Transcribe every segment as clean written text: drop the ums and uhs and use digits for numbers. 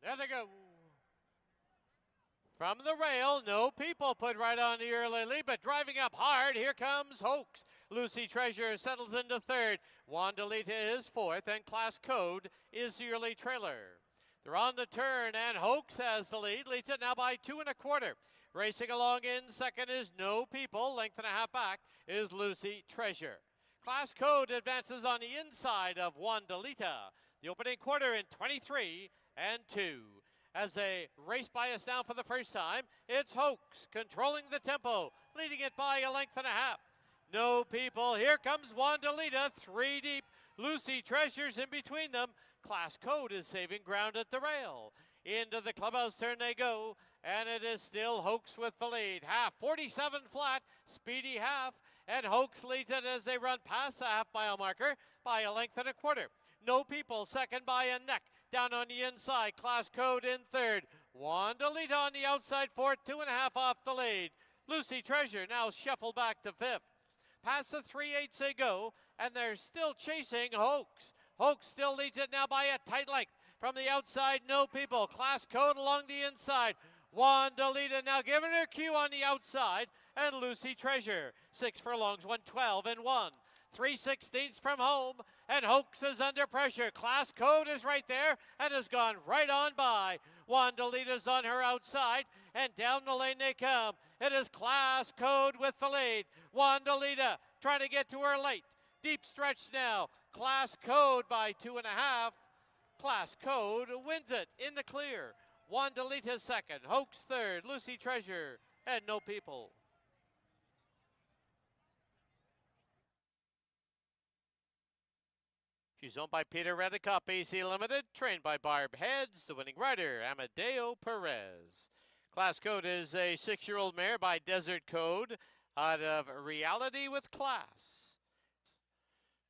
There they go. From the rail, no people put right on the early lead, but driving up hard, here comes Hoax. Lucy Treasure settles into third. Wandalita is fourth, and Class Code is the early trailer. They're on the turn, and Hoax has the lead, leads it now by 2 1/4. Racing along in second is No People. Length and a half back is Lucy Treasure. Class Code advances on the inside of Wandalita. The opening quarter in 23 and 2. As they race by us now for the first time, it's Hoax controlling the tempo, leading it by a length and a half. No People, here comes Wandalita, 3 deep. Lucy Treasure's in between them. Class Code is saving ground at the rail. Into the clubhouse turn they go, and it is still Hoax with the lead. Half, 47 flat, speedy half, and Hoax leads it as they run past the half-mile marker by a length and a quarter. No People second by a neck. Down on the inside, Class Code in third. Wandalita on the outside fourth, 2 1/2 off the lead. Lucy Treasure now shuffled back to fifth. Past the 3/8 they go, and they're still chasing Hoax. Hoax still leads it now by a tight length. From the outside, No People. Class Code along the inside. Wandalita now giving her cue on the outside, and Lucy Treasure. 6 furlongs, 1:12 and 1. 3/16 from home, and Hoax is under pressure. Class Code is right there and has gone right on by. Wandalita's on her outside, and down the lane they come. It is Class Code with the lead. Wandalita trying to get to her late. Deep stretch now. Class Code by 2 1/2. Class Code wins it in the clear. Wandalita second, Hoax third, Lucy Treasure, and No People. She's owned by Peter Redicop, AC Limited, trained by Barb Heads, the winning rider, Amadeo Perez. Class Code is a 6-year-old mare by Desert Code out of Reality with Class.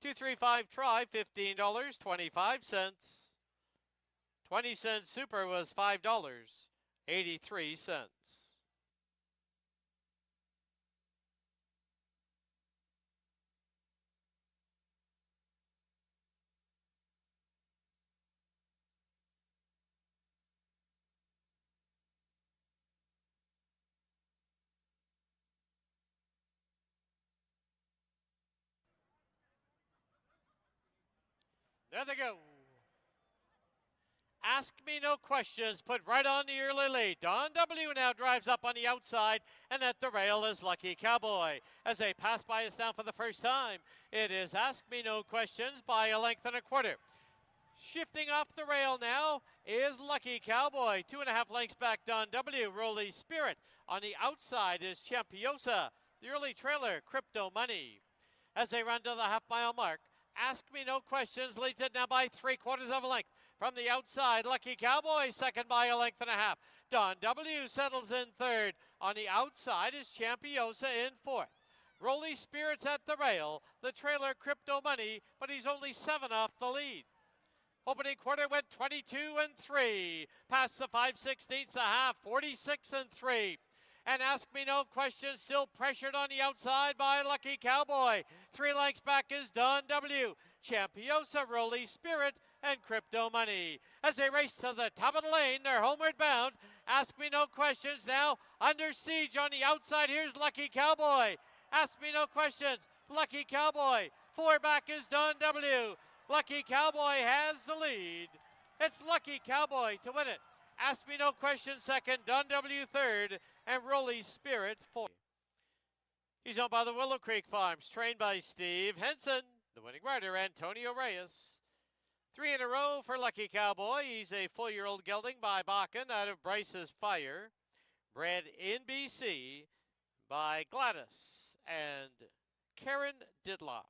235 try, $15.25. 20-cent super was $5.83. There they go. Ask Me No Questions, put right on the early lead. Don W. now drives up on the outside, and at the rail is Lucky Cowboy. As they pass by us now for the first time, it is Ask Me No Questions by a length and a quarter. Shifting off the rail now is Lucky Cowboy. 2 1/2 lengths back, Don W. Rolly Spirit. On the outside is Champiosa. The early trailer, Crypto Money. As they run to the half-mile mark, Ask Me No Questions leads it now by 3/4 of a length. From the outside, Lucky Cowboy second by a length and a half. Don W. settles in third. On the outside is Champiosa in fourth. Rolly Spirits at the rail. The trailer, Crypto Money, but he's only 7 off the lead. Opening quarter went 22 and 3. Past the 5/16 a half, 46 and 3. And Ask Me No Questions still pressured on the outside by Lucky Cowboy. 3 lengths back is Don W. Champiosa, Rolly Spirit, and Crypto Money. As they race to the top of the lane, they're homeward bound. Ask Me No Questions now under siege on the outside. Here's Lucky Cowboy. Ask Me No Questions. Lucky Cowboy. 4 back is Don W. Lucky Cowboy has the lead. It's Lucky Cowboy to win it. Ask Me No Questions second, Don W. third, and Rolly Spirit fourth. He's owned by the Willow Creek Farms, trained by Steve Henson, the winning rider, Antonio Reyes. 3 in a row for Lucky Cowboy. He's a full-year-old gelding by Bakken out of Bryce's Fire, bred in BC by Gladys and Karen Didloff.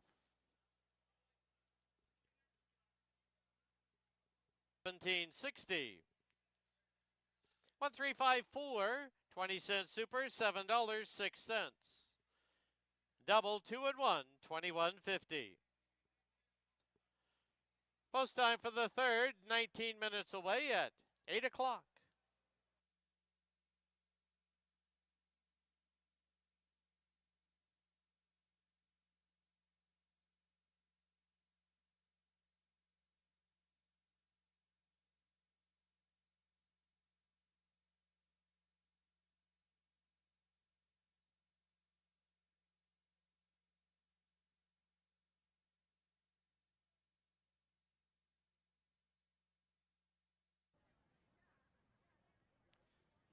1760. 1354, 20-cent super, $7.06. Double 2 and 1, $21.50. Post time for the third, 19 minutes away at 8 o'clock.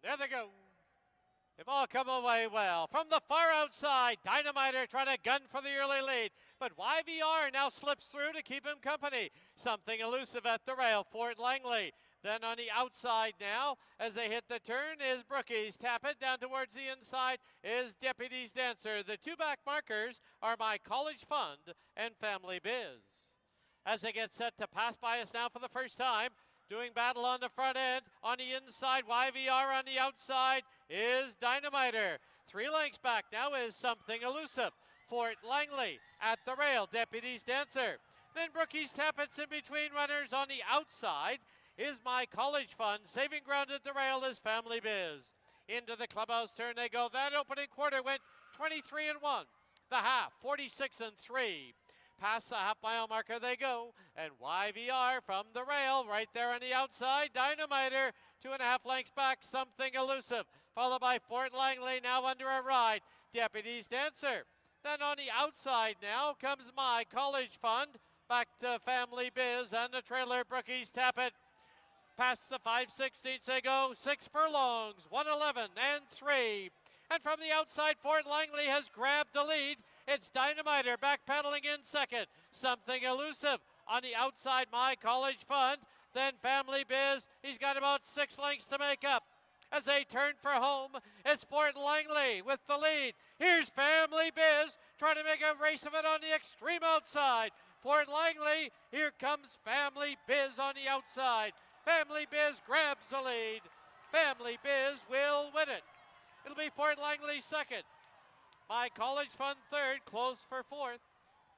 There they go. They've all come away well. From the far outside, Dynamiter trying to gun for the early lead. But YVR now slips through to keep him company. Something elusive at the rail, Fort Langley. Then on the outside now, as they hit the turn, is Brookies. Tap it down towards the inside is Deputy's Dancer. The two back markers are My College Fund and Family Biz. As they get set to pass by us now for the first time, doing battle on the front end. On the inside, YVR. On the outside is Dynamiter. 3 lengths back now is Something Elusive. Fort Langley at the rail, Deputy's Dancer. Then Brookies Tappets in between runners. On the outside is My College Fund. Saving ground at the rail is Family Biz. Into the clubhouse turn they go. That opening quarter went 23-1. The half, 46-3. Past the half-mile marker they go, and YVR from the rail, right there on the outside, Dynamiter, 2.5 lengths back, Something Elusive, followed by Fort Langley, now under a ride, Deputy's Dancer. Then on the outside now comes My College Fund, back to Family Biz, and the trailer, Brookies Tappet. Past the 5/16 they go, 6 furlongs, 111-3. And from the outside, Fort Langley has grabbed the lead. It's Dynamiter backpedaling in second. Something Elusive on the outside, My College Fund. Then Family Biz, he's got about 6 lengths to make up. As they turn for home, it's Fort Langley with the lead. Here's Family Biz trying to make a race of it on the extreme outside. Fort Langley, here comes Family Biz on the outside. Family Biz grabs the lead. Family Biz will win it. It'll be Fort Langley second. My College Fund third, close for fourth.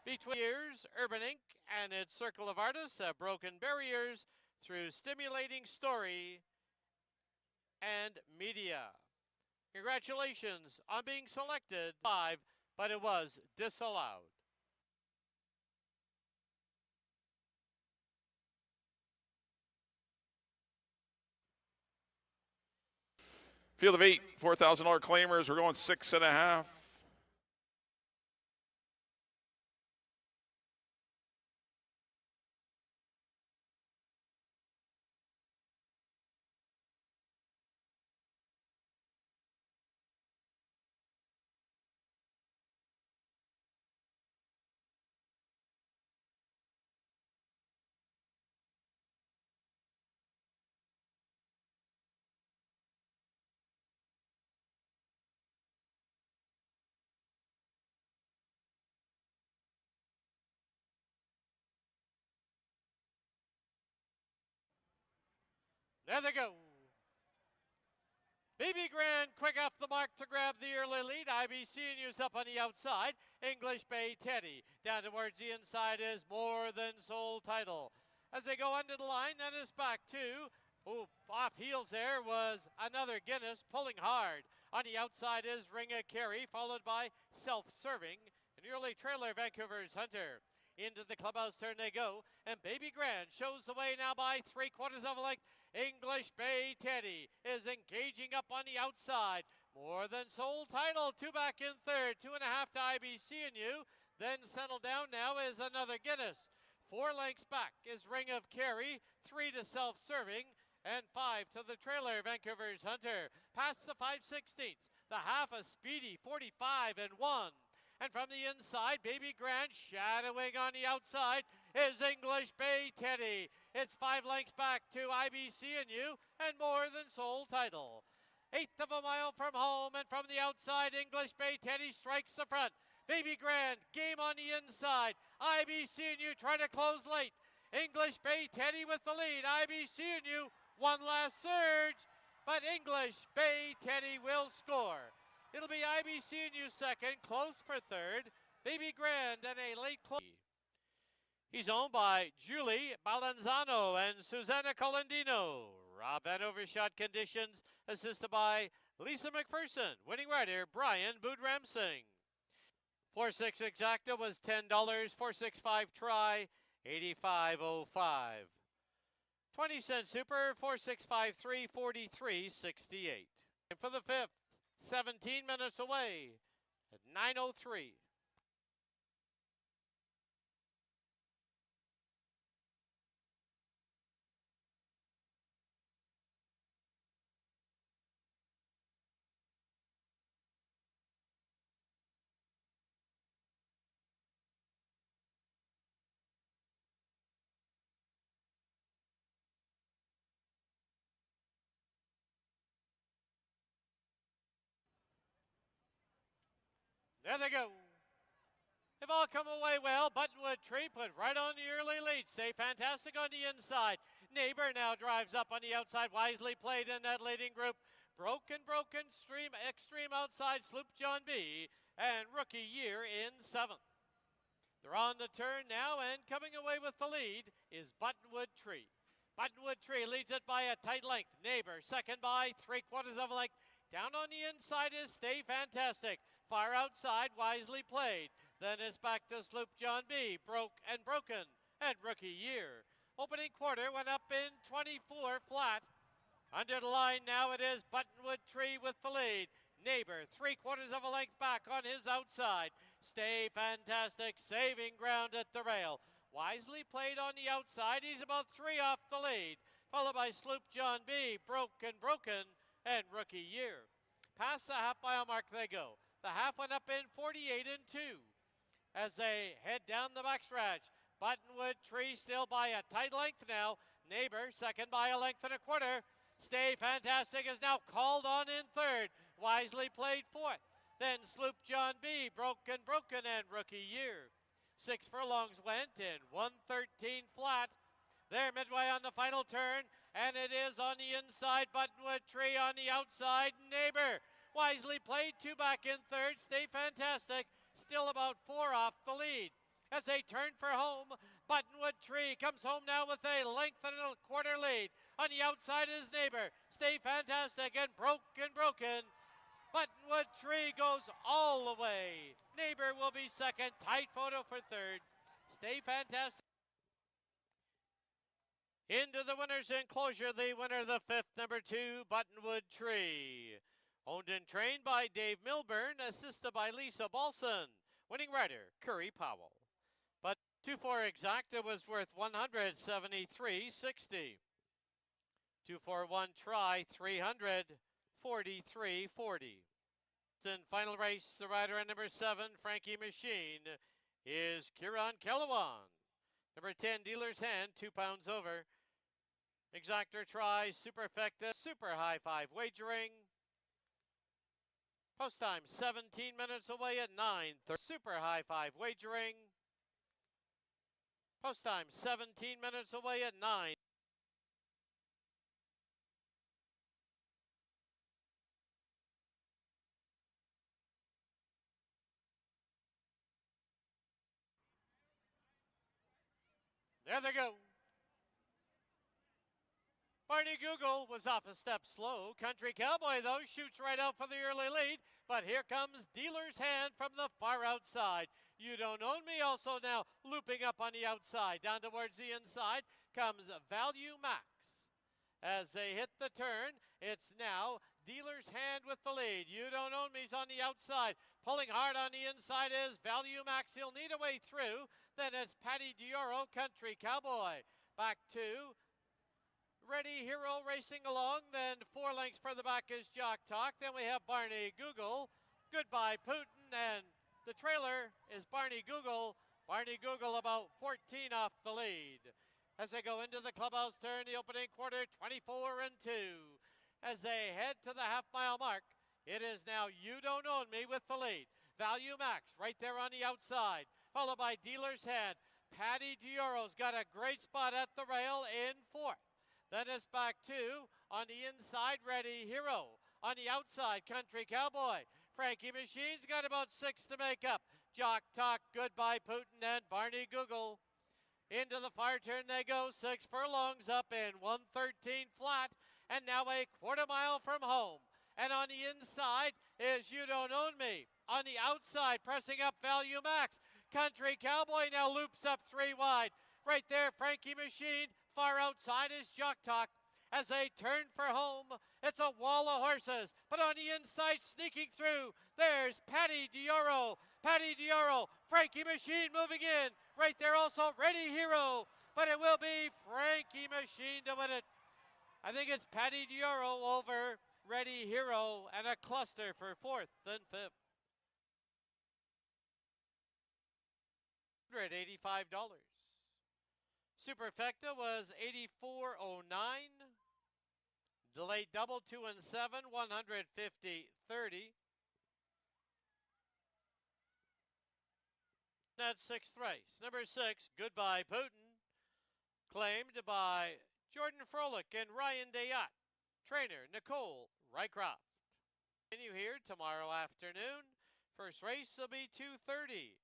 Between years, Urban Inc. and its Circle of Artists have broken barriers through stimulating story and media. Congratulations on being selected live, but it was disallowed. Field of 8, $4,000 claimers. We're going 6.5. There they go. BB Grand quick off the mark to grab the early lead. IBC and use up on the outside. English Bay Teddy. Down towards the inside is More Than Soul Title. As they go under the line, that is back two. Ooh, off heels there was another Guinness pulling hard. On the outside is Ring of Kerry, followed by Self-Serving. An early trailer, Vancouver's Hunter. Into the clubhouse turn they go, and Baby Grand shows the way now by 3/4 of a length. English Bay Teddy is engaging up on the outside. More Than Soul Title, 2 back in third, 2.5 to IBC and you. Then settled down now is another Guinness. 4 lengths back is Ring of Kerry, 3 to Self-Serving, and 5 to the trailer, Vancouver's Hunter. Past the 5/16, the half a speedy 45-1. And from the inside, Baby Grand shadowing on the outside is English Bay Teddy. It's 5 lengths back to IBC and you, and More Than Soul Title. 1/8 of a mile from home, and from the outside, English Bay Teddy strikes the front. Baby Grand, game on the inside. IBC and you try to close late. English Bay Teddy with the lead. IBC and you, one last surge, but English Bay Teddy will score. It'll be IBC and you second, close for third. Baby Grand and a late close. He's owned by Julie Balanzano and Susanna Colendino. Rob Van Overshot conditions, assisted by Lisa McPherson. Winning rider, Brian Boudramsing. 4-6 exacta was $10. 4-6-5 try, $85.05. 20-cent super, 4-6-5-3, $43.68. And for the fifth, 17 minutes away at 9:03. There they go. They've all come away well. Buttonwood Tree put right on the early lead. Stay Fantastic on the inside. Neighbor now drives up on the outside. Wisely played in that leading group. Broken, extreme outside. Sloop John B. And Rookie Year in 7th. They're on the turn now, and coming away with the lead is Buttonwood Tree. Buttonwood Tree leads it by a tight length. Neighbor second by 3/4 of a length. Down on the inside is Stay Fantastic. Far outside, Wisely played. Then it's back to Sloop John B. Broken and Rookie Year. Opening quarter went up in 24 flat. Under the line now it is Buttonwood Tree with the lead. Neighbor 3/4 of a length back on his outside. Stay Fantastic saving ground at the rail. Wisely played on the outside. He's about 3 off the lead. Followed by Sloop John B. Broken and Rookie Year. Past the half-mile mark they go. The half went up in 48-2. As they head down the backstretch, Buttonwood Tree still by a tight length now. Neighbor second by a length and a quarter. Stay Fantastic is now called on in third. Wisely played fourth. Then Sloop John B. Broken and Rookie Year. 6 furlongs went in 1:13 flat. They're midway on the final turn, and it is on the inside. Buttonwood Tree on the outside. Neighbor Wisely played 2 back in third. Stay Fantastic still about 4 off the lead. As they turn for home, Buttonwood Tree comes home now with a length and a quarter lead. On the outside is Neighbor. Stay Fantastic and Broken. Buttonwood Tree goes all the way. Neighbor will be second. Tight photo for third. Stay Fantastic. Into the winner's enclosure, the winner of the 5th, number 2, Buttonwood Tree. Owned and trained by Dave Milburn, assisted by Lisa Balson. Winning rider, Curry Powell. But 2-4 exacta was worth $173.60. 2-4-1 try, $343.40. In final race, the rider at number 7, Frankie Machine, is Kieran Kellewan. Number 10, Dealer's Hand, 2 pounds over. Exactor try, Superfecta, Super High 5 wagering. Post time 17 minutes away at 9:30. Super High 5 wagering. Post time 17 minutes away at 9. There they go. Barney Google was off a step slow. Country Cowboy, though, shoots right out for the early lead. But here comes Dealer's Hand from the far outside. You Don't Own Me also now looping up on the outside. Down towards the inside comes Value Max. As they hit the turn, it's now Dealer's Hand with the lead. You Don't Own Me's on the outside. Pulling hard on the inside is Value Max. He'll need a way through. Then it's Patty Dioro, Country Cowboy. Back to Ready Hero racing along. Then 4 lengths further back is Jock Talk. Then we have Barney Google. Goodbye Putin. And the trailer is Barney Google. Barney Google about 14 off the lead. As they go into the clubhouse turn, the opening quarter, 24-2. As they head to the half-mile mark, it is now You Don't Own Me with the lead. Value Max right there on the outside, followed by Dealer's Hand. Patty Dioro's got a great spot at the rail in 4th. Then it's back 2 on the inside, Ready Hero. On the outside, Country Cowboy. Frankie Machine's got about 6 to make up. Jock Talk, Goodbye Putin, and Barney Google. Into the far turn they go, 6 furlongs up in 1:13 flat, and now a quarter mile from home. And on the inside is You Don't Own Me. On the outside, pressing up Value Max. Country Cowboy now loops up 3 wide. Right there, Frankie Machine. Far outside is Jock Talk. As they turn for home, it's a wall of horses. But on the inside, sneaking through, there's Patty Dioro. Patty Dioro, Frankie Machine moving in. Right there also, Ready Hero. But it will be Frankie Machine to win it. I think it's Patty Dioro over Ready Hero and a cluster for 4th and 5th. $185. Superfecta was $84.09. Delayed double 2 and 7, $150.30. That sixth race. Number 6, Goodbye Putin, claimed by Jordan Froelich and Ryan Dayat. Trainer Nicole Rycroft. Continue here tomorrow afternoon. First race will be 2:30.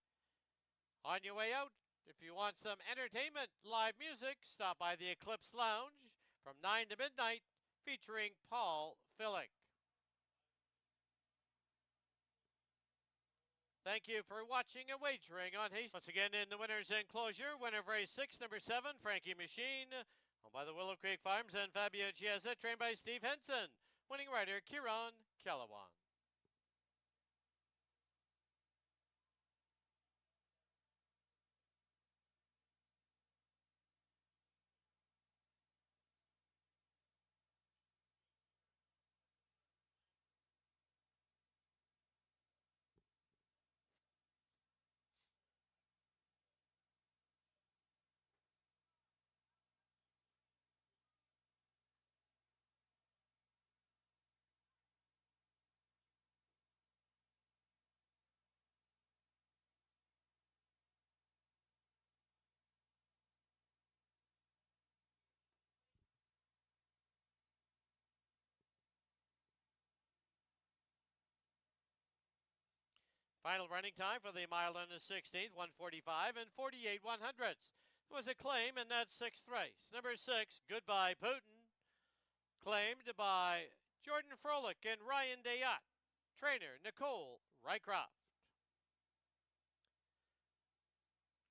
On your way out, if you want some entertainment, live music, stop by the Eclipse Lounge from 9 to midnight, featuring Paul Fillick. Thank you for watching and wagering on Hastings. Once again in the winner's enclosure, winner of race 6, number 7, Frankie Machine, owned by the Willow Creek Farms and Fabio Chiesa, trained by Steve Henson. Winning rider, Kieran Calawan. Final running time for the mile and the 16th, 1:45 and 48 100ths. It was a claim in that sixth race. Number 6, Goodbye Putin, claimed by Jordan Froelich and Ryan Dayat. Trainer Nicole Rycroft.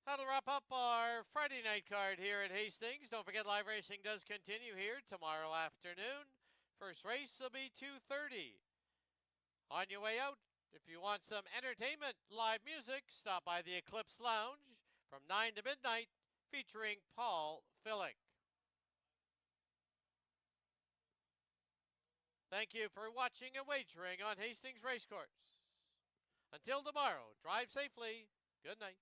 That'll wrap up our Friday night card here at Hastings. Don't forget live racing does continue here tomorrow afternoon. First race will be 2:30. On your way out, if you want some entertainment, live music, stop by the Eclipse Lounge from 9 to midnight, featuring Paul Fillick. Thank you for watching and wagering on Hastings Racecourse. Until tomorrow, drive safely. Good night.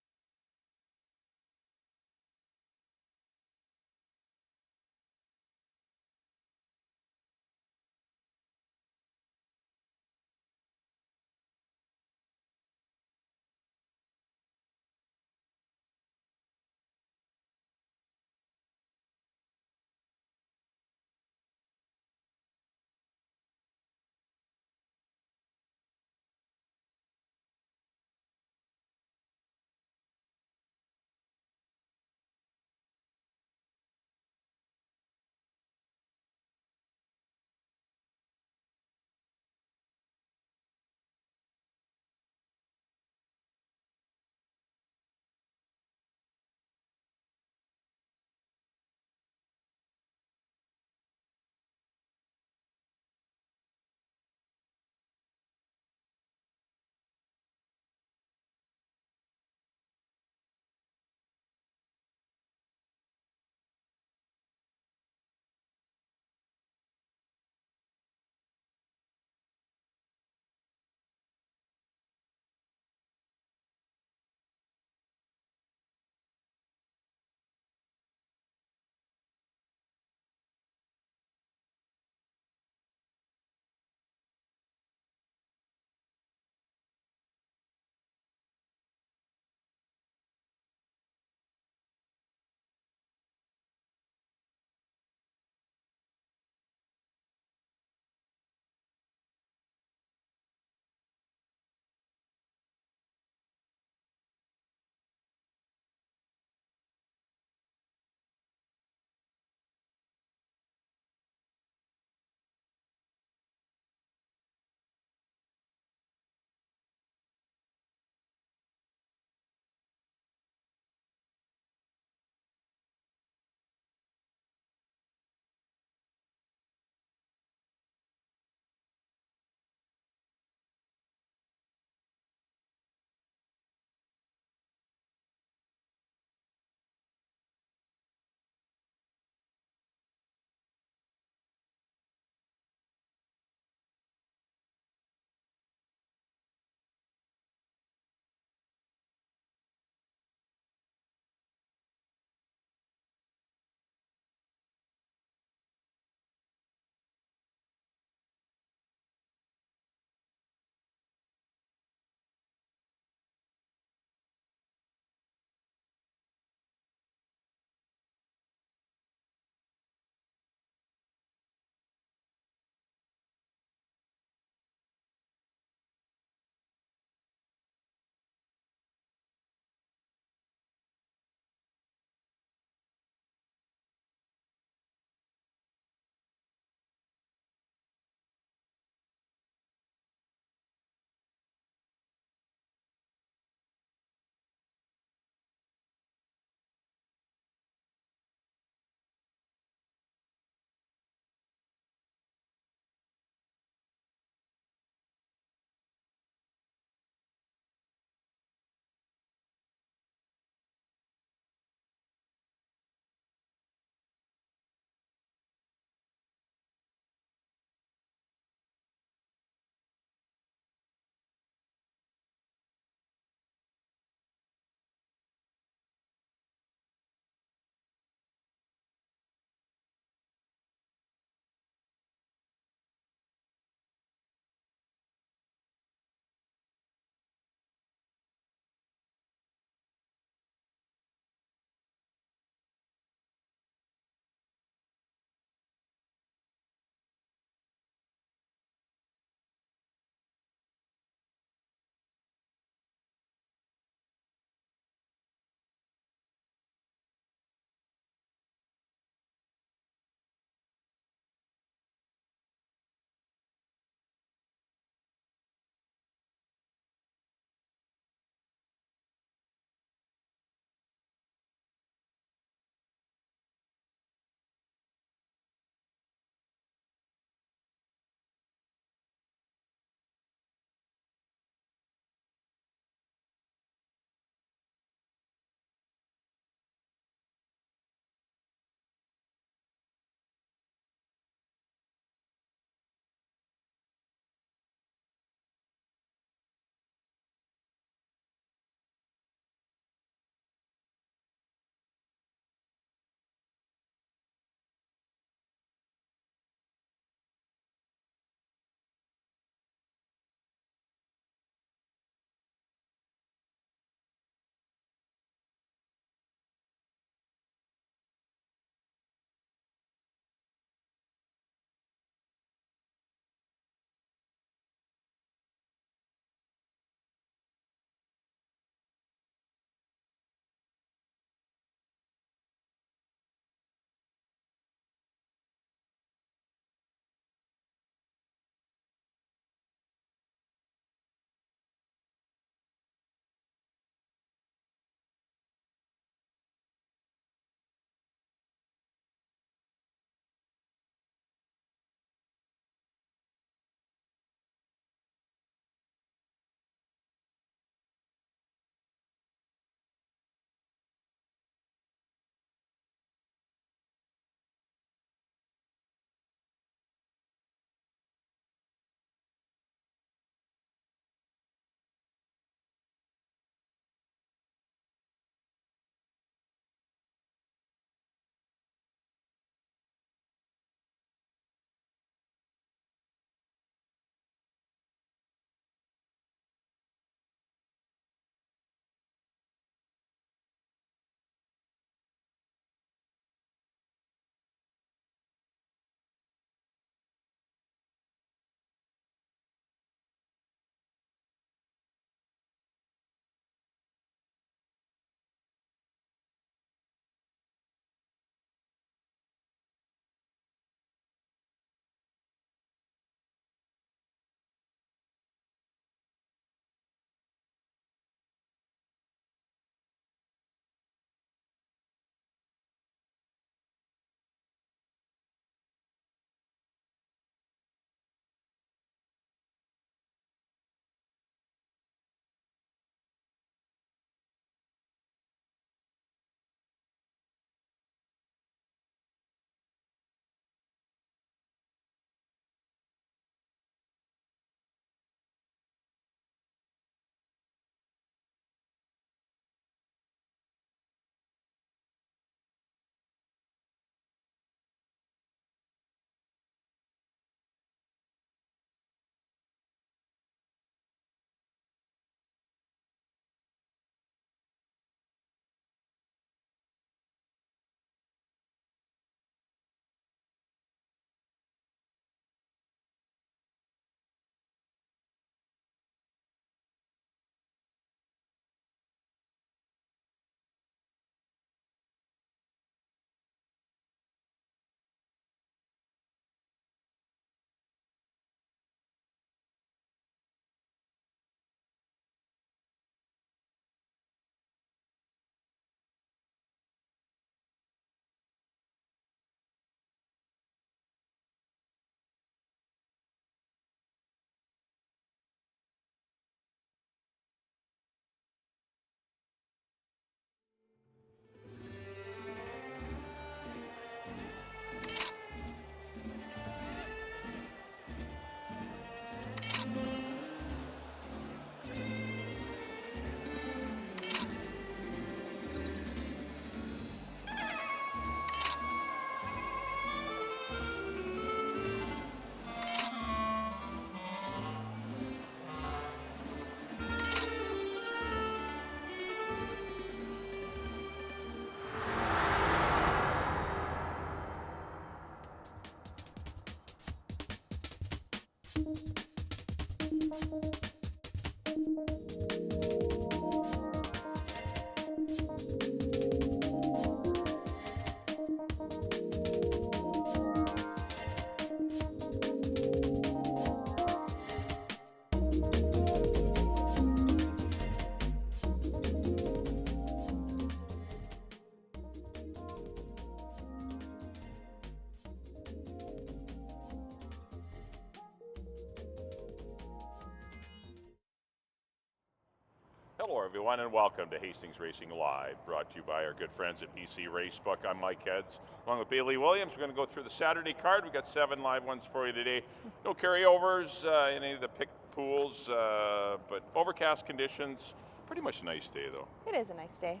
Hello, everyone, and welcome to Hastings Racing Live, brought to you by our good friends at BC Racebook. I'm Mike Heads, along with Bailey Williams. We're going to go through the Saturday card. We've got 7 live ones for you today. No carryovers in any of the pick pools, but overcast conditions. Pretty much a nice day, though. It is a nice day.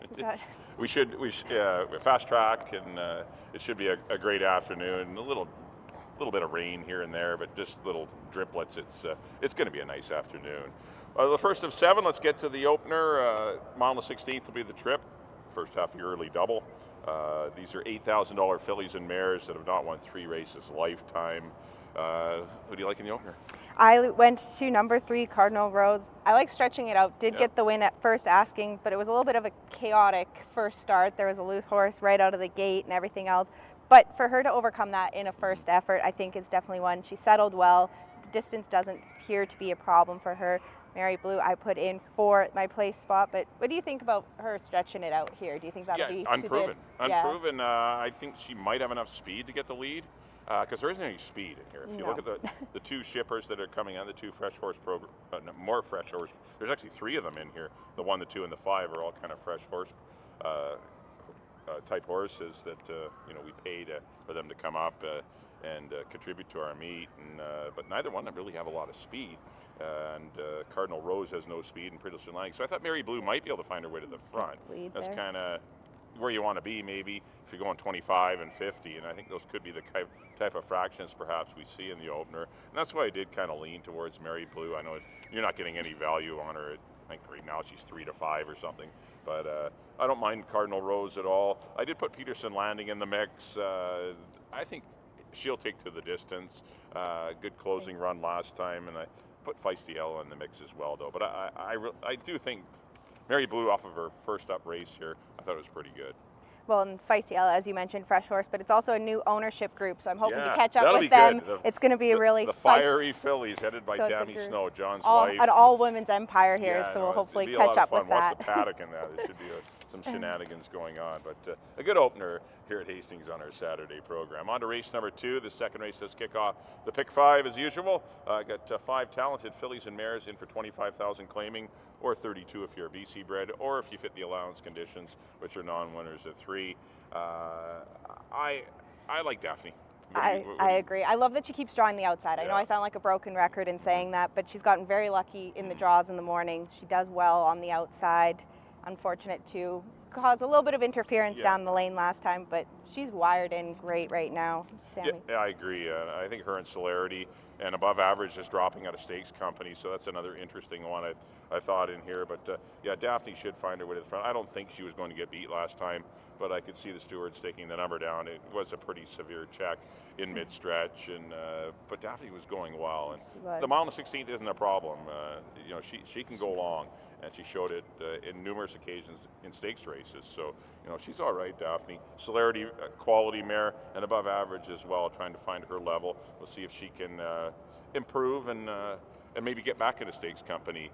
We should fast track, and it should be a great afternoon. A little bit of rain here and there, but just little driplets. It's going to be a nice afternoon. The first of 7, let's get to the opener. Mile on the 16th will be the trip. First half of your early double. These are $8,000 fillies and mares that have not won 3 races lifetime. Who do you like in the opener? I went to number 3, Cardinal Rose. I like stretching it out. Did get the win at first asking, but it was a little bit of a chaotic first start. There was a loose horse right out of the gate and everything else. But for her to overcome that in a first effort, I think is definitely one. She settled well. The distance doesn't appear to be a problem for her. Mary Blue, I put in for my place spot, but what do you think about her stretching it out here? Do you think that'll be unproven? too good? Unproven. I think she might have enough speed to get the lead, because there isn't any speed in here. If you look at the 2 shippers that are coming on, the 2 fresh horse more fresh horse. There's actually 3 of them in here. The 1, the 2, and the 5 are all kind of fresh horse type horses that we paid for them to come up and contribute to our meet, and but neither one of them really have a lot of speed. And Cardinal Rose has no speed, and Pretty Lang. So I thought Mary Blue might be able to find her way to the front. That's kind of where you want to be, maybe, if you're going 25 and 50. And I think those could be the type of fractions perhaps we see in the opener. And that's why I did kind of lean towards Mary Blue. I know you're not getting any value on her. I think right now she's 3 to 5 or something. But I don't mind Cardinal Rose at all. I did put Peterson Landing in the mix. I think she'll take to the distance. Good closing run last time, and I put Feisty Ella in the mix as well, though. But I do think Mary Blue, off of her first up race here, I thought it was pretty good. Well, and Feisty Ella, as you mentioned, fresh horse, but it's also a new ownership group, so I'm hoping to catch up with them. It's going to be a really the fiery fillies headed by Tammy Snow, John's wife. An all-women's empire here, so we'll hopefully catch up with that. What's the paddock in that? There should be some shenanigans going on, but a good opener here at Hastings on our Saturday program. On to race number 2. The second race does kick off the pick 5 as usual. Got 5 talented fillies and mares in for $25,000 claiming, or 32 if you're a BC bred, or if you fit the allowance conditions, which are non-winners at 3. I like Daphne. I agree. I love that she keeps drawing the outside. I know I sound like a broken record in saying that, but she's gotten very lucky in the draws in the morning. She does well on the outside. Unfortunate to cause a little bit of interference down the lane last time, but she's wired in great right now. Sammy. Yeah, I agree. I think her and Celerity and above average is dropping out of stakes company, so that's another interesting one I thought in here. But Daphne should find her way to the front. I don't think she was going to get beat last time, but I could see the stewards taking the number down. It was a pretty severe check in mid-stretch, and but Daphne was going well. And the mile on the 16th isn't a problem. She can go long, and she showed it in numerous occasions in stakes races. So, she's all right, Daphne. Celerity, quality mare, and above average as well, trying to find her level. We'll see if she can improve and maybe get back into stakes company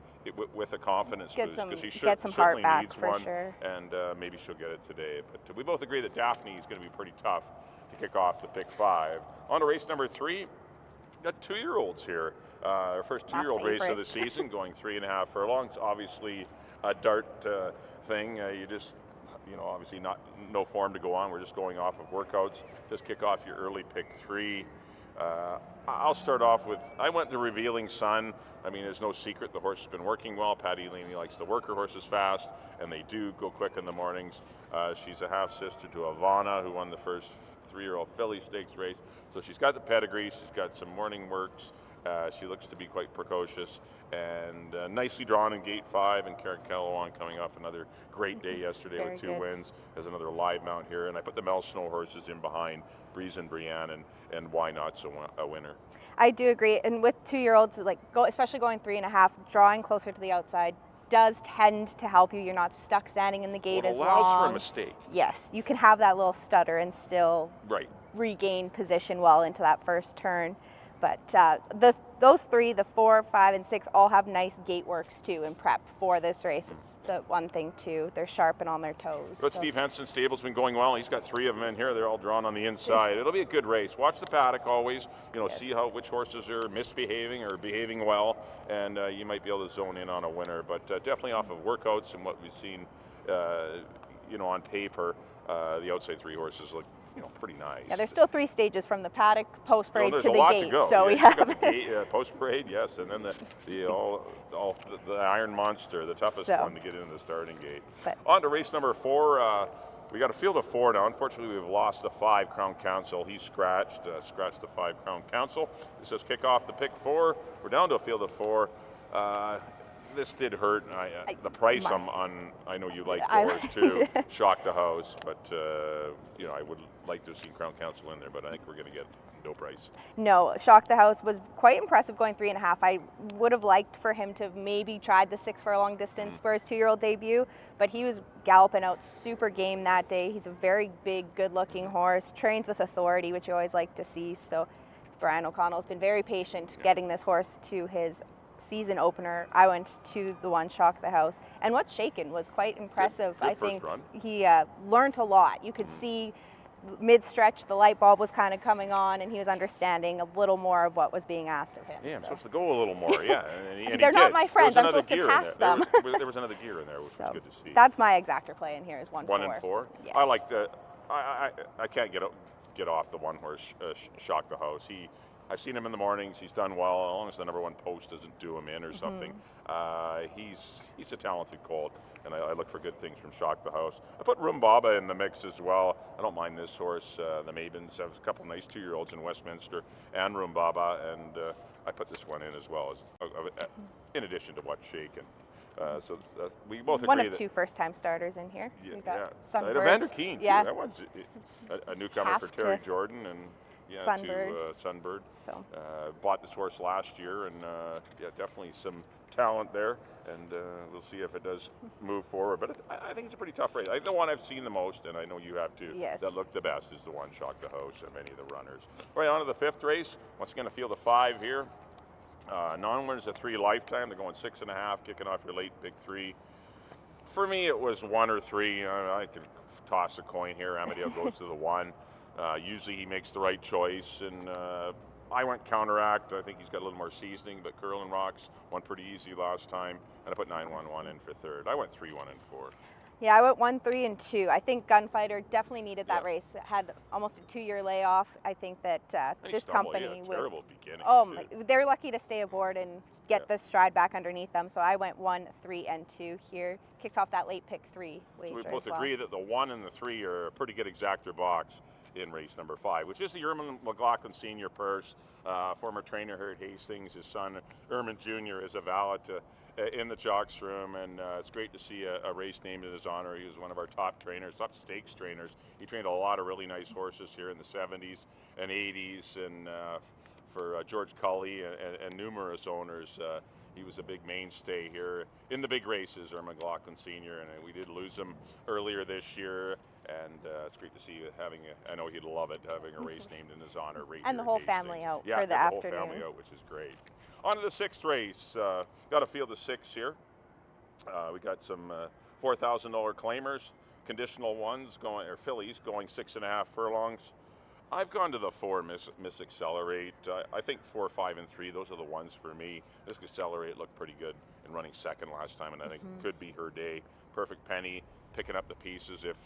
with a confidence boost, because she get some heart certainly back needs for one, sure. and maybe she'll get it today. But we both agree that Daphne is going to be pretty tough to kick off the pick 5. On to race number 3. Got 2-year-olds here. Our first 2-year-old race of the season, going 3.5 furlongs. Obviously, a dart thing. You just, obviously no form to go on. We're just going off of workouts. Just kick off your early pick 3. I'll start off with, I went to Revealing Sun. I mean, there's no secret the horse has been working well. Patty Leaney likes to work her horses fast, and they do go quick in the mornings. She's a half-sister to Ivana, who won the first 3-year-old filly stakes race. So she's got the pedigree. She's got some morning works. She looks to be quite precocious, and nicely drawn in gate 5, and Karen Kellawon coming off another great day yesterday with 2 wins as another live mount here. And I put the Mel Snow horses in behind Breeze and Brienne, and why not so a winner? I do agree, and with 2-year-olds, like especially going 3.5, drawing closer to the outside does tend to help you. You're not stuck standing in the gate as long. It allows for a mistake. Yes, you can have that little stutter and still regain position well into that first turn. But those 3, the 4, 5, and 6, all have nice gate works too in prep for this race. It's the one thing too. They're sharp and on their toes. But Steve Henson's stable's been going well. He's got 3 of them in here. They're all drawn on the inside. It'll be a good race. Watch the paddock always. See which horses are misbehaving or behaving well, and you might be able to zone in on a winner. But definitely off of workouts and what we've seen, on paper, the outside 3 horses look pretty nice. Yeah, there's still 3 stages from the paddock, post parade to the gate. To go. So we have post parade, yes, and then the Iron Monster, the toughest one to get into the starting gate. On to race number 4. We got a field of 4 now. Unfortunately, we've lost the 5 Crown Council. He's scratched the 5 Crown Council. It says kick off the pick 4. We're down to a field of 4. This did hurt. The price I know you like the horse too. Shocked the house, but I would like to have seen Crown Council in there, but I think we're going to get no price. No, Shock the House was quite impressive going 3.5. I would have liked for him to have maybe tried the 6 furlong distance for his 2-year-old debut, but he was galloping out super game that day. He's a very big, good-looking horse, trains with authority, which you always like to see. So Brian O'Connell's been very patient getting this horse to his season opener. I went to the one Shock the House, and what's shaken was quite impressive. Good I think run. He learned a lot. You could see mid-stretch the light bulb was kind of coming on, and he was understanding a little more of what was being asked of him. Yeah, I'm supposed to go a little more. Yeah, and they're not my friends. I'm supposed to pass them. There was another gear in there, which was good to see. That's my exactor play in here is 1-4. 1 and 4. Yes. I like the. I can't get off the one horse Shock the House. I've seen him in the mornings. He's done well, as long as the number 1 post doesn't do him in or something. He's a talented colt, and I look for good things from Shock the House. I put Rumbaba in the mix as well. I don't mind this horse. The Mavens have a couple nice 2-year-olds in Westminster and Rumbaba, and I put this one in as well, in addition to what's shaken. So we both agree one of 2 first-time starters in here. Yeah, we got Sunbirds. Evander Keane, too. That one's a newcomer for Terry Jordan, and Sunbird. So bought this horse last year, and definitely some talent there, and we'll see if it does move forward. But I think it's a pretty tough race. The one I've seen the most, and I know you have too, that looked the best is the one Shock the House and many of the runners. Right on to the 5th race. Once again, a field of 5 here. Non-winners a 3 lifetime. They're going 6.5, kicking off your late big 3. For me, it was 1 or 3. I could toss a coin here. Amadeo goes to the 1. Usually he makes the right choice, and I went counteract. I think he's got a little more seasoning, but Curlin Rocks won pretty easy last time, and I put 9-1-1 in for 3rd. I went 3-1 and 4. Yeah, I went 1, 3, and 2. I think Gunfighter definitely needed that race. It had almost a 2-year layoff. I think that this company would. Terrible beginning. They're lucky to stay aboard and get the stride back underneath them. So I went 1, 3, and 2 here. Kicks off that late pick 3 wager. So we both agree that the 1 and the 3 are a pretty good exactor box in race number 5, which is the Erman McLaughlin Senior Purse. Former trainer here at Hastings. His son, Erman Jr., is a valet in the jocks room, and it's great to see a race named in his honor. He was one of our top trainers, top stakes trainers. He trained a lot of really nice horses here in the 70s and 80s, and for George Cully and numerous owners. He was a big mainstay here in the big races, Erman McLaughlin Sr., and we did lose him earlier this year. And it's great to see you having I know he'd love it, having a race named in his honor. And the whole family out for the afternoon. The whole family out, which is great. On to the 6th race. Got a field of 6 here. We got some $4,000 claimers, conditional ones going, or fillies going 6.5 furlongs. I've gone to the 4 Miss Accelerate. I think 4, 5, and 3. Those are the ones for me. Miss Accelerate looked pretty good in running 2nd last time, and I think could be her day. Perfect Penny picking up the pieces if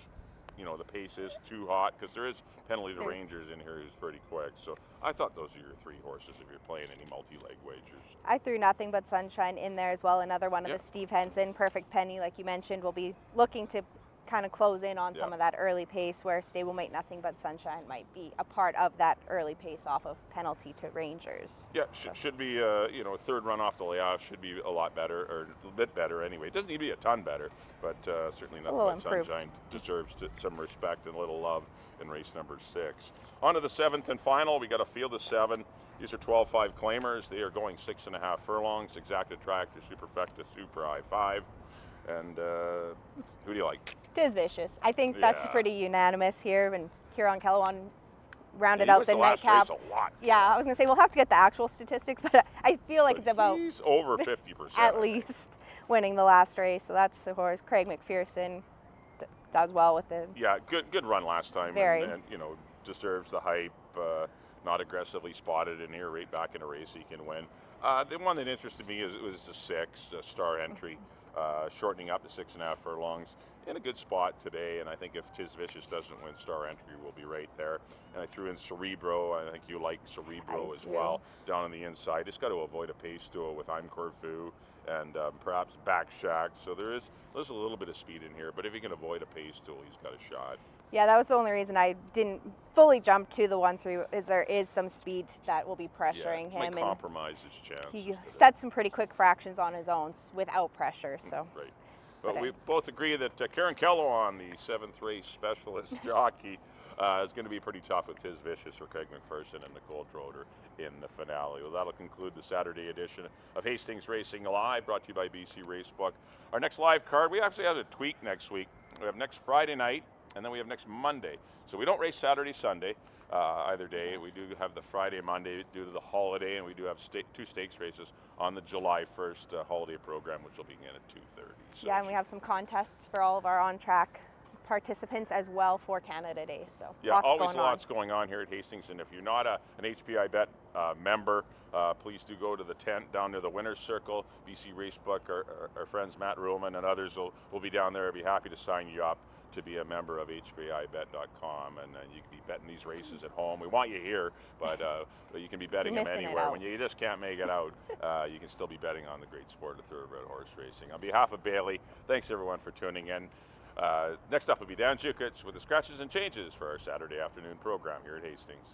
the pace is too hot, because there is Penalty to Rangers in here who's pretty quick. So I thought those are your 3 horses if you're playing any multi-leg wagers. I threw Nothing But Sunshine in there as well. Another one of the Steve Henson, Perfect Penny, like you mentioned, will be looking to kind of close in on Yeah. some of that early pace, where Stablemate Nothing But Sunshine might be a part of that early pace off of penalty to Rangers. Yeah, should be, you know, a third run off the layoff should be a lot better, or a bit better anyway. It doesn't need to be a ton better, but certainly Nothing But improved. Sunshine deserves some respect and a little love in race number 6. On to the 7th and final. We got a field of 7. These are 12.5 claimers. They are going 6.5 furlongs. Exacta Tractor, Superfecta, Super I-5. And who do you like? Tis Vicious. I think that's Yeah. pretty unanimous here, and Kieran Kellowan rounded He out wins the the last nightcap. race a lot. Yeah, I was gonna say we'll have to get the actual statistics, but I feel like it's about He's over 50%. at least winning the last race. So that's the horse. Craig McPherson does well with it. Yeah, good run last time. Very. And you know, deserves the hype. Not aggressively spotted in here, right back in a race he can win. The one that interested me was the 6 star entry, shortening up to 6.5 furlongs. In a good spot today, and I think if Tis Vicious doesn't win, star entry will be right there. And I threw in Cerebro. I think you like Cerebro as well down on the inside. Just got to avoid a pace duel with I'm Corfu and perhaps Back Shack. So there's a little bit of speed in here, but if he can avoid a pace duel, he's got a shot. Yeah, that was the only reason I didn't fully jump to the ones where there is some speed that will be pressuring him. Might compromise his chance. He set some pretty quick fractions on his own without pressure. So. Right. But we both agree that Kieran Kellowan, the 7th race specialist jockey, is going to be pretty tough with Tis Vicious for Craig McPherson and Nicole Trotter in the finale. Well, that'll conclude the Saturday edition of Hastings Racing Live, brought to you by BC Racebook. Our next live card, we actually have a tweak next week. We have next Friday night, and then we have next Monday. So we don't race Saturday, Sunday, either day. We do have the Friday, Monday due to the holiday, and we do have 2 stakes races on the July 1st holiday program, which will begin at 2:30. So yeah, and we have some contests for all of our on-track participants as well for Canada Day. So yeah, always lots going on here at Hastings. And if you're not an HPI Bet member, please do go to the tent down near the Winner's Circle. BC Racebook, our friends Matt Ruhlman and others will be down there. I'd be happy to sign you up to be a member of HPIBet.com, and you can be betting these races at home. We want you here, but you can be betting them anywhere. When you just can't make it out, you can still be betting on the great sport of thoroughbred horse racing. On behalf of Bailey, thanks everyone for tuning in. Next up will be Dan Jukic with the Scratches and Changes for our Saturday afternoon program here at Hastings.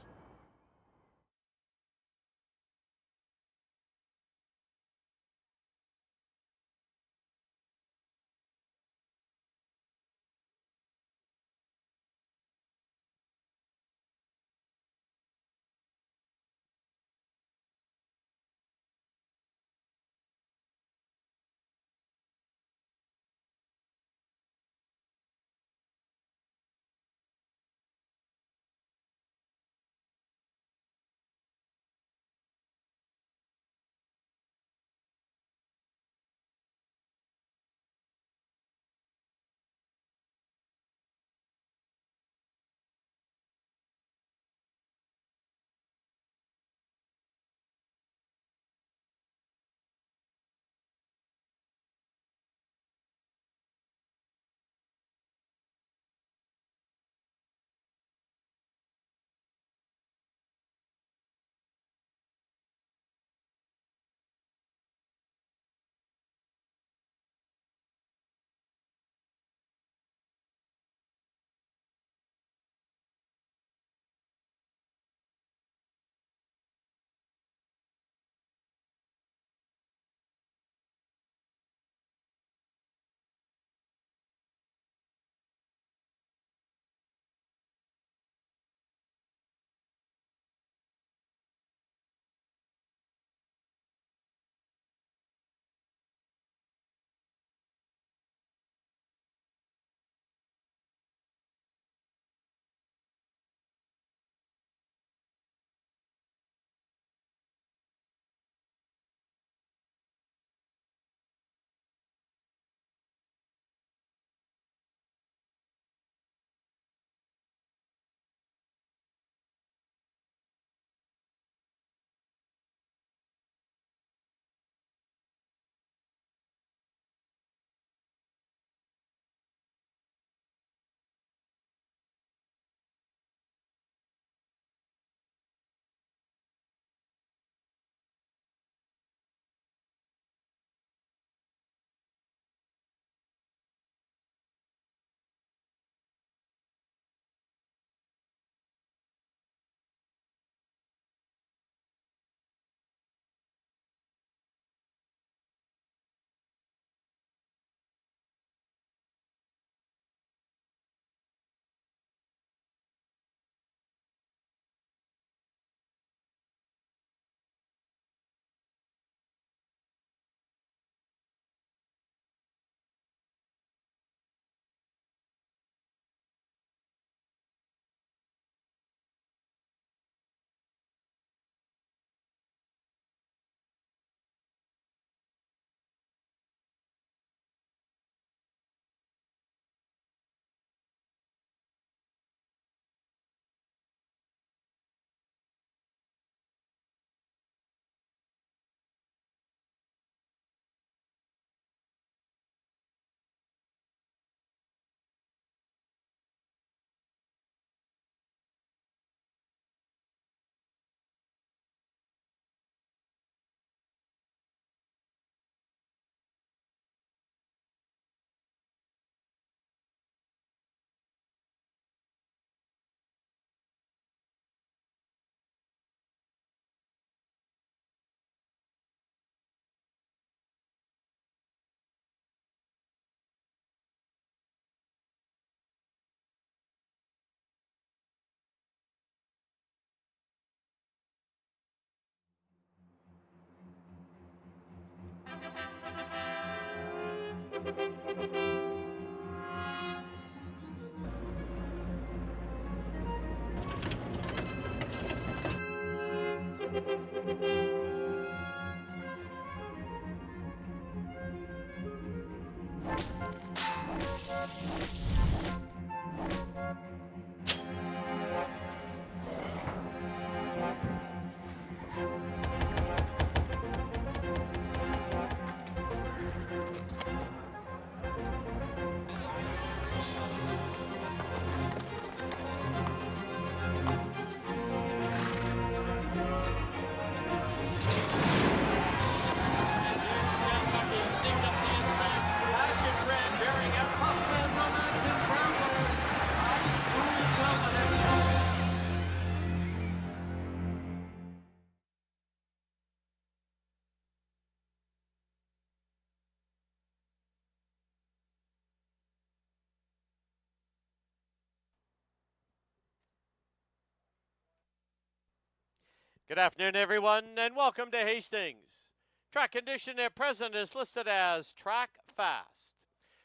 Good afternoon, everyone, and welcome to Hastings. Track condition at present is listed as track fast.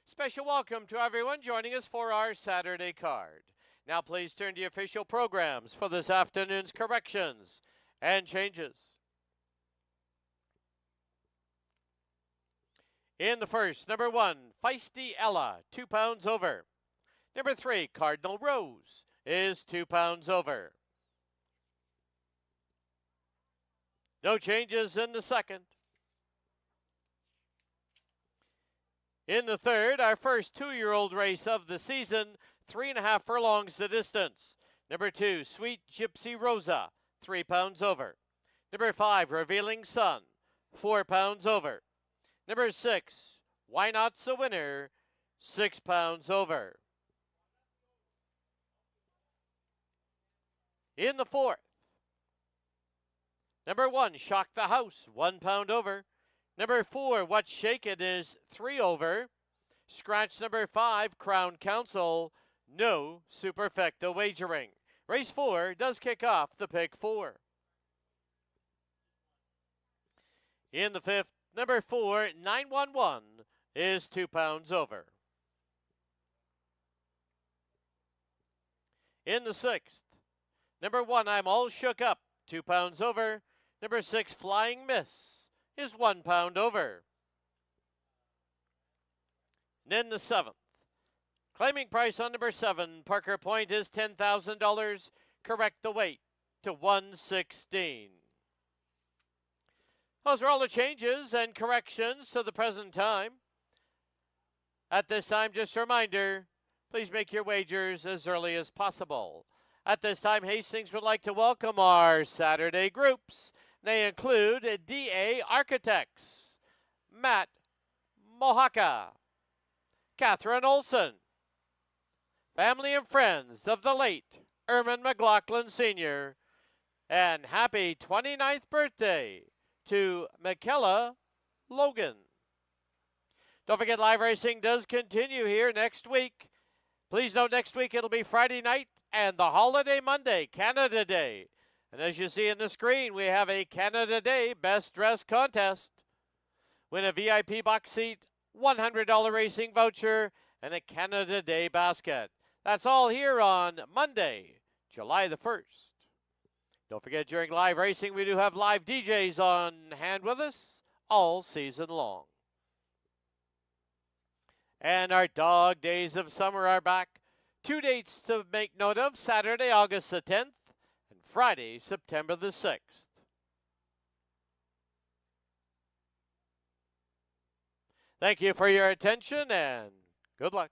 Special welcome to everyone joining us for our Saturday card. Now please turn to the official programs for this afternoon's corrections and changes. In the first, number 1, Feisty Ella, 2 pounds over. Number 3, Cardinal Rose, is 2 pounds over. No changes in the second. In the third, our first 2-year-old race of the season, 3.5 furlongs the distance. Number 2, Sweet Gypsy Rosa, 3 pounds over. Number 5, Revealing Sun, 4 pounds over. Number 6, Why Not's a Winner, 6 pounds over. In the fourth, number 1, Shock the House, 1 pound over. Number 4, What's Shaken, is 3 over. Scratch number 5, Crown Council, no superfecta wagering. Race 4 does kick off the pick 4. In the fifth, number 4, 911, is 2 pounds over. In the sixth, number 1, I'm All Shook Up, 2 pounds over. Number 6, Flying Miss, is 1 pound over. And in the seventh, claiming price on number 7, Parker Point, is $10,000. Correct the weight to 116. Those are all the changes and corrections to the present time. At this time, just a reminder, please make your wagers as early as possible. At this time, Hastings would like to welcome our Saturday groups. They include DA Architects, Matt Mohaka, Catherine Olson, family and friends of the late Erman McLaughlin Sr., and happy 29th birthday to Michaela Logan. Don't forget, live racing does continue here next week. Please note, next week it'll be Friday night and the holiday Monday, Canada Day. And as you see in the screen, we have a Canada Day Best Dress Contest. Win a VIP box seat, $100 racing voucher, and a Canada Day basket. That's all here on Monday, July the 1st. Don't forget, during live racing, we do have live DJs on hand with us all season long. And our dog days of summer are back. 2 dates to make note of: Saturday, August the 10th, and Friday, September the 6th. Thank you for your attention, and good luck.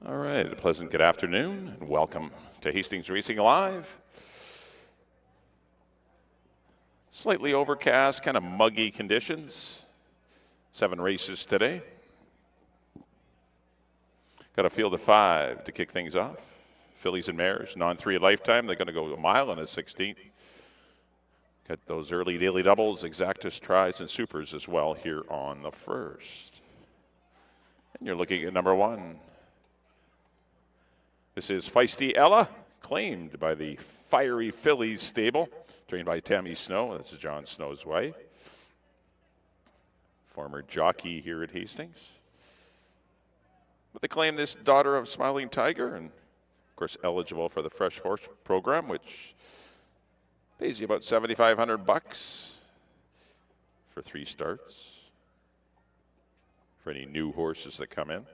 All right, a pleasant good afternoon and welcome to Hastings Racing Live. Slightly overcast, kind of muggy conditions. 7 races today. Got a field of 5 to kick things off. Fillies and mares, non-3 lifetime. They're going to go a mile and a 16th. Got those early daily doubles, exactus tries, and supers as well here on the first. And you're looking at number 1. This is Feisty Ella, claimed by the Fiery Fillies stable, trained by Tammy Snow. This is John Snow's wife. Former jockey here at Hastings. But they claim this daughter of Smiling Tiger, and of course eligible for the Fresh Horse program, which pays you about $7,500 for 3 starts for any new horses that come in.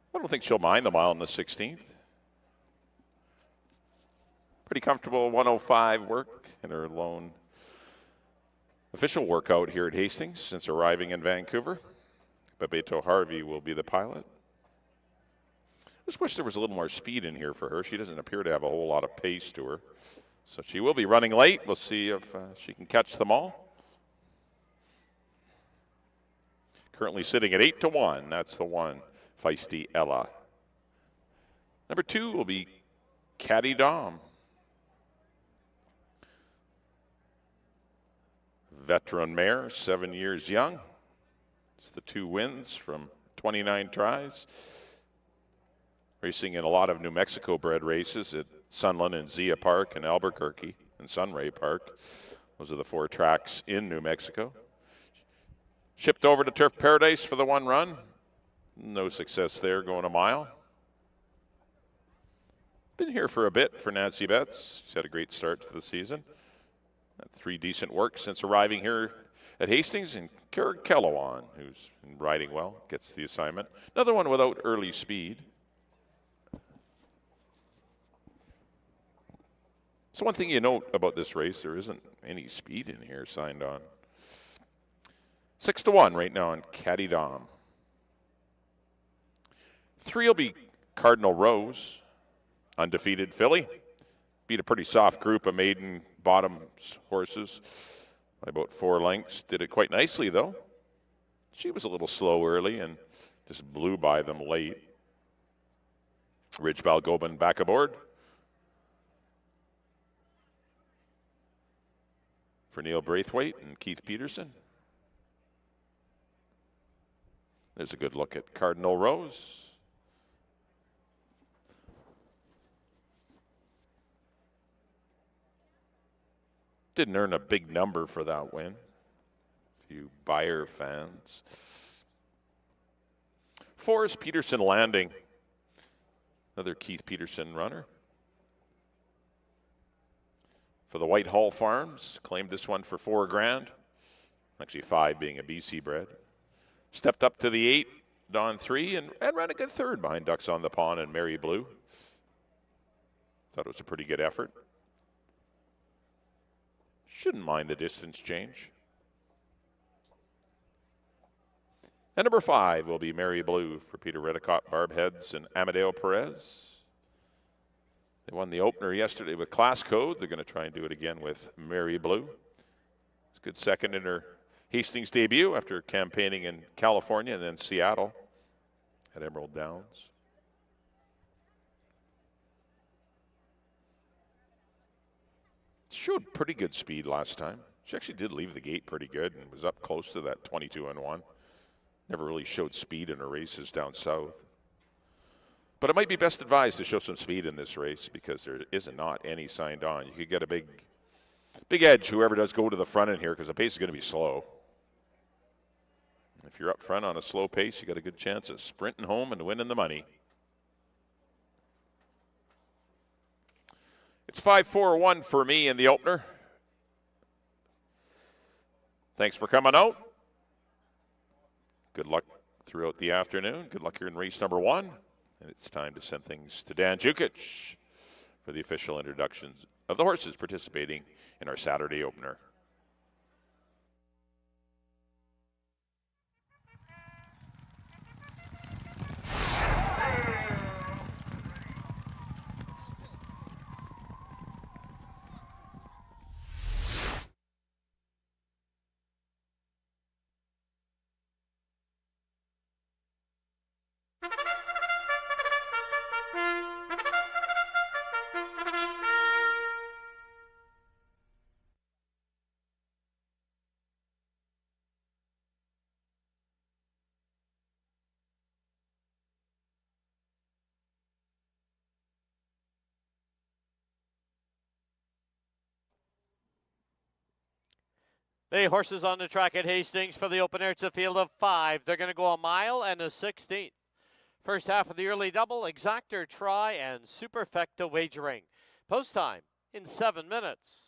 I don't think she'll mind the mile in the 16th. Pretty comfortable 105 work in her lone official workout here at Hastings since arriving in Vancouver. Bebeto Harvey will be the pilot. I just wish there was a little more speed in here for her. She doesn't appear to have a whole lot of pace to her. So she will be running late. We'll see if she can catch them all. Currently sitting at 8-1. That's the one. Feisty Ella. Number 2 will be Caddy Dom. Veteran mare, 7 years young. It's the 2 wins from 29 tries. Racing in a lot of New Mexico bred races at Sunland and Zia Park and Albuquerque and Sunray Park. Those are the 4 tracks in New Mexico. Shipped over to Turf Paradise for the 1 run. No success there, going a mile. Been here for a bit for Nancy Betts. She's had a great start to the season. Had 3 decent works since arriving here at Hastings. And Kara Kellawan, who's been riding well, gets the assignment. Another one without early speed. So one thing you note about this race, there isn't any speed in here signed on. 6-1 right now on Caddy Dom. 3 will be Cardinal Rose, undefeated filly. Beat a pretty soft group of maiden bottom horses by about 4 lengths. Did it quite nicely, though. She was a little slow early and just blew by them late. Ridge Balgobin back aboard. For Neil Braithwaite and Keith Peterson. There's a good look at Cardinal Rose. Didn't earn a big number for that win. A few Bayer fans. 4 is Peterson Landing. Another Keith Peterson runner. For the Whitehall Farms. Claimed this one for $4,000. Actually 5 being a BC bred. Stepped up to the 8, Don 3, and ran a good 3rd behind Ducks on the Pond and Mary Blue. Thought it was a pretty good effort. Shouldn't mind the distance change. And number 5 will be Mary Blue for Peter Redicott, Barb Heads, and Amadeo Perez. They won the opener yesterday with Class Code. They're going to try and do it again with Mary Blue. It's a good second in her Hastings debut after campaigning in California and then Seattle at Emerald Downs. Showed pretty good speed last time. She actually did leave the gate pretty good and was up close to that 22-1. Never really showed speed in her races down south. But it might be best advised to show some speed in this race because there is not any signed on. You could get a big edge, whoever does go to the front in here, because the pace is going to be slow. If you're up front on a slow pace, you got a good chance of sprinting home and winning the money. It's 5-4-1 for me in the opener. Thanks for coming out. Good luck throughout the afternoon. Good luck here in race number 1. And it's time to send things to Dan Jukic for the official introductions of the horses participating in our Saturday opener. The horses on the track at Hastings for the opener. It's a field of 5. They're going to go a mile and a 16th. First half of the early double, Exactor Try and Superfecta Wagering. Post time in 7 minutes.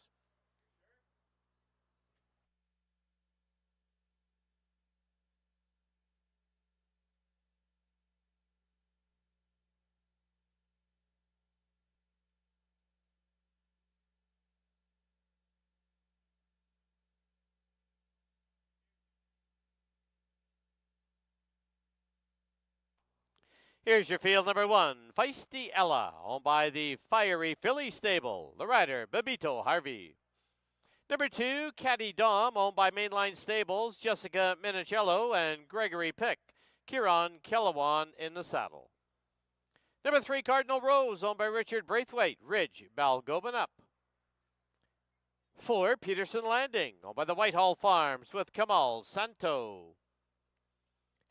Here's your field number 1, Feisty Ella, owned by the Fiery Philly Stable. The rider, Babito Harvey. Number 2, Caddy Dom, owned by Mainline Stables, Jessica Minicello and Gregory Pick. Kieran Kellawan in the saddle. Number 3, Cardinal Rose, owned by Richard Braithwaite, Ridge Balgobin up. 4, Peterson Landing, owned by the Whitehall Farms with Kamal Santo.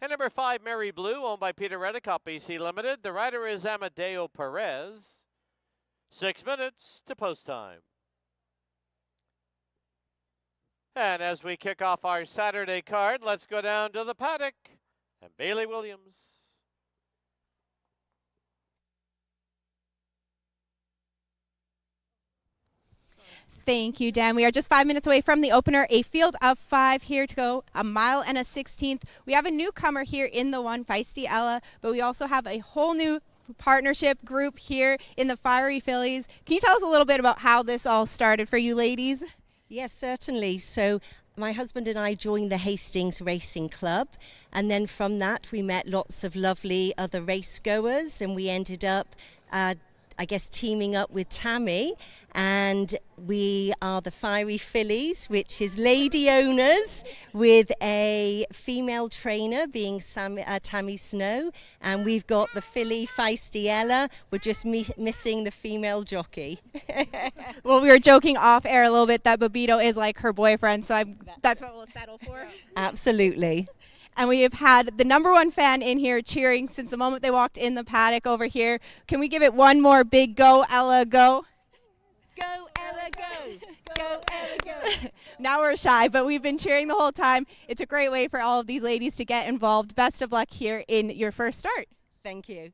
And number 5, Mary Blue, owned by Peter Redicott, BC Limited. The rider is Amadeo Perez. 6 minutes to post time. And as we kick off our Saturday card, let's go down to the paddock and Bailey Williams. Thank you, Dan. We are just 5 minutes away from the opener. A field of 5 here to go, a mile and a 16th. We have a newcomer here in the one, Feisty Ella, but we also have a whole new partnership group here in the Fiery Phillies. Can you tell us a little bit about how this all started for you ladies? Yes, certainly. So my husband and I joined the Hastings Racing Club, and then from that we met lots of lovely other race goers, and we ended up teaming up with Tammy, and we are the Fiery Fillies, which is lady owners with a female trainer being Tammy Snow, and we've got the filly Feisty Ella. We're just missing the female jockey. Well, we were joking off air a little bit that Babito is like her boyfriend, so that's what we'll settle for. Absolutely. And we have had the number 1 fan in here cheering since the moment they walked in the paddock over here. Can we give it one more big go, Ella, go? Go, Ella, go! Go, Ella, go! Now we're shy, but we've been cheering the whole time. It's a great way for all of these ladies to get involved. Best of luck here in your first start. Thank you.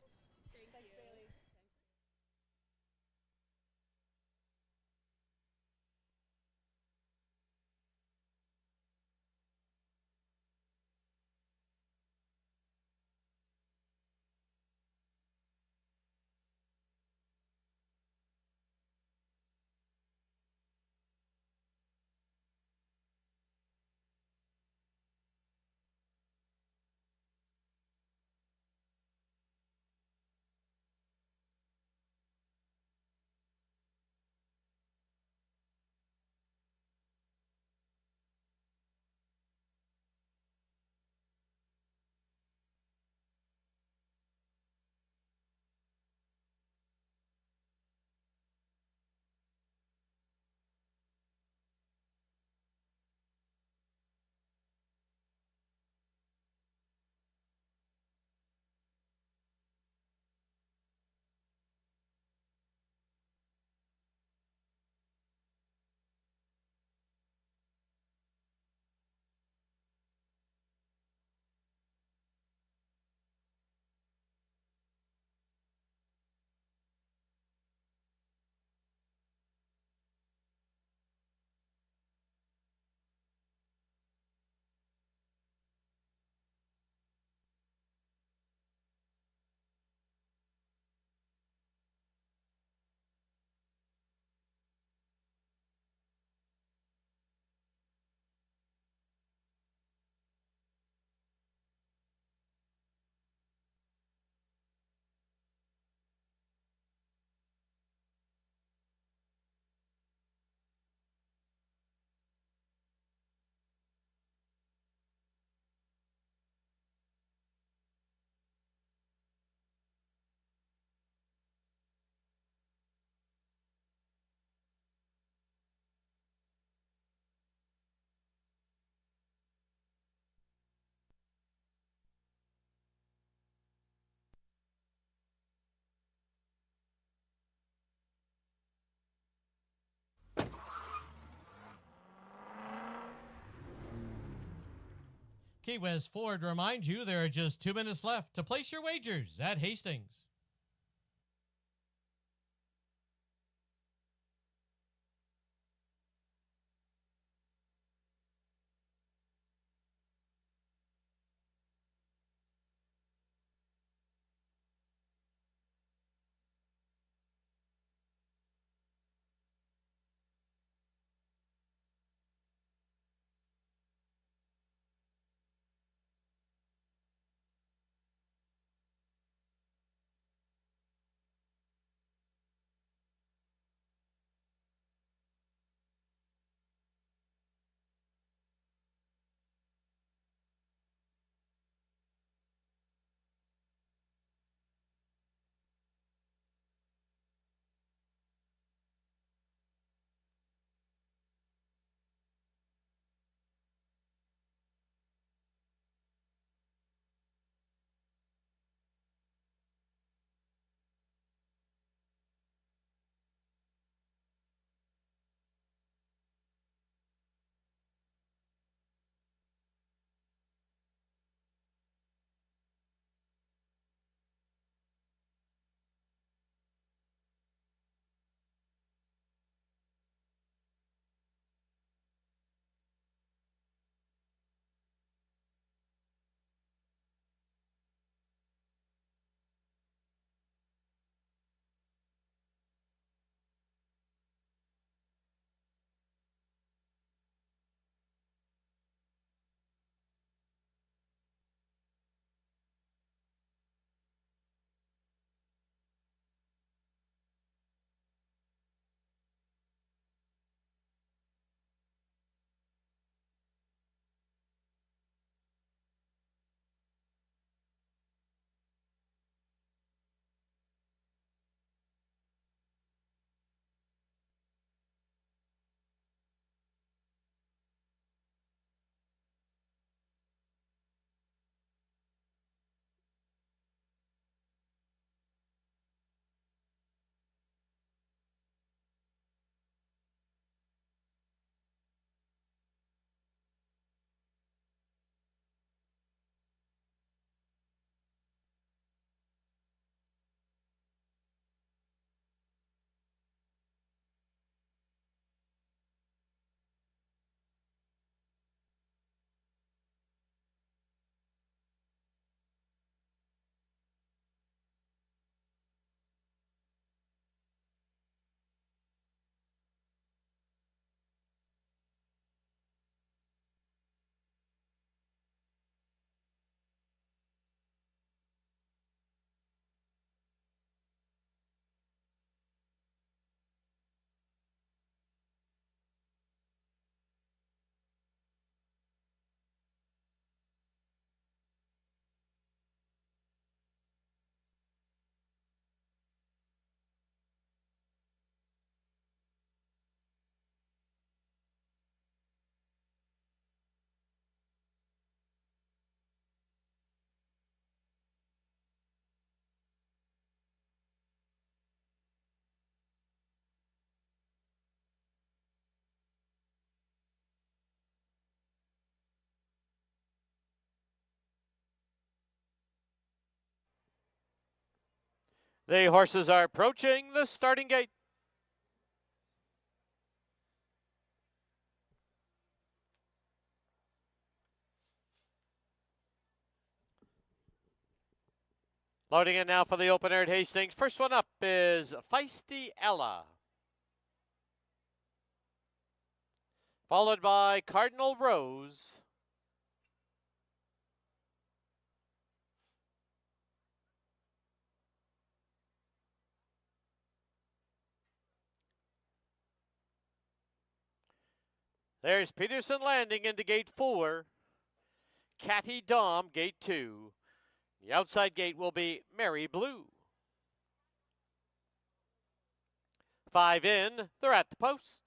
Key West Ford reminds you there are just 2 minutes left to place your wagers at Hastings. The horses are approaching the starting gate. Loading in now for the opener at Hastings. First one up is Feisty Ella, followed by Cardinal Rose. There's Peterson Landing into gate 4. Catty Dom, gate 2. The outside gate will be Mary Blue. 5 in, they're at the post.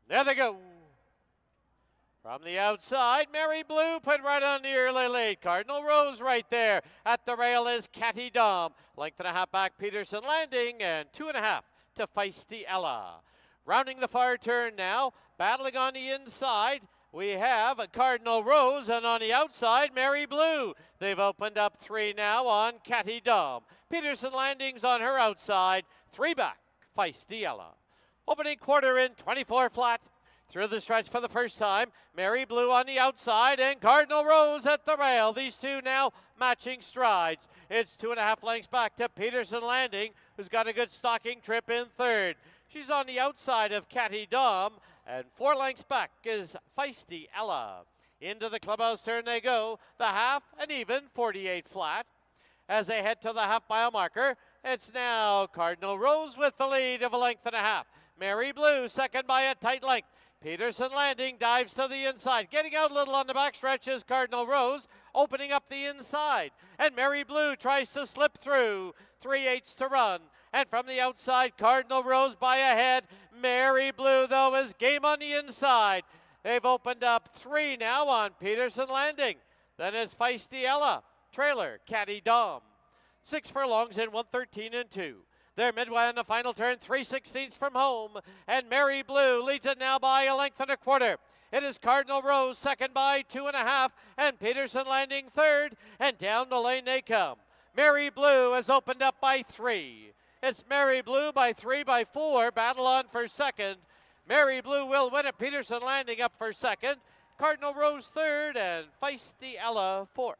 There they go. From the outside, Mary Blue put right on the early lead. Cardinal Rose right there. At the rail is Catty Dom. Length and a half back, Peterson Landing, and 2.5 to Feisty Ella. Rounding the far turn now, Battling on the inside, we have Cardinal Rose, and on the outside, Mary Blue. They've opened up 3 now on Catty Dom. Peterson Landings on her outside, 3 back, Feisty Ella. Opening quarter in 24 flat. Through the stretch for the first time, Mary Blue on the outside and Cardinal Rose at the rail. These two now matching strides. It's 2.5 lengths back to Peterson Landing, who's got a good stalking trip in third. She's on the outside of Catty Dom, and 4 lengths back is Feisty Ella. Into the clubhouse turn they go, the half and even 48 flat. As they head to the half-mile marker, it's now Cardinal Rose with the lead of 1.5 lengths. Mary Blue second by a tight length. Peterson Landing dives to the inside. Getting out a little on the backstretch is Cardinal Rose, opening up the inside. And Mary Blue tries to slip through. 3/8 to run. And from the outside, Cardinal Rose by a head. Mary Blue, though, is game on the inside. They've opened up 3 now on Peterson Landing. Then is Feisty Ella. Trailer, Catty Dom. 6 furlongs in 1:13 and 2. They're midway on the final turn, 3/16 from home. And Mary Blue leads it now by 1.25 lengths. It is Cardinal Rose second by 2.5, and Peterson Landing third, and down the lane they come. Mary Blue has opened up by 3. It's Mary Blue by 3 by 4, battle on for second. Mary Blue will win it. Peterson Landing up for second. Cardinal Rose third, and Feisty Ella fourth.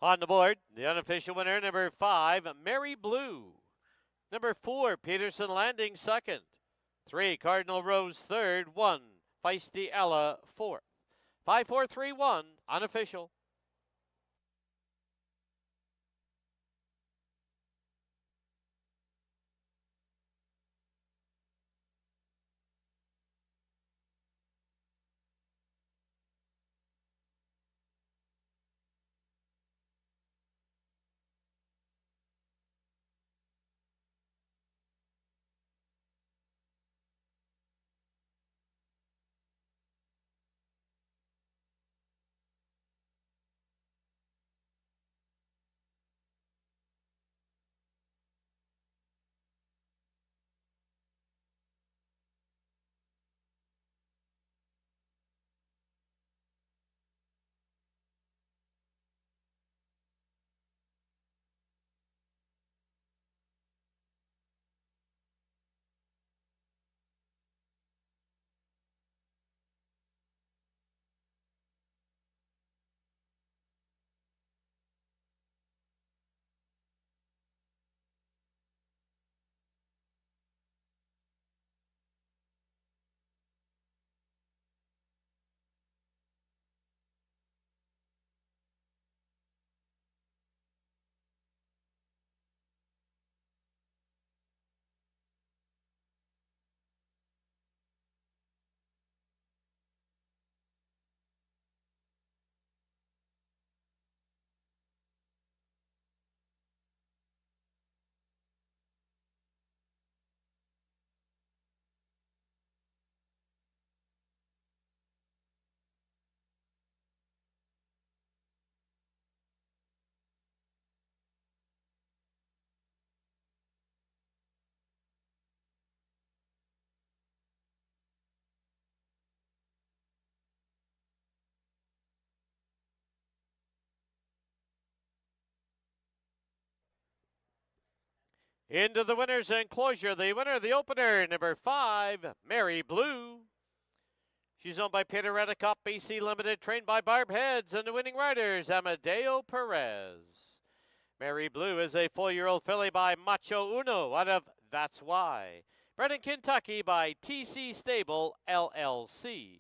On the board, the unofficial winner, number 5, Mary Blue. Number 4, Peterson Landing second. 3, Cardinal Rose third. 1, Feisty Ella fourth. 5, 4, 3, 1, unofficial. Into the winner's enclosure, the winner of the opener, number 5, Mary Blue. She's owned by Peter Redicott, BC Limited, trained by Barb Heads, and the winning riders, Amadeo Perez. Mary Blue is a 4-year-old filly by Macho Uno out of That's Why. Bred in Kentucky by TC Stable, LLC.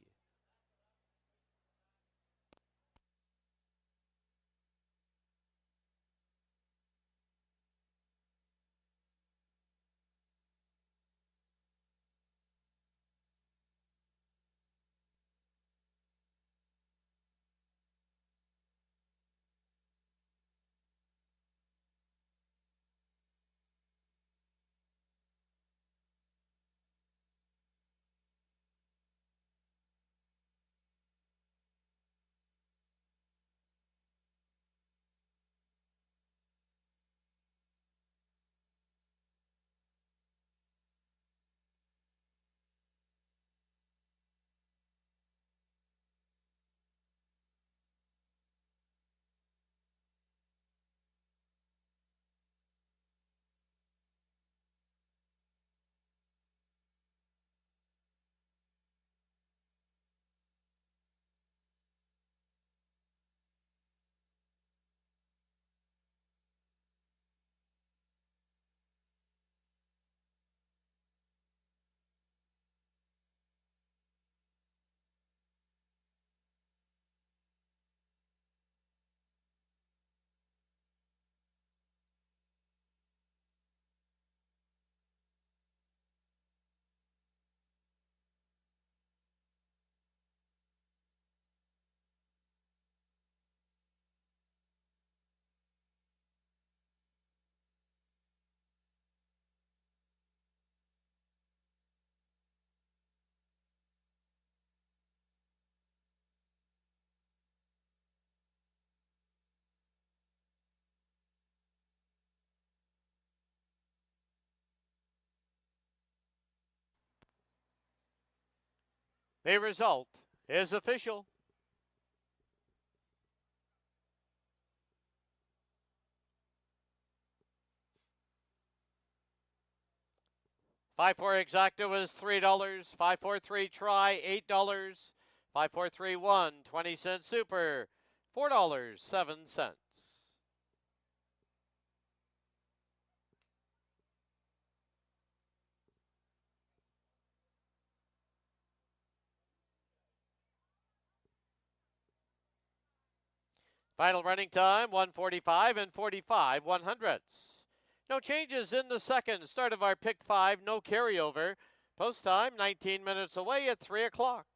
The result is official. $5-4 exacta was $3. 5-4-3 try, $8. 5-4-3 1, 20-cent super, $4.07. Final running time, 1:45 and 45 100ths. No changes in the second. Start of our pick 5, no carryover. Post time, 19 minutes away at 3 o'clock.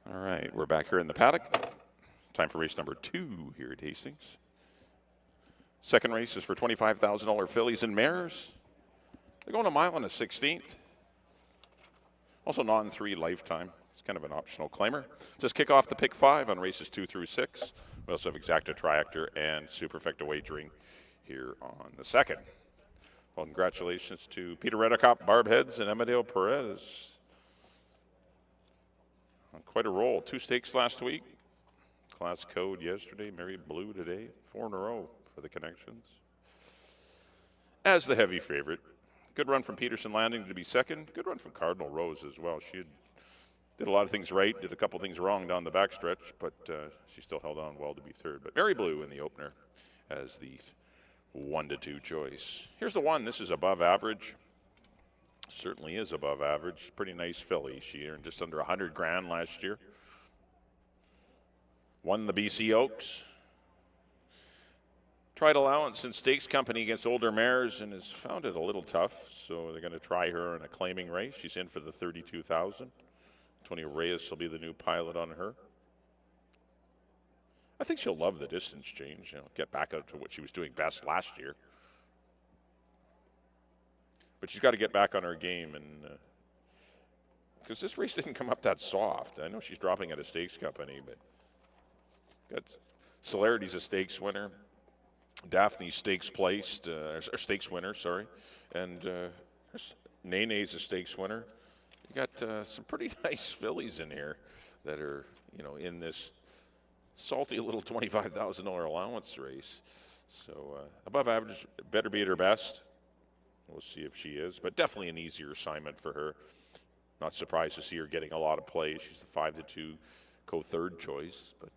All right, we're back here in the paddock. Time for race number 2 here at Hastings. Second race is for $25,000 fillies and mares. They're going a mile on the 16th. Also non-3 lifetime. It's kind of an optional claimer. Just kick off the pick 5 on races 2 through 6. We also have Exacta Triactor and Superfecta Wagering here on the 2nd. Well, congratulations to Peter Redicott, Barb Heads, and Amadeo Perez. On quite a roll. 2 stakes last week. Class Code yesterday, Mary Blue today. 4 in a row for the connections. As the heavy favorite, good run from Peterson Landing to be second. Good run from Cardinal Rose as well. She did a lot of things right, did a couple things wrong down the backstretch, but she still held on well to be third. But Mary Blue in the opener as the 1-2 choice. Here's the one. This is above average. Certainly is above average. Pretty nice filly. She earned just under $100,000 last year. Won the BC Oaks. Tried allowance in Stakes Company against older mares and has found it a little tough. So they're going to try her in a claiming race. She's in for the $32,000. Tony Reyes will be the new pilot on her. I think she'll love the distance change. Get back up to what she was doing best last year. But she's got to get back on her game, and because this race didn't come up that soft. I know she's dropping at a Stakes Company, but got Celerity's a stakes winner. Daphne stakes placed, or stakes winner, sorry, and Nene's a stakes winner. You got some pretty nice fillies in here that are, in this salty little $25,000 allowance race. So above average, better be at her best. We'll see if she is, but definitely an easier assignment for her. Not surprised to see her getting a lot of play. She's the 5-2 co-third choice, but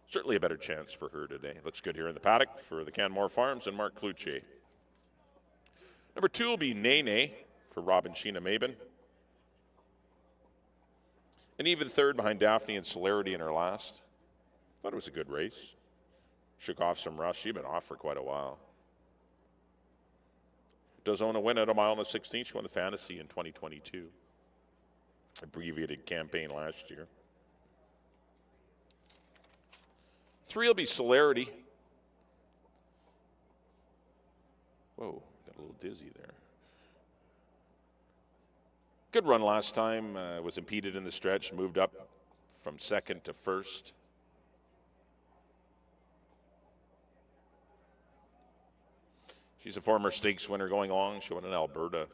certainly a better chance for her today. Looks good here in the paddock for the Canmore Farms and Mark Cloutier. Number 2 will be Nene for Robin Sheena Mabin. An even third behind Daphne and Celerity in her last. Thought it was a good race. Shook off some rust. She'd been off for quite a while. Does own a win at a mile and a 16th. She won the Fantasy in 2022. Abbreviated campaign last year. 3 will be Celerity. Whoa, got a little dizzy there. Good run last time. Was impeded in the stretch. Moved up from second to first. She's a former stakes winner going along. She won in Alberta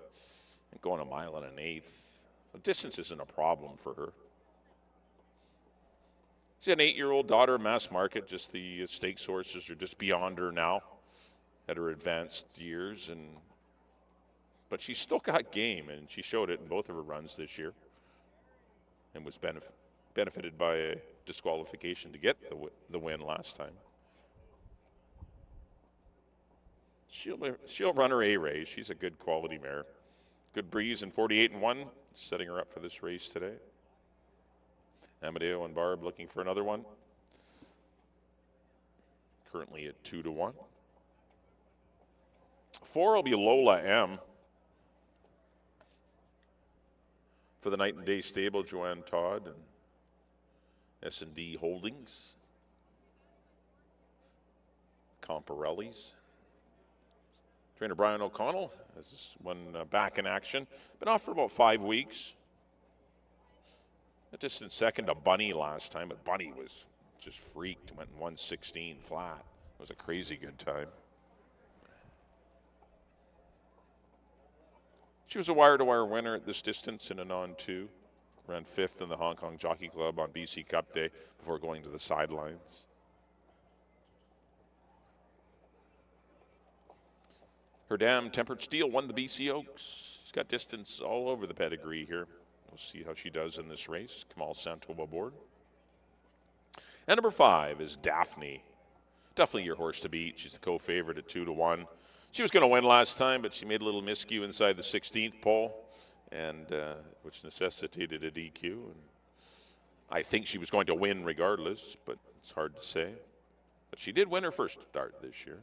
and going a mile and an 1/8. The distance isn't a problem for her. She's an 8-year-old daughter of mass market. Just the stakes horses are just beyond her now at her advanced years. But she's still got game, and she showed it in both of her runs this year and was benefited by a disqualification to get the win last time. She'll run her A race. She's a good quality mare. Good breeze in 48-1, setting her up for this race today. Amadeo and Barb looking for another one. Currently at 2-1. 4 will be Lola M. For the Night and Day Stable, Joanne Todd and S&D Holdings. Comparelli's. Trainer Brian O'Connell has this one back in action. Been off for about 5 weeks. A distant second to Bunny last time, but Bunny was just freaked. Went 1:16 flat. It was a crazy good time. She was a wire-to-wire winner at this distance in a non-2. Ran 5th in the Hong Kong Jockey Club on BC Cup Day before going to the sidelines. Her dam, Tempered Steel, won the BC Oaks. She's got distance all over the pedigree here. We'll see how she does in this race. Kamal Santo aboard. And number 5 is Daphne. Definitely your horse to beat. She's the co-favorite at 2-1. She was going to win last time, but she made a little miscue inside the 16th pole, and which necessitated a DQ. And I think she was going to win regardless, but it's hard to say. But she did win her first start this year.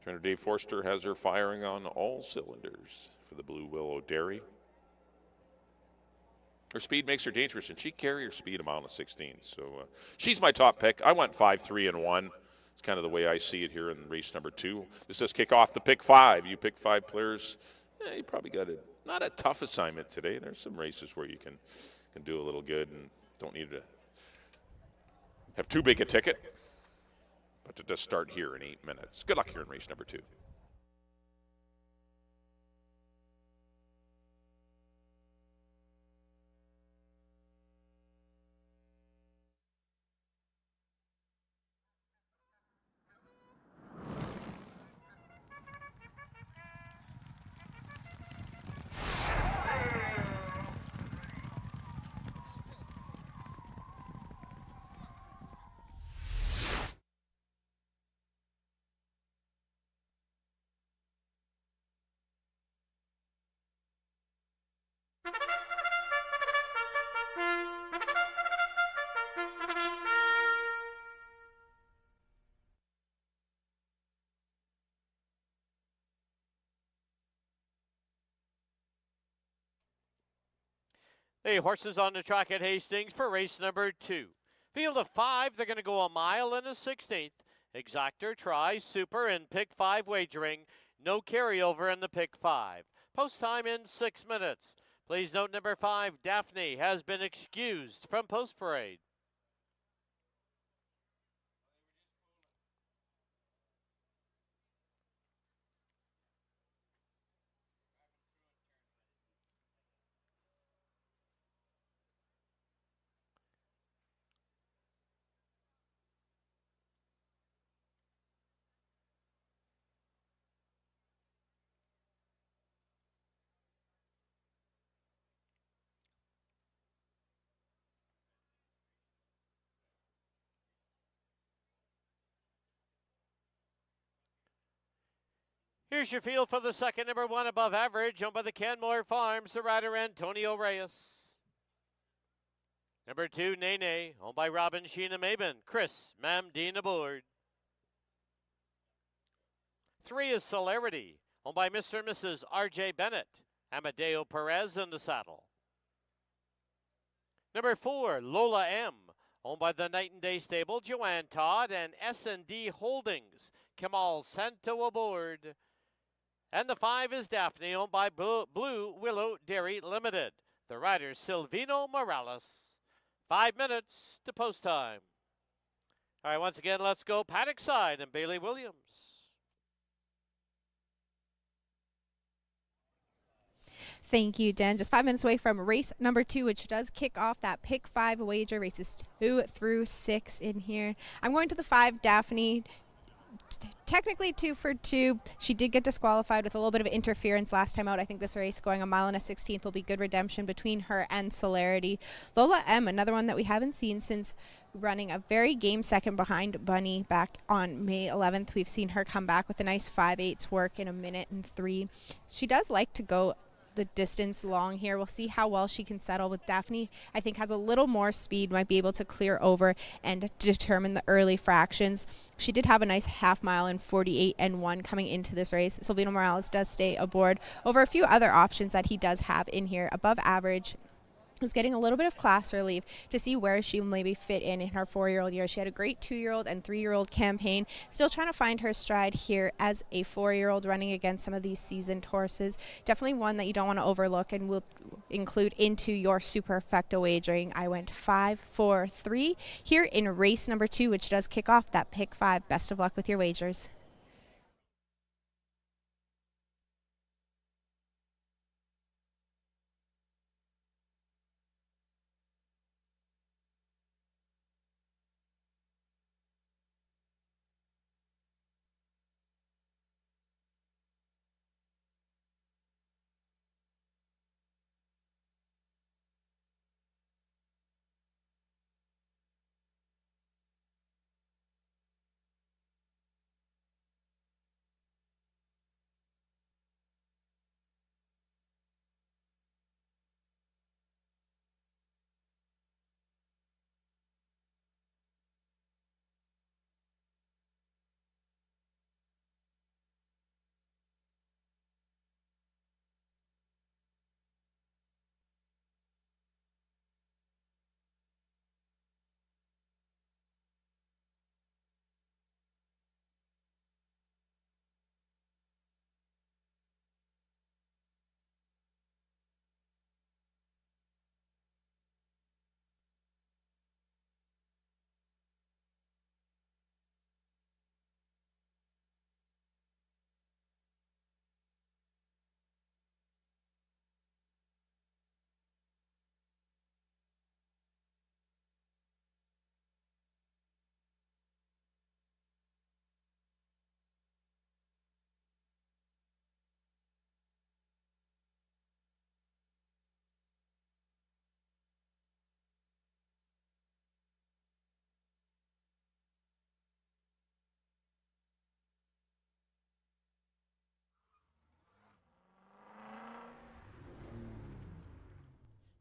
Trainer Dave Forster has her firing on all cylinders for the Blue Willow Dairy. Her speed makes her dangerous, and she carry her speed a mile and 16. So she's my top pick. I went 5, 3, and 1. It's kind of the way I see it here in race number 2. This does kick off the pick 5. You pick 5 players. You probably got not a tough assignment today. There's some races where you can do a little good and don't need to have too big a ticket. But to just start here in 8 minutes. Good luck here in race number 2. The horses on the track at Hastings for race number 2. Field of 5, they're going to go a mile and a 16th. Exactor, Try, Super, and Pick 5 wagering. No carryover in the Pick 5. Post time in 6 minutes. Please note number 5, Daphne, has been excused from post parade. Here's your field for the second, number 1, Above Average, owned by the Canmore Farms, the rider Antonio Reyes. Number 2, Nene, owned by Robin Sheena Maben, Chris Mamdine aboard. 3 is Celerity, owned by Mr. and Mrs. R.J. Bennett, Amadeo Perez in the saddle. Number 4, Lola M, owned by the Night and Day Stable, Joanne Todd, and S&D Holdings, Kamal Santo aboard. And the 5 is Daphne, owned by Blue Willow Dairy Limited. The rider, Silvino Morales. 5 minutes to post time. All right, once again, let's go paddock side and Bailey Williams. Thank you, Dan. Just 5 minutes away from race number 2, which does kick off that pick 5 wager, races 2 through 6 in here. I'm going to the 5, Daphne. Technically 2 for 2. She did get disqualified with a little bit of interference last time out. I think this race going a mile and a 16th will be good redemption between her and Celerity. Lola M, another one that we haven't seen since running a very game second behind Bunny back on May 11th. We've seen her come back with a nice 5/8 work in 1:03. She does like to go the distance long here. We'll see how well she can settle with Daphne. I think has a little more speed, might be able to clear over and determine the early fractions. She did have a nice half mile in 48-1 coming into this race. Silvino Morales does stay aboard over a few other options that he does have in here. Above Average is getting a little bit of class relief to see where she maybe fit in her 4-year-old year. She had a great 2-year-old and 3-year-old campaign. Still trying to find her stride here as a 4-year-old running against some of these seasoned horses. Definitely one that you don't want to overlook and will include into your superfecta wagering. I went 5, 4, 3 here in race number 2, which does kick off that pick 5. Best of luck with your wagers.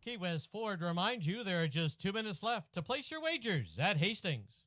Key West Ford reminds you there are just 2 minutes left to place your wagers at Hastings.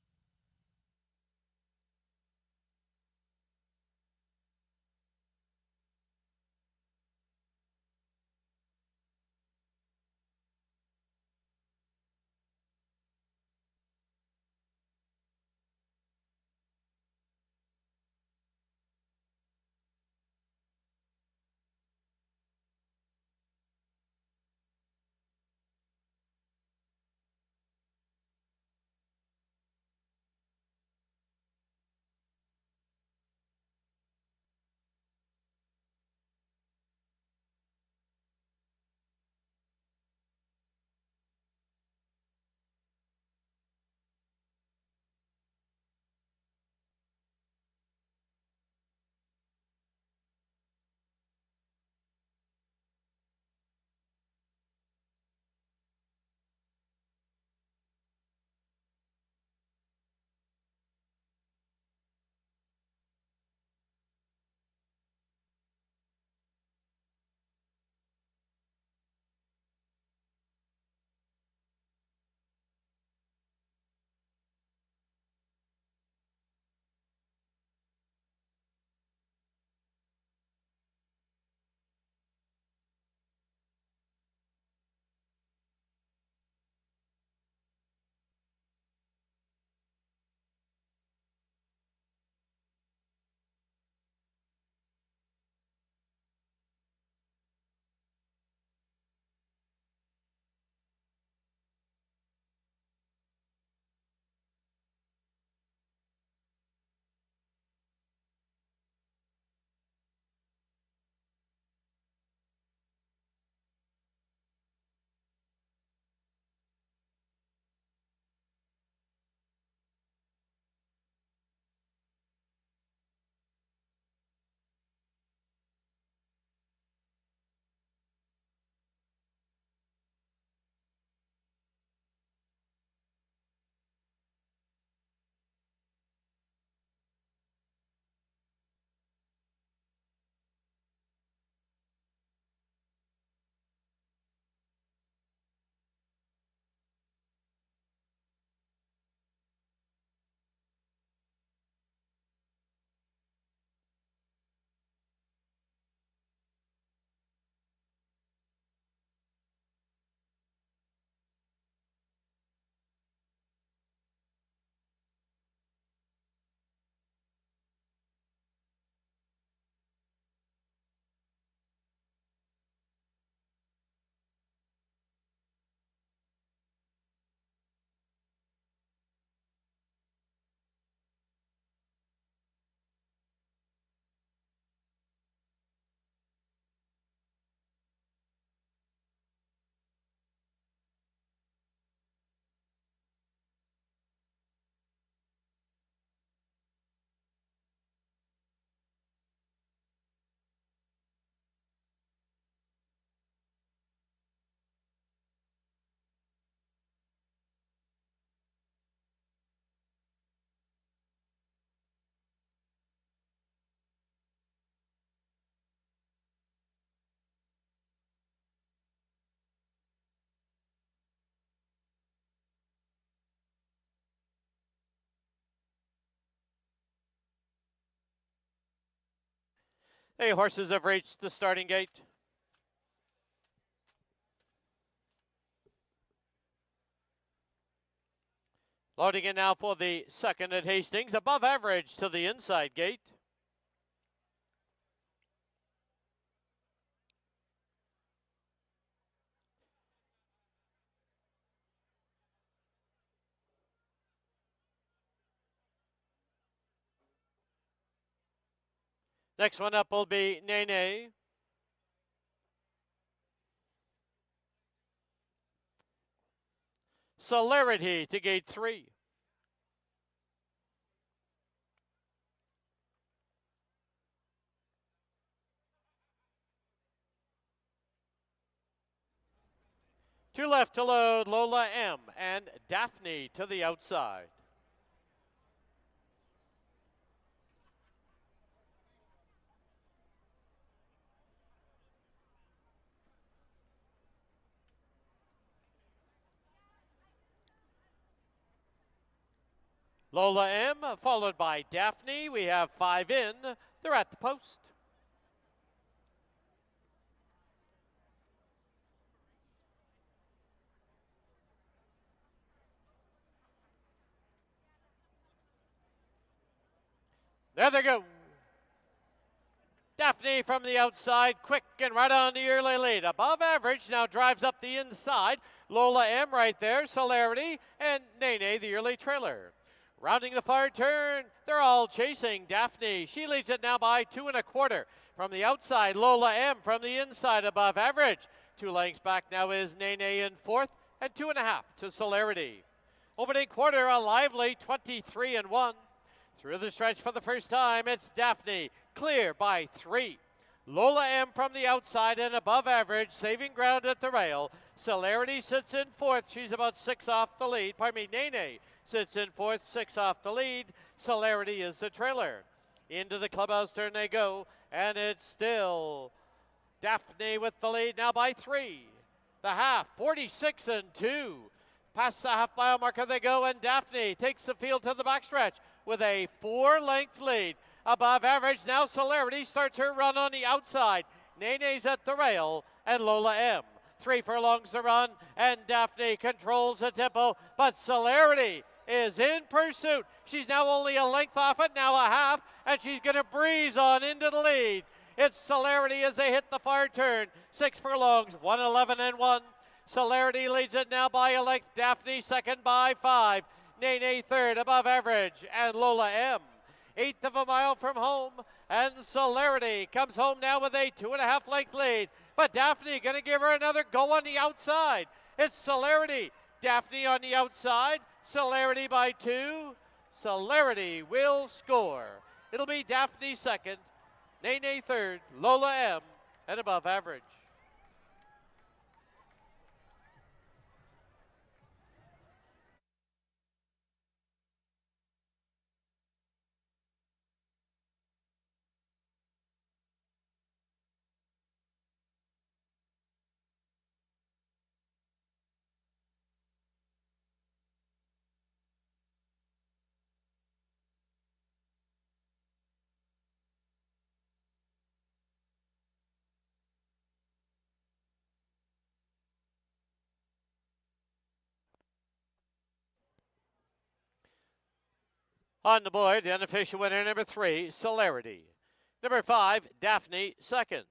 Hey, horses have reached the starting gate. Loading in now for the second at Hastings, above average to the inside gate. Next one up will be Nene. Celerity to gate 3. Two left to load, Lola M and Daphne to the outside. Lola M, followed by Daphne. We have 5 in. They're at the post. There they go. Daphne from the outside, quick and right on the early lead. Above average, now drives up the inside. Lola M right there, Celerity, and Nene, the early trailer. Rounding the far turn, they're all chasing Daphne. She leads it now by 2 1/4. From the outside, Lola M from the inside, above average. 2 lengths back now is Nene in 4th, and 2 1/2 to Celerity. Opening quarter, a lively 23 1. Through the stretch for the first time, it's Daphne, clear by 3. Lola M from the outside and above average, saving ground at the rail. Celerity sits in 4th. She's about 6 off the lead. Nene sits in 4th, 6 off the lead. Celerity is the trailer. Into the clubhouse turn they go, and it's still Daphne with the lead now by 3. The half, 46 2. Past the half-mile marker they go, and Daphne takes the field to the backstretch with a 4-length lead. Above average, now Celerity starts her run on the outside. Nene's at the rail, and Lola M. 3 furlongs to run, and Daphne controls the tempo, but Celerity is in pursuit. She's now only a length off it, now a half, and she's going to breeze on into the lead. It's Celerity as they hit the far turn. 6 furlongs, 1:11 1. Celerity leads it now by a length. Daphne second by 5. Nene third, above average, and Lola M. 1/8 of a mile from home, and Celerity comes home now with a 2 1/2 length lead. But Daphne going to give her another go on the outside. It's Celerity. Daphne on the outside. Celerity by 2. Celerity will score. It'll be Daphne second, Nene third, Lola M, and above average. On the board, the unofficial winner, number 3, Celerity. Number 5, Daphne, second.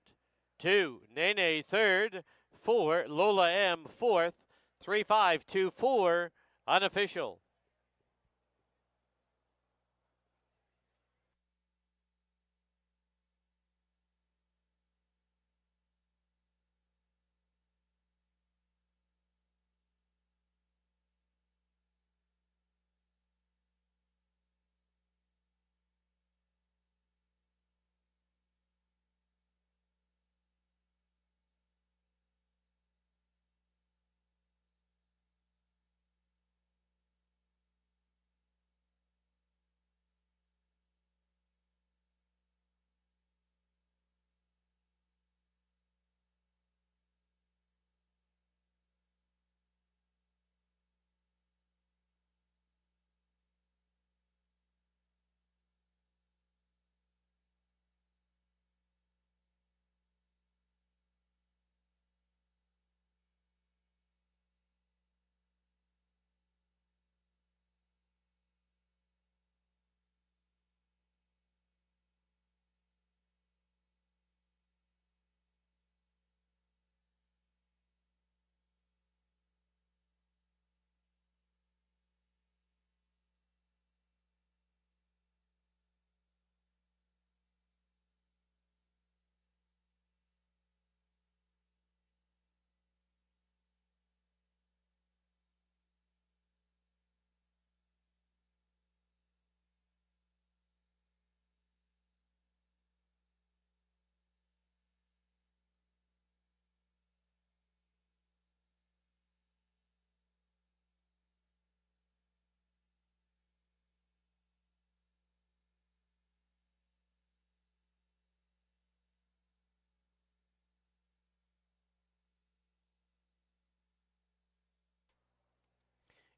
2, Nene, third. 4, Lola M, fourth. 3, 5, 2, 4, unofficial.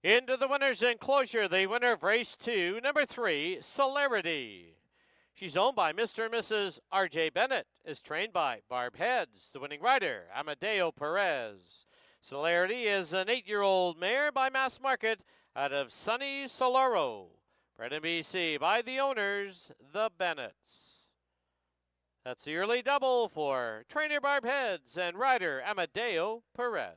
Into the winner's enclosure, the winner of race 2, number 3, Celerity. She's owned by Mr. and Mrs. R.J. Bennett, is trained by Barb Heads, the winning rider, Amadeo Perez. Celerity is an 8-year-old mare by mass market out of sunny Solaro, bred in BC by the owners, the Bennetts. That's the early double for trainer Barb Heads and rider Amadeo Perez.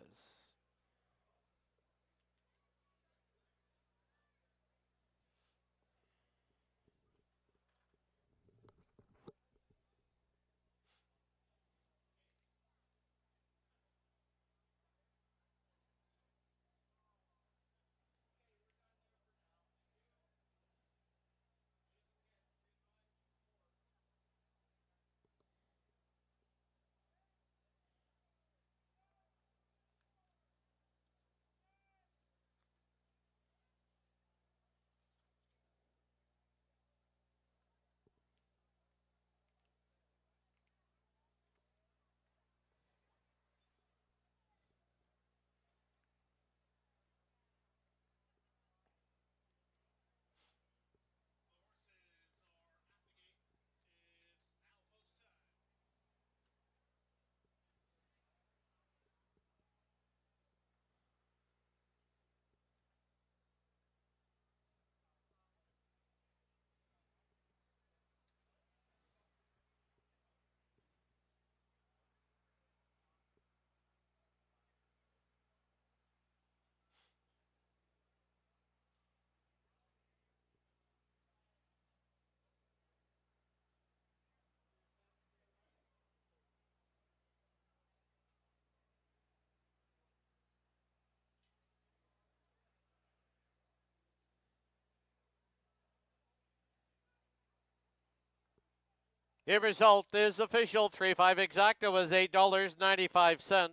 The result is official. 3-5 exacta was $8.95.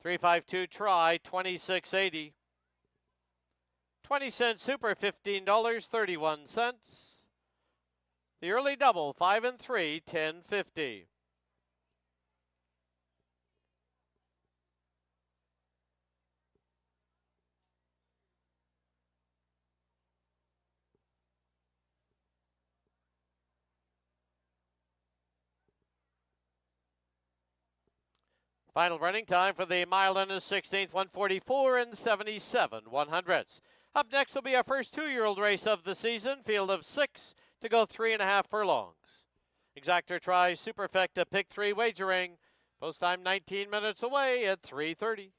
3-5-2 try, $26.80. 20-cent super, $15.31. The early double, 5 and 3, $10.50. Final running time for the mile and a 16th, 1:44 and 77/100ths. Up next will be our first 2-year-old race of the season, field of 6 to go 3.5 furlongs. Exactor tries Superfecta pick 3 wagering. Post time 19 minutes away at 3:30.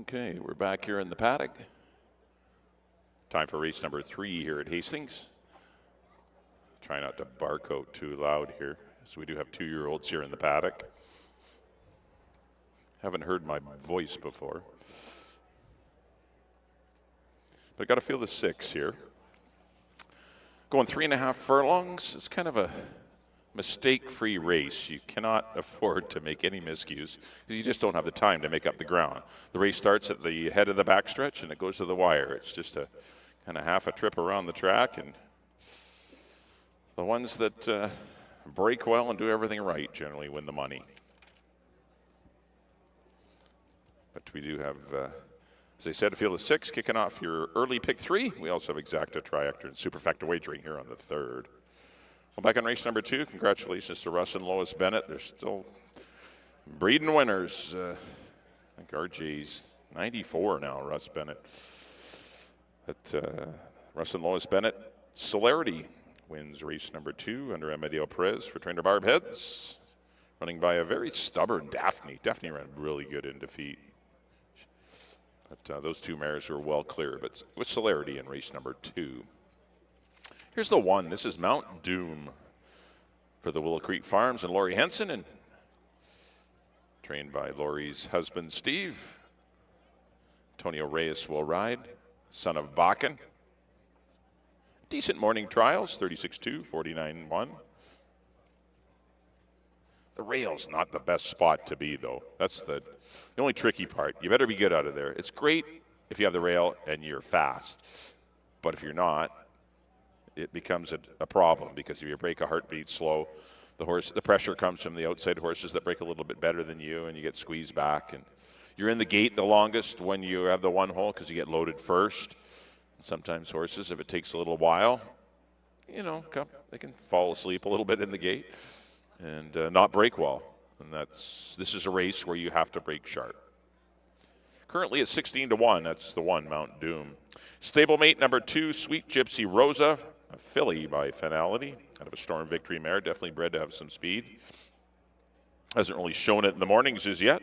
Okay, we're back here in the paddock. Time for race number 3 here at Hastings. Try not to bark out too loud here. So we do have 2-year-olds here in the paddock. Haven't heard my voice before. But I got to feel the 6 here. Going 3.5 furlongs. It's kind of a mistake-free race. You cannot afford to make any miscues because you just don't have the time to make up the ground. The race starts at the head of the backstretch and it goes to the wire. It's just a kind of half a trip around the track, and the ones that break well and do everything right generally win the money. But we do have, as I said, a field of 6 kicking off your early pick 3. We also have exacta, triactor, and superfecta wagering here on the 3rd. Well, back on race number 2, congratulations to Russ and Lois Bennett. They're still breeding winners. I think RJ's 94 now, Russ Bennett. But Russ and Lois Bennett, Celerity wins race number 2 under Amadeo Perez for trainer Barb Heads, running by a very stubborn Daphne. Daphne ran really good in defeat. But those 2 mares were well clear, but with Celerity in race number 2. Here's the 1. This is Mount Doom for the Willow Creek Farms and Lori Henson, and trained by Lori's husband, Steve. Antonio Reyes will ride, son of Bakken. Decent morning trials, 36-2, 49-1. The rail's not the best spot to be, though. That's the only tricky part. You better be good out of there. It's great if you have the rail and you're fast, but if you're not, it becomes a problem, because if you break a heartbeat slow, the pressure comes from the outside horses that break a little bit better than you, and you get squeezed back. And you're in the gate the longest when you have the 1 hole because you get loaded first. And sometimes horses, if it takes a little while, you know, they can fall asleep a little bit in the gate and not break well. And this is a race where you have to break sharp. Currently at 16-1, that's the 1, Mount Doom. Stablemate number 2, Sweet Gypsy Rosa, a filly by Finality, out of a Storm Victory mare, definitely bred to have some speed. Hasn't really shown it in the mornings as yet.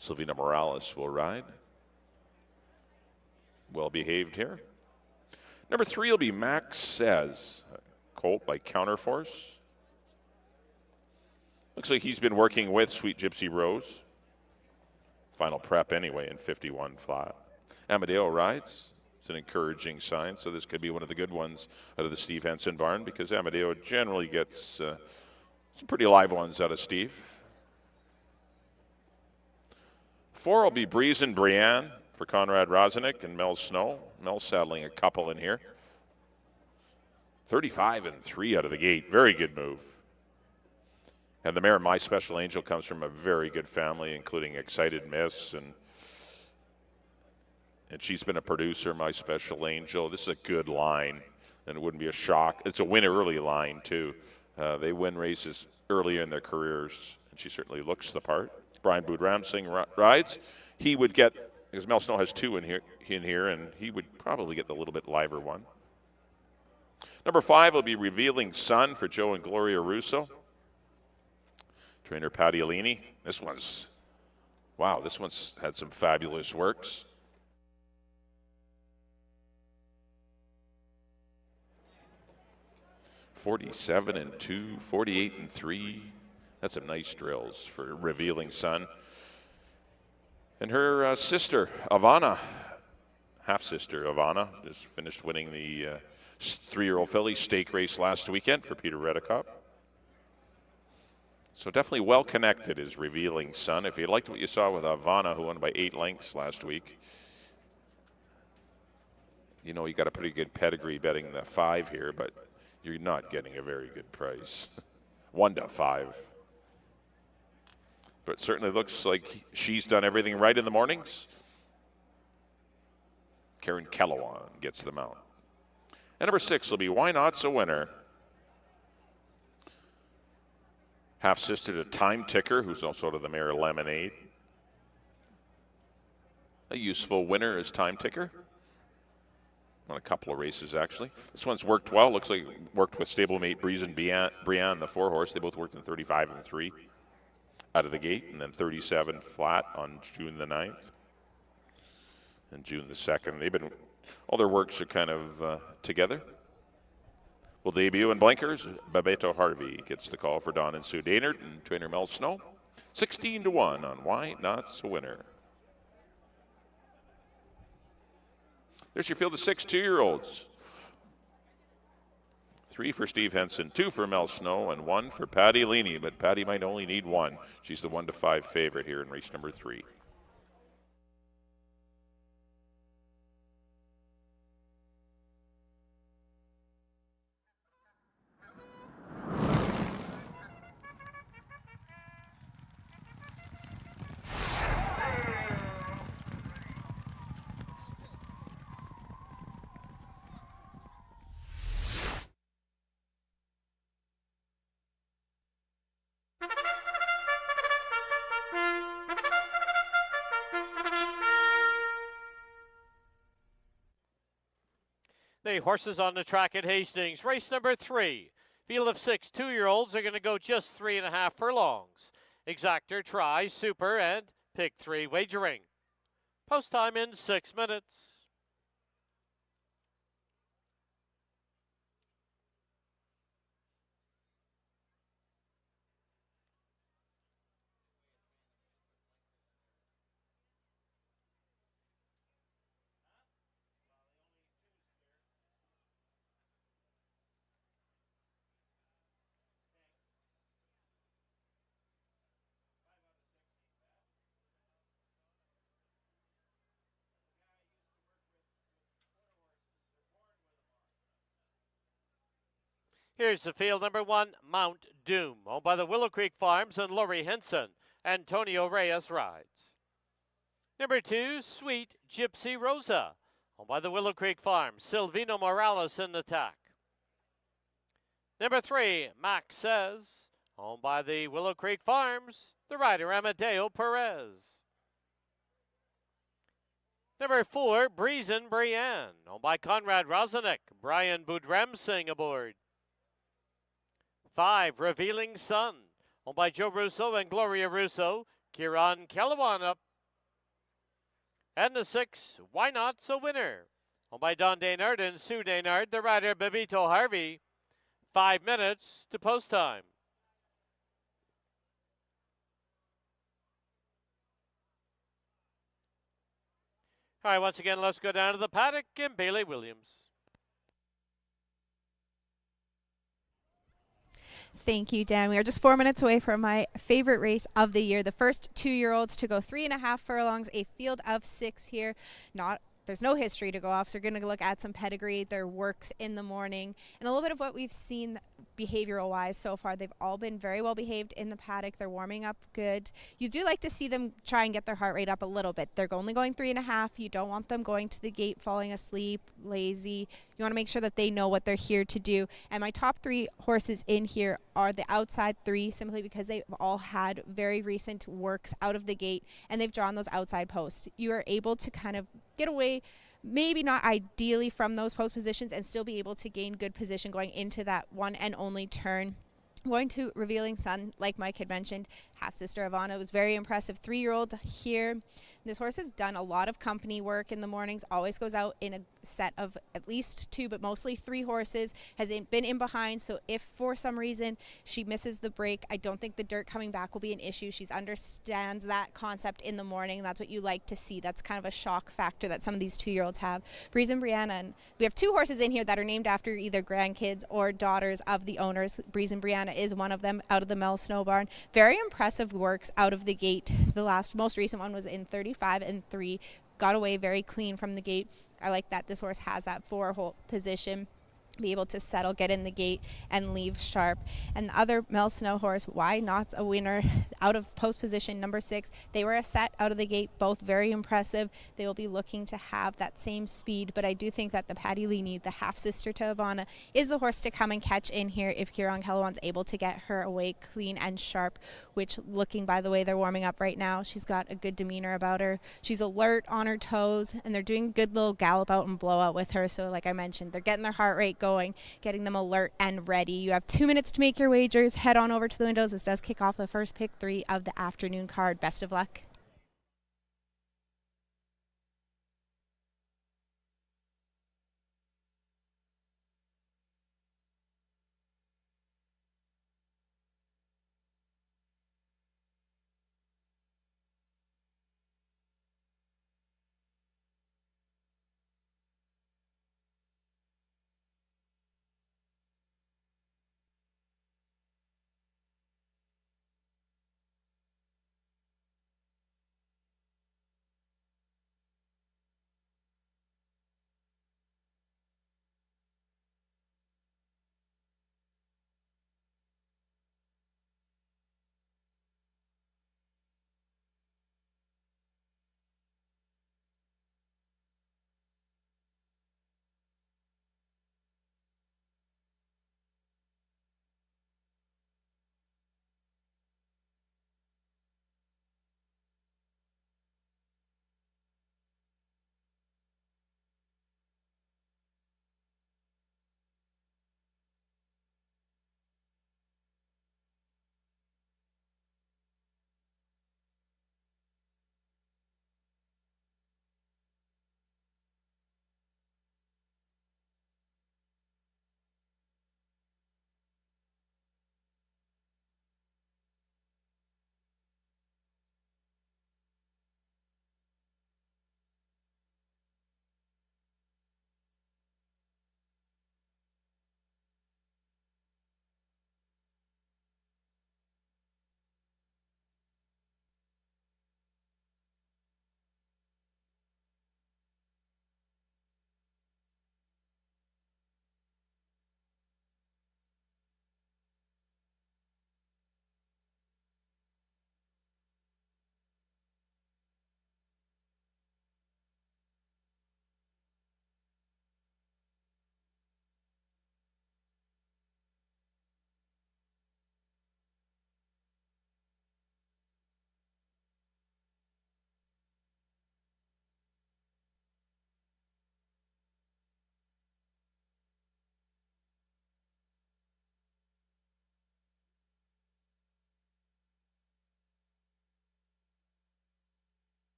Silvina Morales will ride. Well behaved here. Number 3 will be Max Says, colt by Counterforce. Looks like he's been working with Sweet Gypsy Rose. Final prep anyway in 51 flat. Amadeo rides. It's an encouraging sign, so this could be one of the good ones out of the Steve Henson barn, because Amadeo generally gets some pretty live ones out of Steve. 4 will be Breeze and Brienne for Conrad Rozenek and Mel Snow. Mel saddling a couple in here. 35-3 out of the gate. Very good move. And the mare, My Special Angel, comes from a very good family, including Excited Miss, and she's been a producer, My Special Angel. This is a good line, and it wouldn't be a shock. It's a win early line, too. They win races early in their careers, and she certainly looks the part. Brian Boudramsing rides. He would get, because Mel Snow has 2 in here, and he would probably get the little bit liver one. Number 5 will be Revealing Sun for Joe and Gloria Russo. Trainer Patty Alini. This one's had some fabulous works. (47-2), 48-3. That's some nice drills for Revealing Sun. And her sister, Ivana, half-sister Ivana, just finished winning the 3-year-old filly stake race last weekend for Peter Redekop. So definitely well connected is Revealing Sun. If you liked what you saw with Ivana, who won by 8 lengths last week, you know you got a pretty good pedigree betting the 5 here, but you're not getting a very good price. 1-5. But it certainly looks like she's done everything right in the mornings. Karen Kellowan gets them out. And number 6 will be Why Not's a Winner. Half-sister to Time Ticker, who's also to the mare Lemonade. A useful winner is Time Ticker. On a couple of races, actually. This one's worked well. Looks like it worked with stablemate Breeze and Brienne, the 4-horse. They both worked in 35-3 out of the gate, and then 37 flat on June the 9th. and June the 2nd. They've been, all their works are kind of together. Will debut in blinkers. Bebeto Harvey gets the call for Don and Sue Daynard and trainer Mel Snow. 16-1 on Why Not's a Winner. There's your field of 6 2-year-olds. 3 for Steve Henson, 2 for Mel Snow, and 1 for Patty Leaney, but Patty might only need 1. She's the 1-5 favorite here in race number 3. The horses on the track at Hastings. Race number 3. Field of 6 2-year-olds are going to go just 3.5 furlongs. Exactor, Try, Super, and Pick 3 wagering. Post time in 6 minutes. Here's the field. Number 1, Mount Doom, owned by the Willow Creek Farms and Laurie Henson. Antonio Reyes rides. Number 2, Sweet Gypsy Rosa, owned by the Willow Creek Farms. Silvino Morales in the tack. Number 3, Max Says, owned by the Willow Creek Farms. The rider, Amadeo Perez. Number 4, Breezin' Brienne, owned by Conrad Rozenek. Brian Budremsing aboard. 5, Revealing Sun, owned by Joe Russo and Gloria Russo. Kieran Kellewan up. And the 6, Why Not's a Winner, owned by Don Daynard and Sue Daynard. The rider, Bebito Harvey. 5 minutes to post time. All right, once again, let's go down to the paddock in Bailey Williams. Thank you, Dan. We are just 4 minutes away from my favorite race of the year. The first 2-year-olds to go 3.5 furlongs, a field of 6 here. There's no history to go off, so we're going to look at some pedigree, their works in the morning, and a little bit of what we've seen behavioral-wise so far. They've all been very well behaved in the paddock. They're warming up good. You do like to see them try and get their heart rate up a little bit. They're only going 3.5. You don't want them going to the gate, falling asleep, lazy. You want to make sure that they know what they're here to do. And my top 3 horses in here are the outside 3, simply because they've all had very recent works out of the gate, and they've drawn those outside posts. You are able to kind of get away, maybe not ideally from those post positions, and still be able to gain good position going into that one and only turn. Going to Revealing Sun, like Mike had mentioned, half-sister Ivana was very impressive. 3-year-old here. This horse has done a lot of company work in the mornings, always goes out in a set of at least 2, but mostly 3 horses, has been in behind, so if for some reason she misses the break, I don't think the dirt coming back will be an issue. She understands that concept in the morning. That's what you like to see. That's kind of a shock factor that some of these 2-year-olds have. Breeze and Brianna, and we have 2 horses in here that are named after either grandkids or daughters of the owners. Breeze and Brianna is one of them, out of the Mel Snow Barn. Very impressive works out of the gate. The most recent one was in 35-3. Got away very clean from the gate. I like that this horse has that 4-hole position, be able to settle, get in the gate, and leave sharp. And the other Mel Snow horse, Why Not a Winner, out of post position, number 6. They were a set out of the gate, both very impressive. They will be looking to have that same speed, but I do think that the Patty Leaney, the half-sister to Ivana, is the horse to come and catch in here if Kieran Kellewan's able to get her away clean and sharp, which, looking by the way they're warming up right now, she's got a good demeanor about her. She's alert, on her toes, and they're doing a good little gallop out and blowout with her. So like I mentioned, they're getting their heart rate going, getting them alert and ready. You have 2 minutes to make your wagers. Head on over to the windows. This does kick off the first pick 3 of the afternoon card. Best of luck.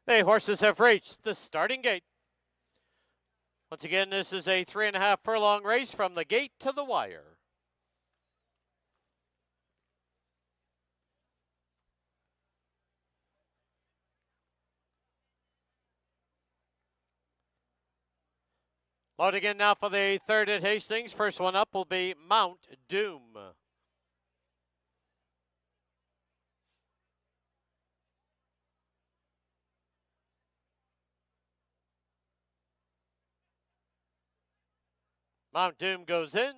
The horses have reached the starting gate. Once again, this is a 3.5 furlong race from the gate to the wire. Loading in now for the third at Hastings. First one up will be Mount Doom. Mount Doom goes in.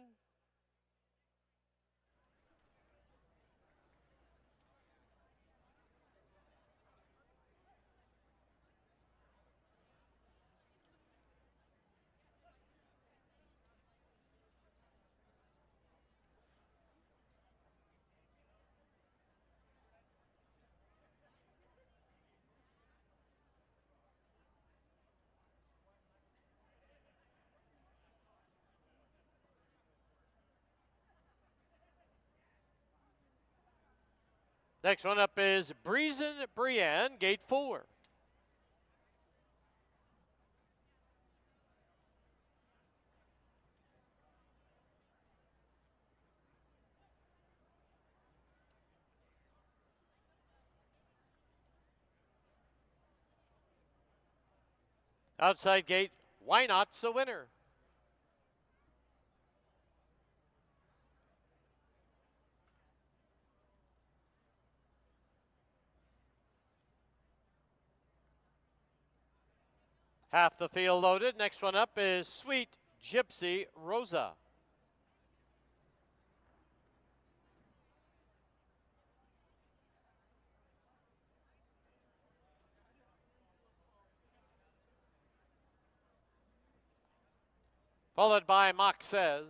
Next one up is Breezin' Brienne, gate 4. Outside gate, Why Not's a winner. Half the field loaded. Next one up is Sweet Gypsy Rosa. Followed by Mock Says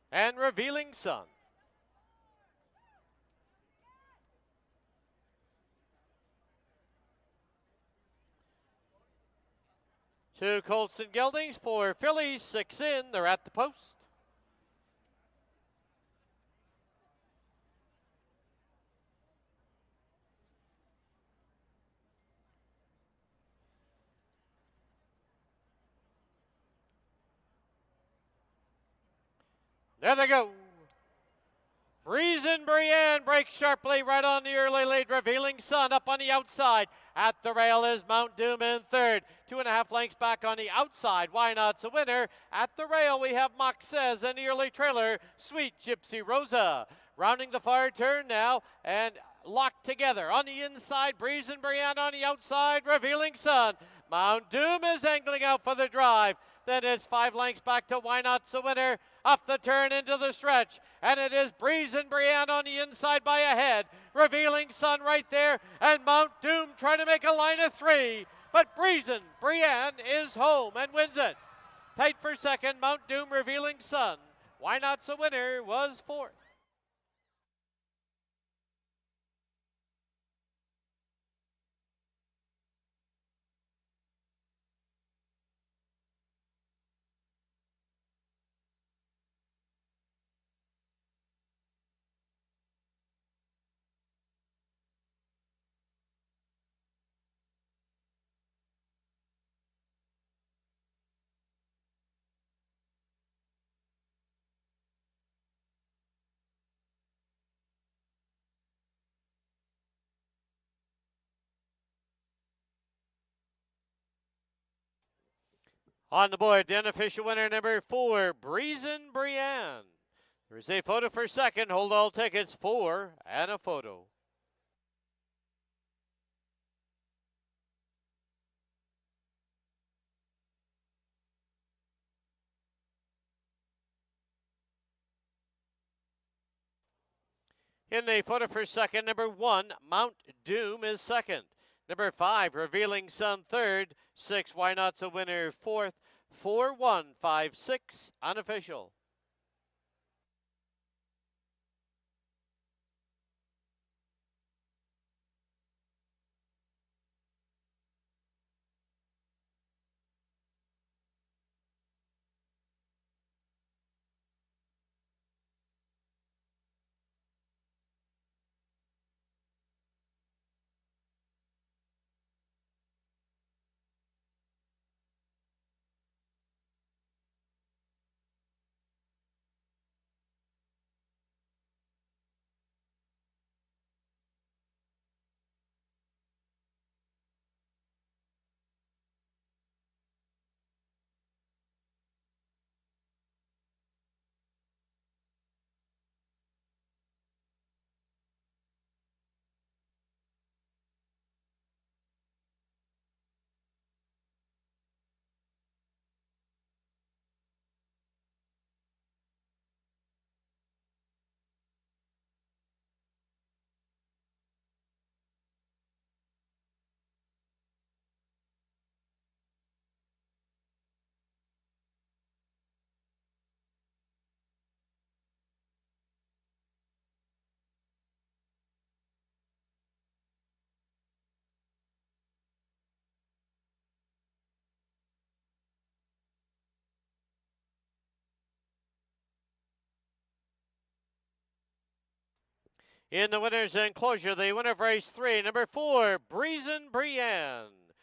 and Revealing Sun. Two Colts and Geldings, 4 fillies, 6 in. They're at the post. There they go. Breezin' Brienne breaks sharply right on the early lead. Revealing Sun up on the outside. At the rail is Mount Doom in third. 2.5 lengths back on the outside. Why Not's a winner. At the rail we have Mock Says and the early trailer, Sweet Gypsy Rosa. Rounding the far turn now and locked together. On the inside, Breezin' Brienne on the outside. Revealing Sun. Mount Doom is angling out for the drive. Then it's 5 lengths back to Why Not's a winner. Off the turn into the stretch. And it is Breezin' Brienne on the inside by a head. Revealing Sun right there. And Mount Doom trying to make a line of 3. But Breezin' Brienne is home and wins it. Tight for second. Mount Doom, Revealing Sun. Why Not's a winner was 4th. On the board, the unofficial winner, number 4, Breezin' Brienne. There's a photo for second. Hold all tickets, 4 and a photo. In the photo for second, number 1, Mount Doom is second. Number 5, Revealing Sun third. 6, Why Not's a winner fourth. 4, 1, 5, 6, unofficial. In the winner's enclosure, the winner of race 3, number 4, Breezen Brienne.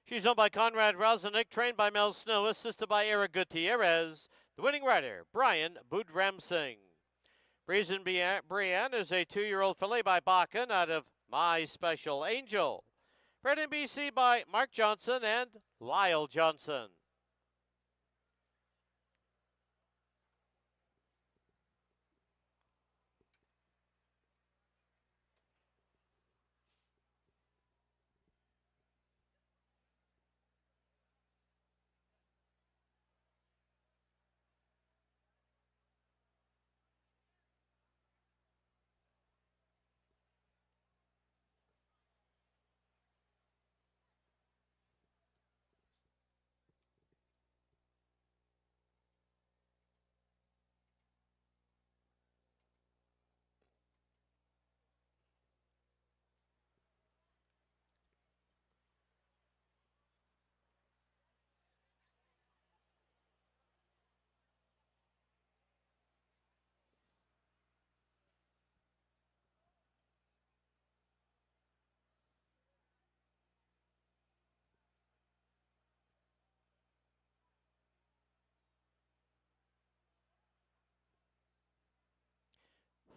She's owned by Conrad Rosenik, trained by Mel Snow, assisted by Eric Gutierrez. The winning rider, Brian Budramsing. Breezen Brienne is a 2-year-old filly by Bakken out of My Special Angel. Bred in BC by Mark Johnson and Lyle Johnson.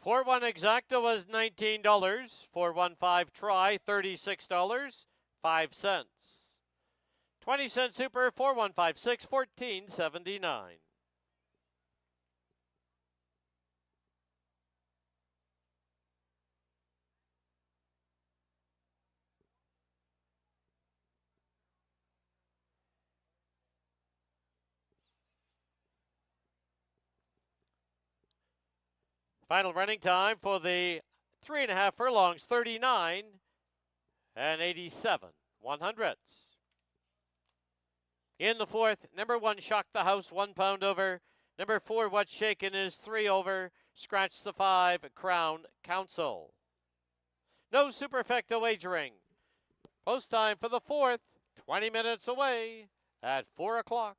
$4-1 exacta was $19. $4-1-5 try, $36.05. 20-cent super, 4-1-5-6, $14.79. Final running time for the 3.5 furlongs, 39 and 87/100ths. In the fourth, number 1, Shock the House, 1 pound over. Number 4, What's Shaken is 3 over. Scratch the 5, Crown Council. No superfecta wagering. Post time for the fourth, 20 minutes away at 4 o'clock.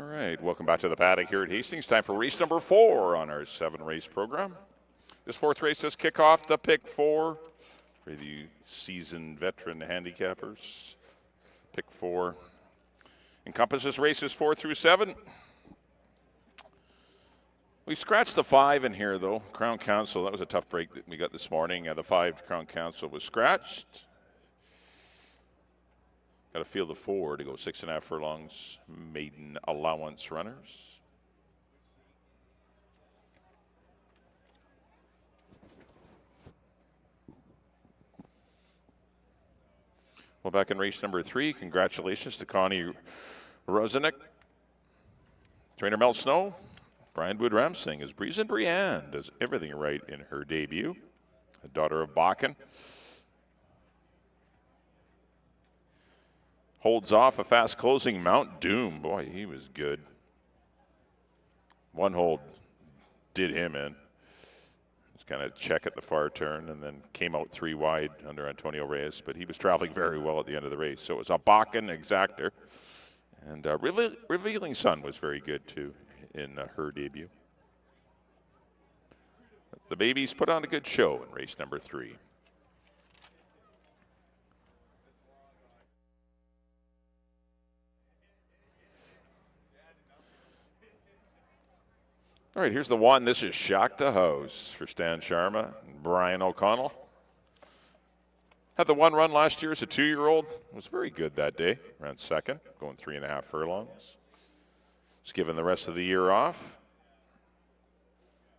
All right, welcome back to the paddock here at Hastings. Time for race number 4 on our 7-race program. This 4th race does kick off the pick 4 for the seasoned veteran handicappers. Pick 4 encompasses races 4 through 7. We scratched the 5 in here, though. Crown Council, that was a tough break that we got this morning. The 5 Crown Council was scratched. Got to field the 4 to go 6.5 furlongs, maiden allowance runners. Well, back in race number 3, congratulations to Connie Rosenek. Trainer Mel Snow, Brian Wood-Ramsing is Breeze, and Brienne does everything right in her debut. A daughter of Bakken. Holds off a fast closing Mount Doom. Boy, he was good. One hold did him in. Just kind of check at the far turn and then came out 3 wide under Antonio Reyes, but he was traveling very well at the end of the race. So it was a Bakken exactor. And Revealing Sun was very good too in her debut. The babies put on a good show in race number 3. All right, here's the one. This is Shock the House for Stan Sharma and Brian O'Connell. Had the 1 run last year as a 2-year-old. Was very good that day, ran 2nd, going 3.5 furlongs. Just given the rest of the year off.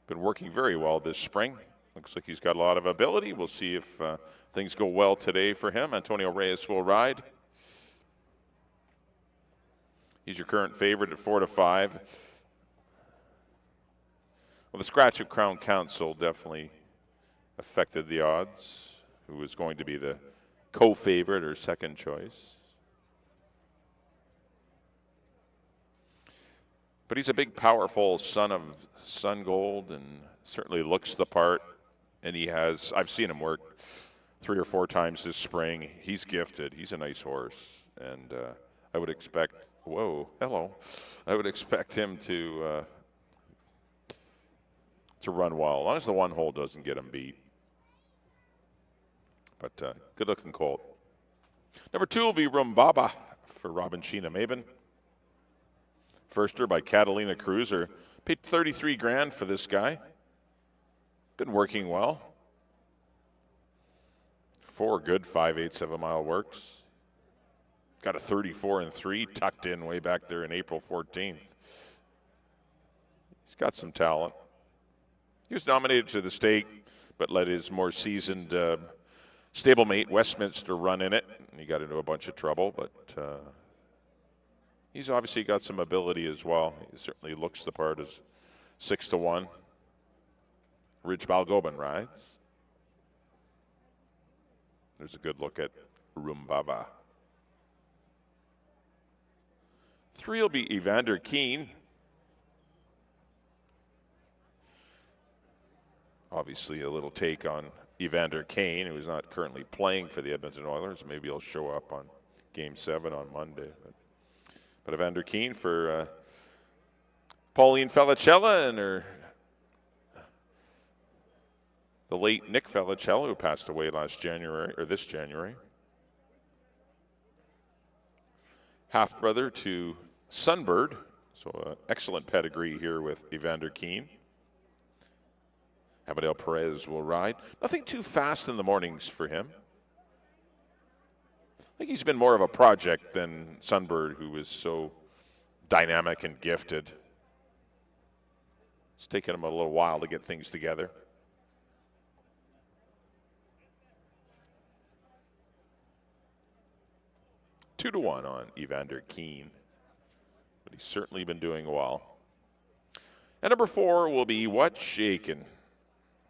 Been working very well this spring. Looks like he's got a lot of ability. We'll see if things go well today for him. Antonio Reyes will ride. He's your current favorite at 4 to 5. Well, the scratch of Crown Council definitely affected the odds. Who was going to be the co-favorite or second choice? But he's a big, powerful son of Sun Gold and certainly looks the part. And he has, I've seen him work 3 or 4 times this spring. He's gifted. He's a nice horse. And I would expect, I would expect him to run well, as long as the 1 hole doesn't get him beat. But good-looking colt. Number 2 will be Rumbaba for Robin Sheena Maben. Firster by Catalina Cruiser. Paid $33,000 for this guy. Been working well. 4 good 5/8 of a mile works. Got a 34-3 tucked in way back there in April 14th. He's got some talent. He was nominated to the stake, but let his more seasoned stablemate Westminster run in it. And he got into a bunch of trouble, but he's obviously got some ability as well. He certainly looks the part as 6 to 1. Ridge Balgobin rides. There's a good look at Rumbaba. 3 will be Evander Keen. Obviously a little take on Evander Kane, who is not currently playing for the Edmonton Oilers. Maybe he'll show up on Game 7 on Monday. But Evander Keen for Pauline Felicella and the late Nick Felicella, who passed away this January. Half-brother to Sunbird, so excellent pedigree here with Evander Keen. Amadeo Perez will ride. Nothing too fast in the mornings for him. I think he's been more of a project than Sunbird, who is so dynamic and gifted. It's taken him a little while to get things together. Two to 1 on Evander Keen, but he's certainly been doing well. And number 4 will be What's Shakin'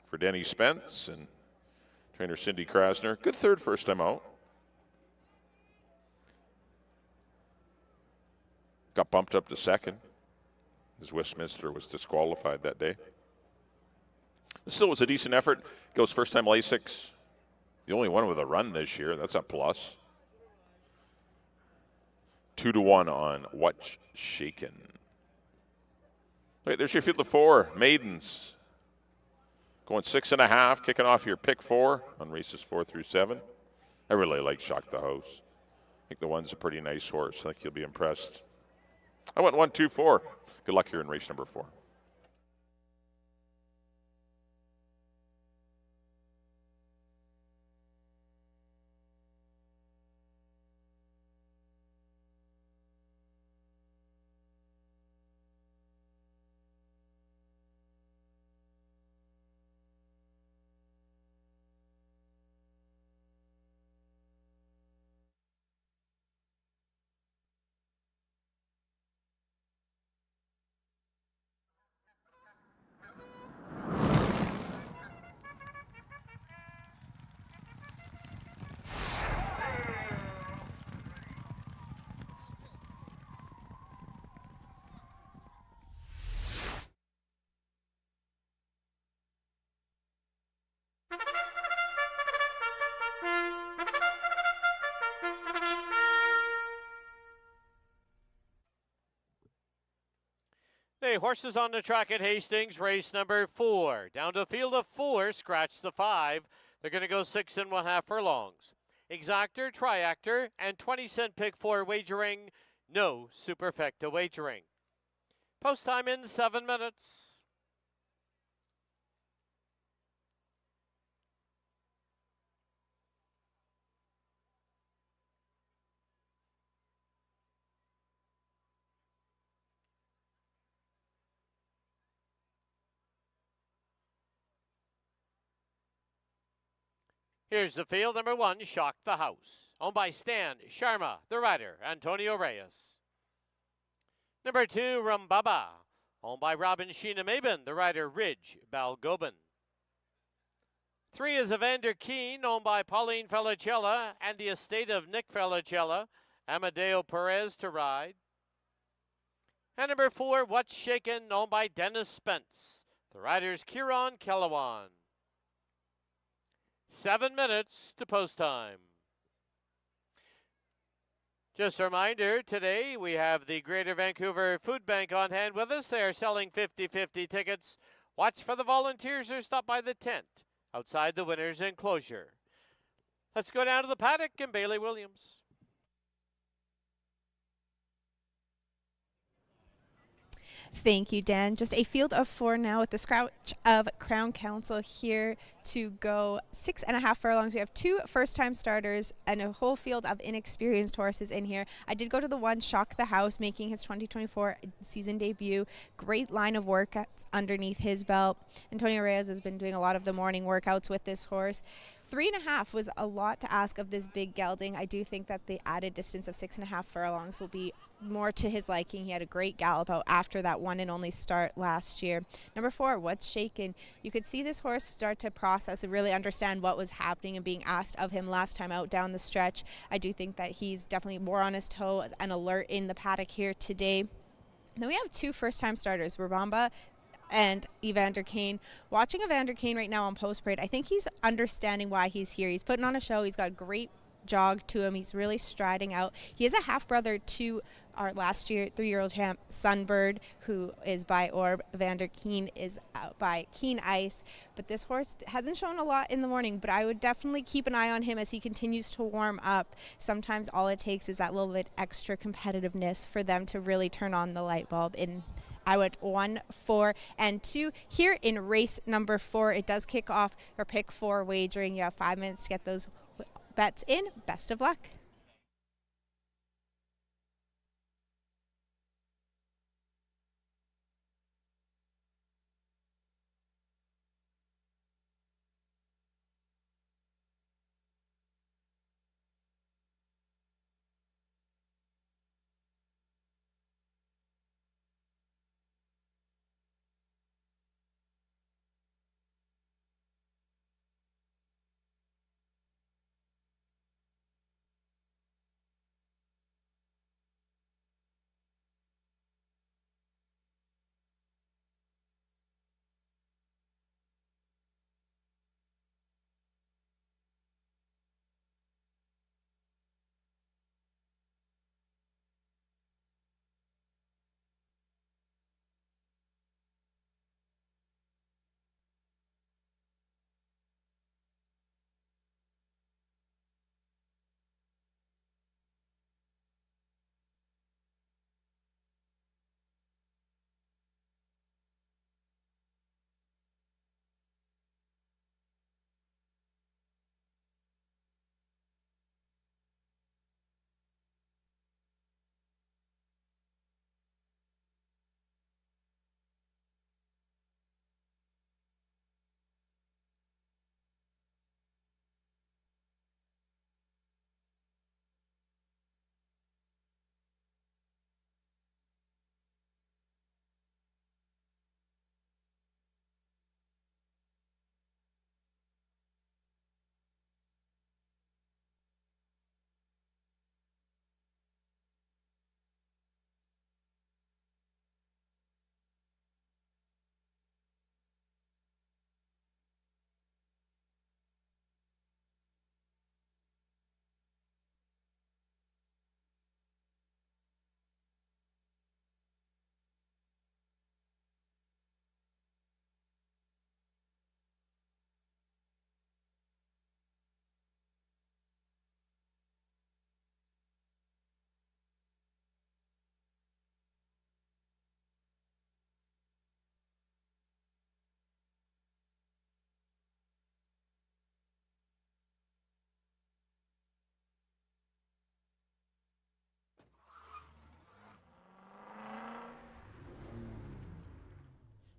for Denny Spence and trainer Cindy Krasner. Good third first time out. Got bumped up to 2nd as Westminster was disqualified that day. It still was a decent effort. Goes first time Lasix. The only one with a run this year. That's a plus. 2 to 1 on What's Shakin'. Right, there's your field of 4, Maidens. Going 6.5, kicking off your pick 4 on races 4 through 7. I really like Shock the House. I think the one's a pretty nice horse. I think you'll be impressed. I went 1, 2, 4. Good luck here in race number 4. The horses on the track at Hastings, race number 4. Down to field of 4, scratch the 5. They're going to go 6.5 furlongs. Exactor, Triactor, and 20-cent pick 4 wagering. No superfecta wagering. Post time in 7 minutes. Here's the field. Number 1, Shock the House. Owned by Stan Sharma, the rider, Antonio Reyes. Number 2, Rumbaba. Owned by Robin Sheena Mabin, the rider, Ridge Balgobin. 3 is Evander Keen, owned by Pauline Felicella and the estate of Nick Felicella, Amadeo Perez to ride. And number 4, What's Shaken, owned by Dennis Spence, the riders, Kieran Kellawan. 7 minutes to post time. Just a reminder, today we have the Greater Vancouver Food Bank on hand with us. They are selling 50-50 tickets. Watch for the volunteers or stop by the tent outside the winner's enclosure. Let's go down to the paddock and Bailey Williams. Thank you, Dan. Just a field of 4 now with the scratch of Crown Council here to go 6.5 furlongs. We have 2 first-time starters and a whole field of inexperienced horses in here. I did go to the 1, Shock the House, making his 2024 season debut. Great line of work underneath his belt. Antonio Reyes has been doing a lot of the morning workouts with this horse. 3.5 was a lot to ask of this big gelding. I do think that the added distance of 6.5 furlongs will be more to his liking. He had a great gallop out after that one and only start last year. Number 4, What's Shaken. You could see this horse start to process and really understand what was happening and being asked of him last time out down the stretch. I do think that he's definitely more on his toe and alert in the paddock here today. Then we have 2 first-time starters, Rabamba and Evander Kane. Watching Evander Kane right now on Post Parade, I think he's understanding why he's here. He's putting on a show. He's got great jog to him. He's really striding out. He is a half-brother to our last year 3-year-old champ Sunbird, who is by Orb. Evander Keen is by Keen Ice. But this horse hasn't shown a lot in the morning, but I would definitely keep an eye on him as he continues to warm up. Sometimes all it takes is that little bit extra competitiveness for them to really turn on the light bulb. I went 1, 4, and 2 here in race number 4. It does kick off or pick 4 wagering. You have 5 minutes to get those bets in. Best of luck.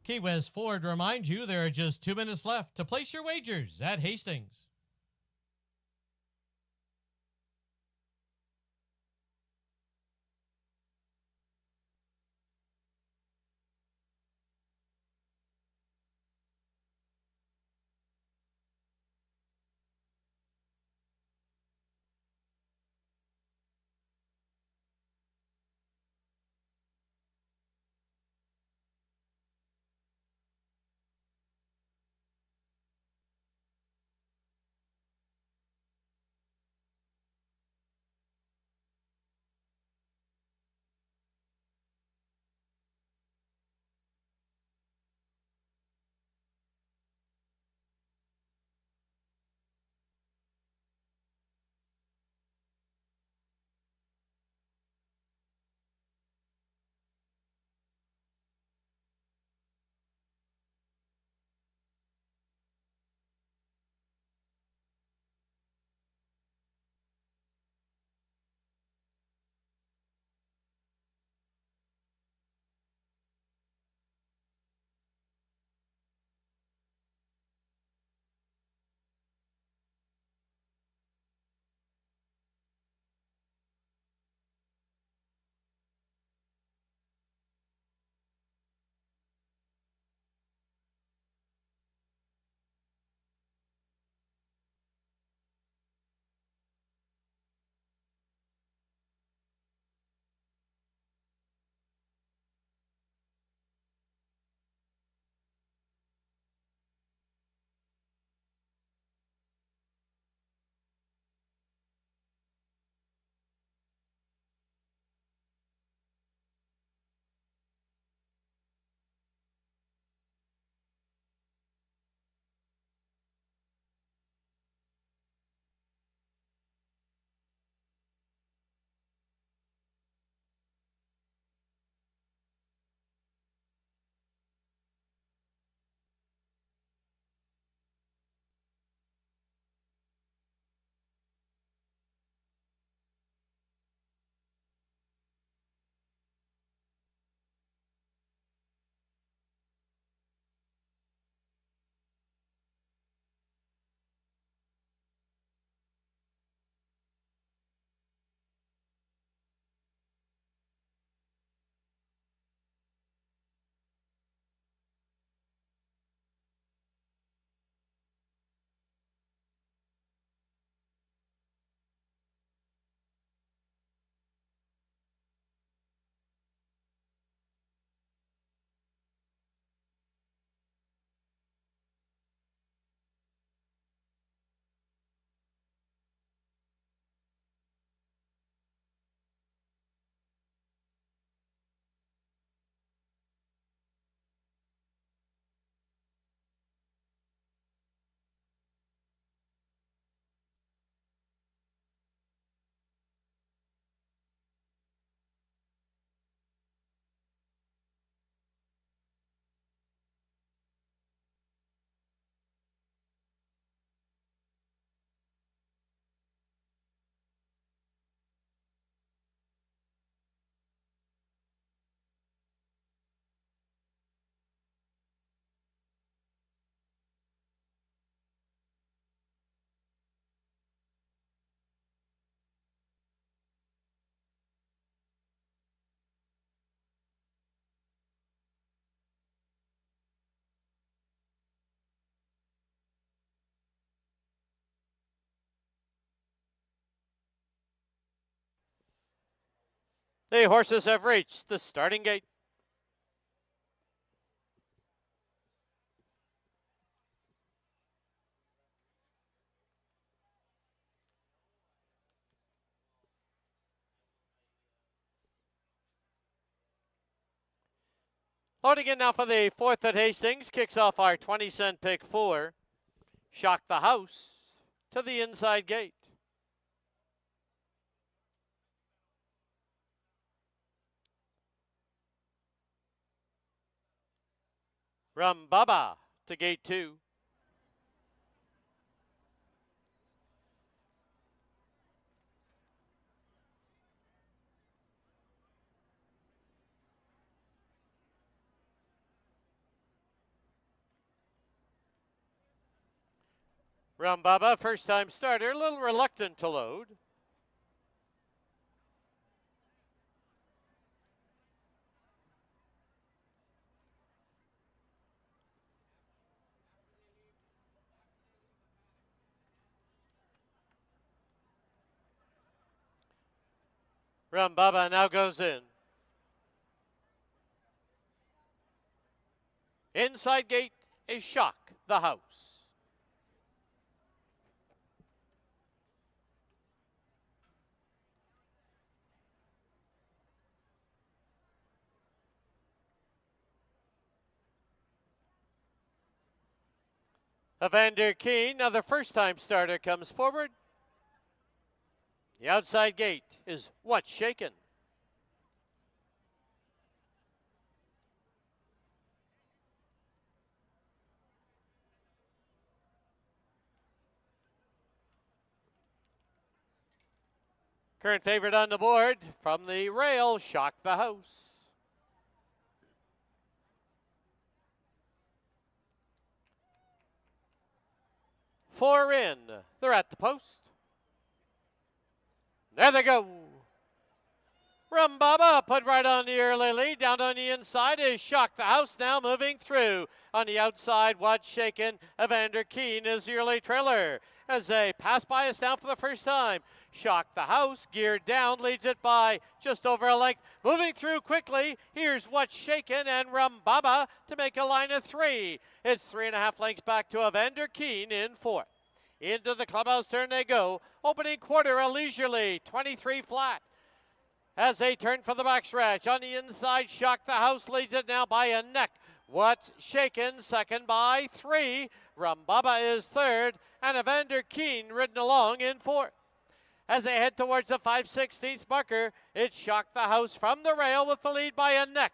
Key West Ford reminds you there are just 2 minutes left to place your wagers at Hastings. The horses have reached the starting gate. Loading in now for the 4th at Hastings. Kicks off our 20-cent pick 4. Shock the House to the inside gate. Rumbaba to gate 2. Rumbaba, first time starter, a little reluctant to load. Rumbaba now goes in. Inside gate is Shock the House. Evander Keen, now the first time starter, comes forward. The outside gate is What's Shaken. Current favorite on the board from the rail, Shock the House. Four in. They're at the post. There they go. Rumbaba put right on the early lead. Down on the inside is Shock the House, now moving through. On the outside, What's Shaken, Evander Keen is the early trailer. As they pass by us now for the first time. Shock the House, geared down, leads it by just over a length. Moving through quickly, here's What's Shaken and Rumbaba to make a line of three. It's 3.5 lengths back to Evander Keen in fourth. Into the clubhouse turn they go. Opening quarter, a leisurely 23 flat. As they turn for the backstretch. On the inside, Shock the House leads it now by a neck. What's Shaken, second by 3. Rumbaba is third, and Evander Keen ridden along in fourth. As they head towards the 5/16 marker, it's Shock the House from the rail with the lead by a neck.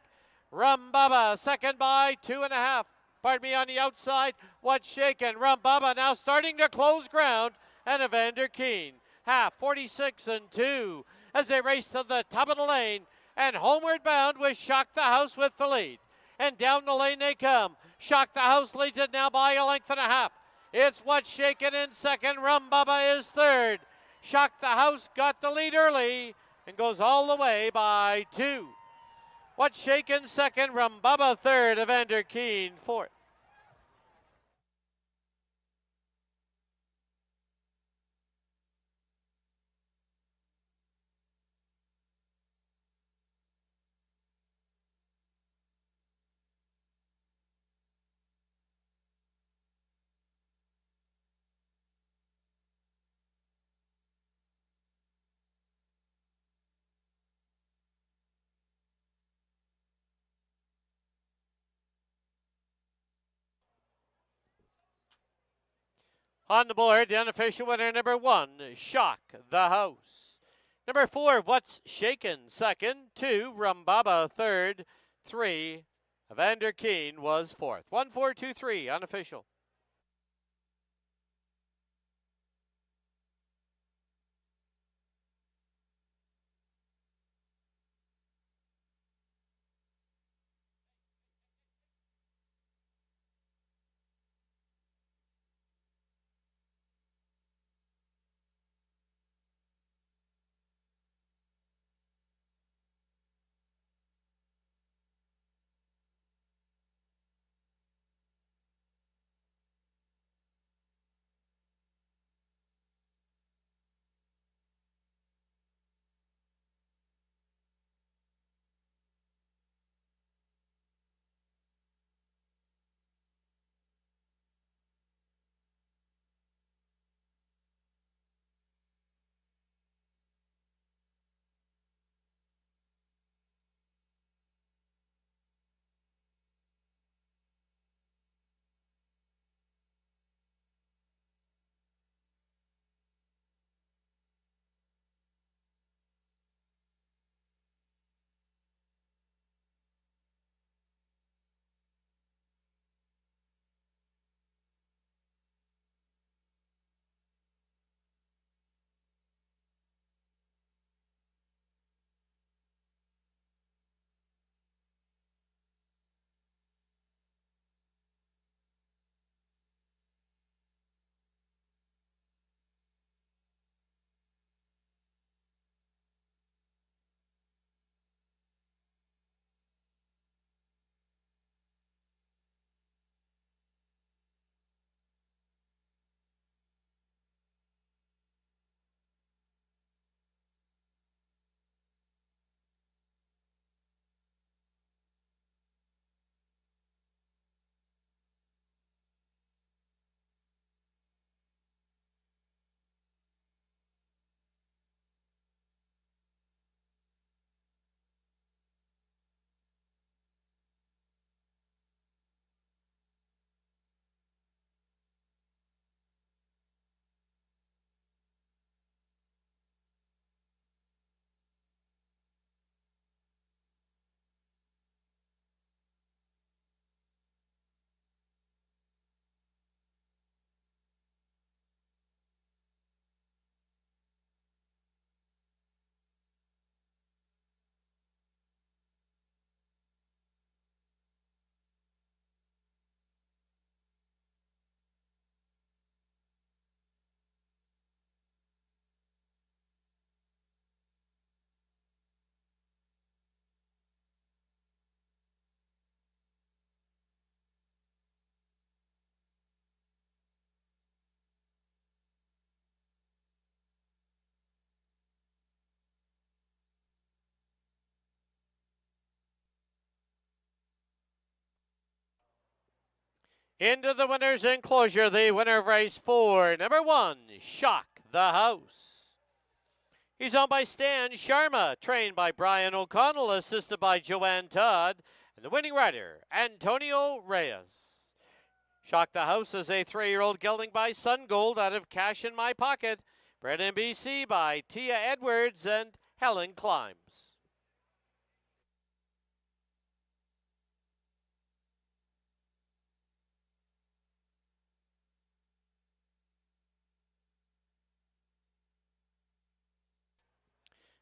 Rumbaba second by 2.5. Pardon me, on the outside, What's Shaken. Rumbaba now starting to close ground, and Evander Keen. Half 46 and 2 as they race to the top of the lane, and homeward bound with Shock the House with the lead. And down the lane they come. Shock the House leads it now by a length and a half. It's What's Shaken in second. Rumbaba is third. Shock the House got the lead early and goes all the way by 2. What's Shaken second. Rumbaba third. Evander Keen fourth. On the board, the unofficial winner, number 1, Shock the House. Number 4, What's Shaken, second. 2, Rumbaba, third. 3, Evander Keen was fourth. 1, 4, 2, 3, unofficial. Into the winner's enclosure, the winner of race 4, number 1, Shock the House. He's owned by Stan Sharma, trained by Brian O'Connell, assisted by Joanne Todd, and the winning rider, Antonio Reyes. Shock the House is a 3-year-old gelding by Sun Gold out of Cash in My Pocket, bred in BC by Tia Edwards and Helen Climbs.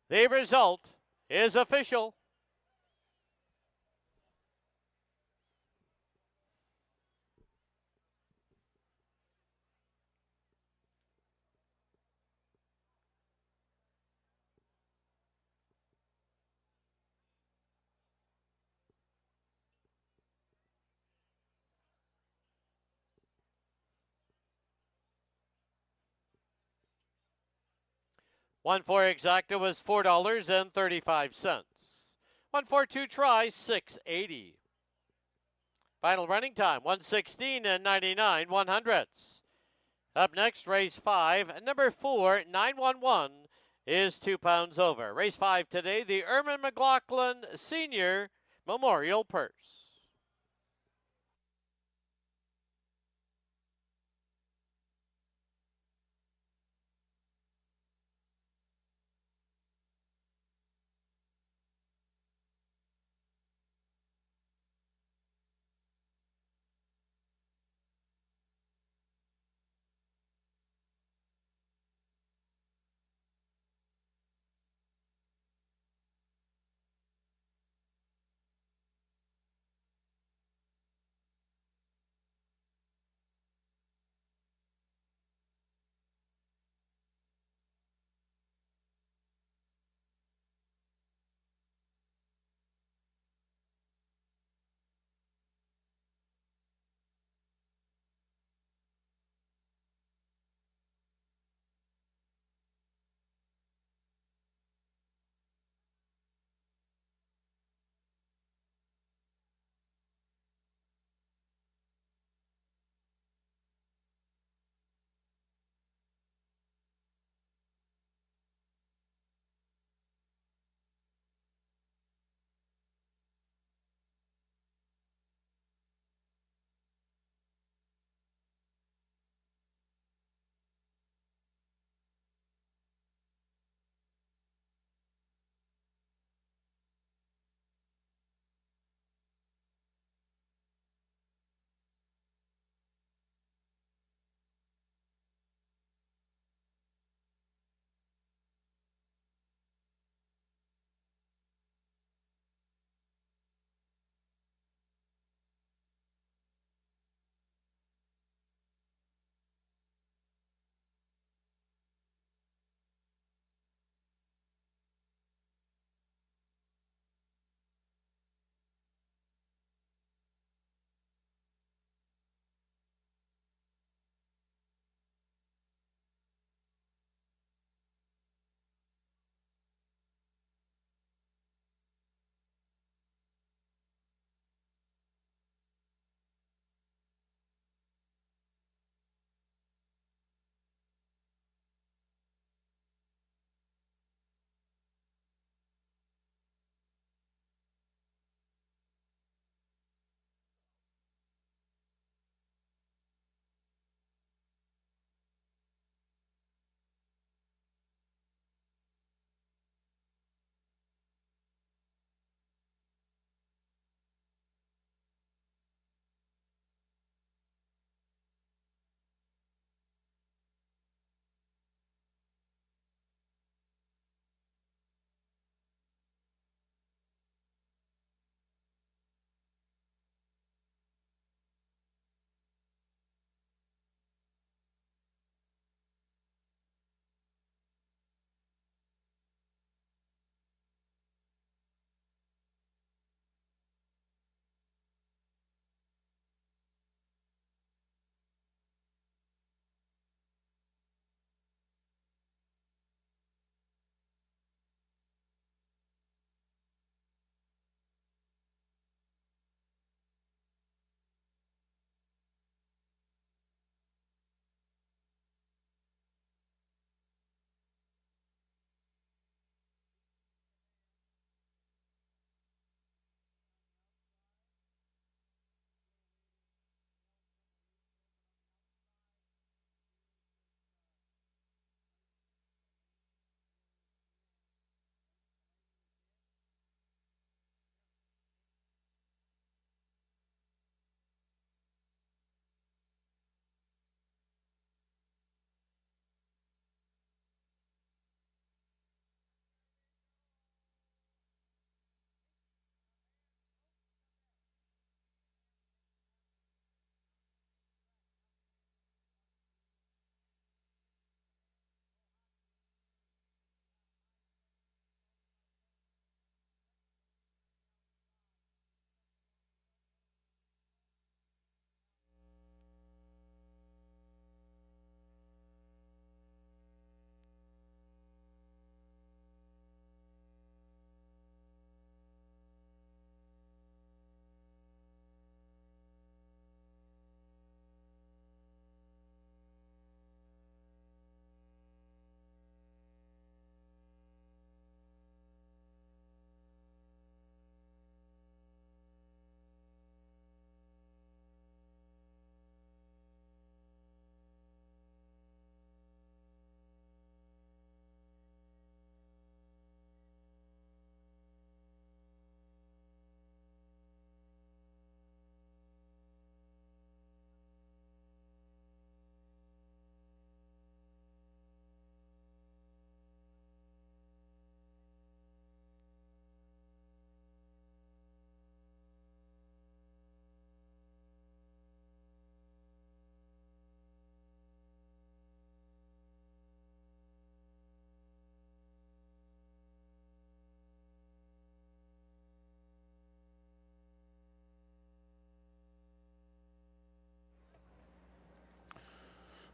The result is official. One for exacta was $4.35. 1 for 2 try, $6.80. Final running time, 1:16 and 99/100ths. Up next, race 5, number 4, 911, is 2 pounds over. Race 5 today, the Erman McLaughlin Senior Memorial Purse.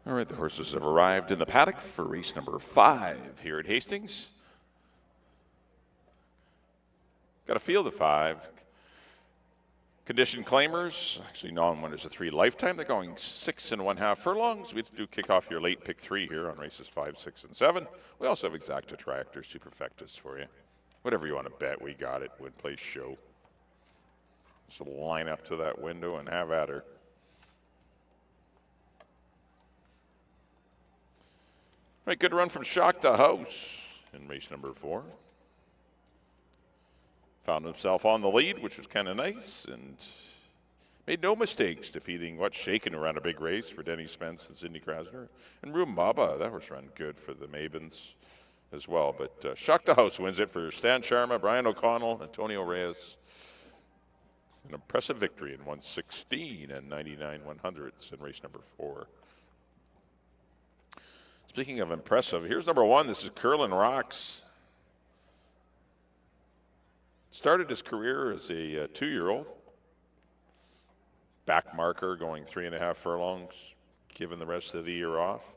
All right, the horses have arrived in the paddock for race number 5 here at Hastings. Got a field of 5. Condition claimers, actually non-winners of 3 lifetime. They're going 6 1/2 furlongs. We do kick off your late pick 3 here on races 5, 6, and 7. We also have exacta tractors to perfectus for you. Whatever you want to bet, we got it. Wood Place Show. Just line up to that window and have at her. All right, good run from Shock the House in race number 4. Found himself on the lead, which was kind of nice, and made no mistakes defeating what's shaken around a big race for Denny Spence and Sidney Krasner. And Rhumbaba, that horse ran good for the Mavens as well. But Shock the House wins it for Stan Sharma, Brian O'Connell, Antonio Reyes. An impressive victory in 116 and 99 100ths in race number 4. Speaking of impressive, here's number 1. This is Curlin Rocks. Started his career as a 2-year-old. Back marker going 3 1/2 furlongs, given the rest of the year off.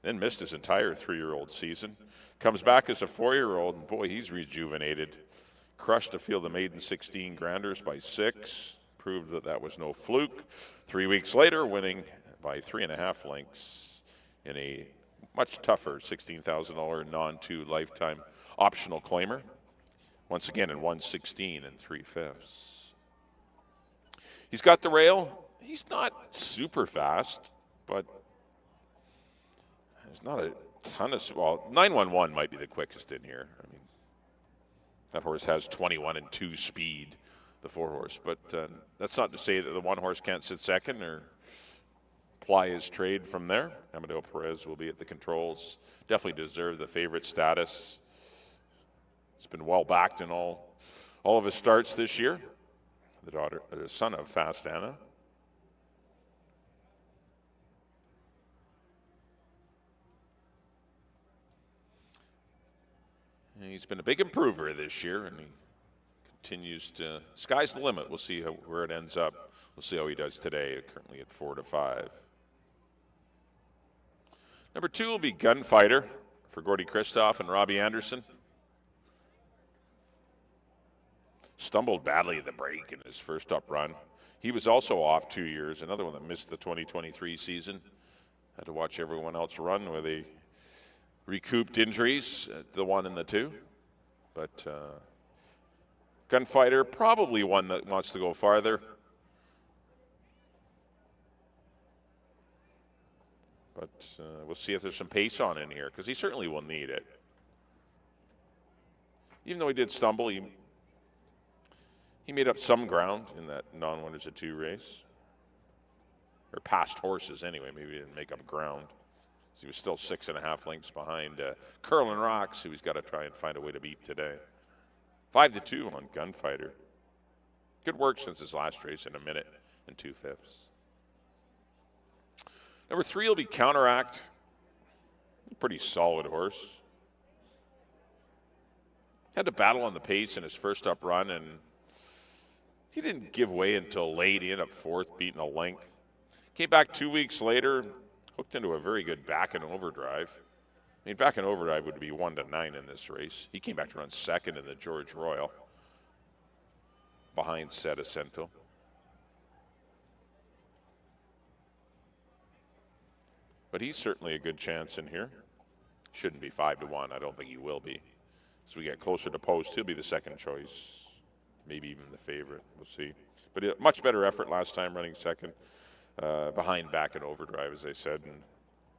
Then missed his entire 3-year-old season. Comes back as a 4-year-old, and boy, he's rejuvenated. Crushed a field of maiden 16 granders by 6. Proved that that was no fluke. 3 weeks later, winning by 3 1/2 lengths in a much tougher $16,000 non-2 lifetime optional claimer. Once again in 116 3/5. He's got the rail. He's not super fast, but there's not a ton of, well, 911 might be the quickest in here. I mean, that horse has 21 2 speed, the 4 horse, but that's not to say that the 1 horse can't sit second or ply his trade from there. Amadeo Perez will be at the controls. Definitely deserve the favorite status. He's been well backed in all of his starts this year. The son of Fast Anna. And he's been a big improver this year, and he continues to, sky's the limit. We'll see where it ends up. We'll see how he does today, currently at 4 5. Number 2 will be Gunfighter for Gordy Kristoff and Robbie Anderson. Stumbled badly at the break in his first up run. He was also off 2 years, another one that missed the 2023 season. Had to watch everyone else run where they recouped injuries, the 1 and the 2. But Gunfighter, probably one that wants to go farther. But we'll see if there's some pace on in here, because he certainly will need it. Even though he did stumble, he made up some ground in that non-winners of 2 race. Or past horses anyway, maybe he didn't make up ground. So he was still 6 1/2 lengths behind Curlin Rocks, who he's got to try and find a way to beat today. 5 2 on Gunfighter. Good work since his last race in 1 minute and 2/5. Number 3 will be Counteract. Pretty solid horse. Had to battle on the pace in his first up run, and he didn't give way until late. He ended up 4th, beating a length. Came back 2 weeks later, hooked into a very good back and overdrive. I mean, back and overdrive would be 1 9 in this race. He came back to run 2nd in the George Royal, behind Set Ascento. But he's certainly a good chance in here. Shouldn't be 5 1. I don't think he will be. As we get closer to post, he'll be the second choice, maybe even the favorite. We'll see. But a much better effort last time running 2nd, behind back and overdrive, as I said, and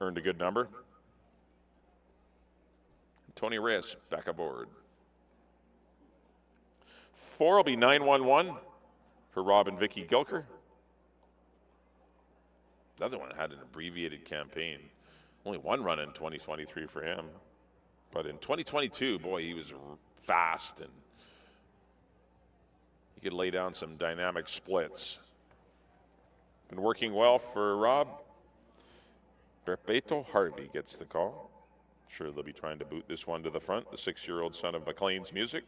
earned a good number. Tony Reyes back aboard. 4 will be 911 for Rob and Vicky Gilker. The other one had an abbreviated campaign. Only 1 run in 2023 for him. But in 2022, boy, he was fast and he could lay down some dynamic splits. Been working well for Rob. Beto Harvey gets the call. Sure, they'll be trying to boot this one to the front, the 6-year-old son of McLean's Music.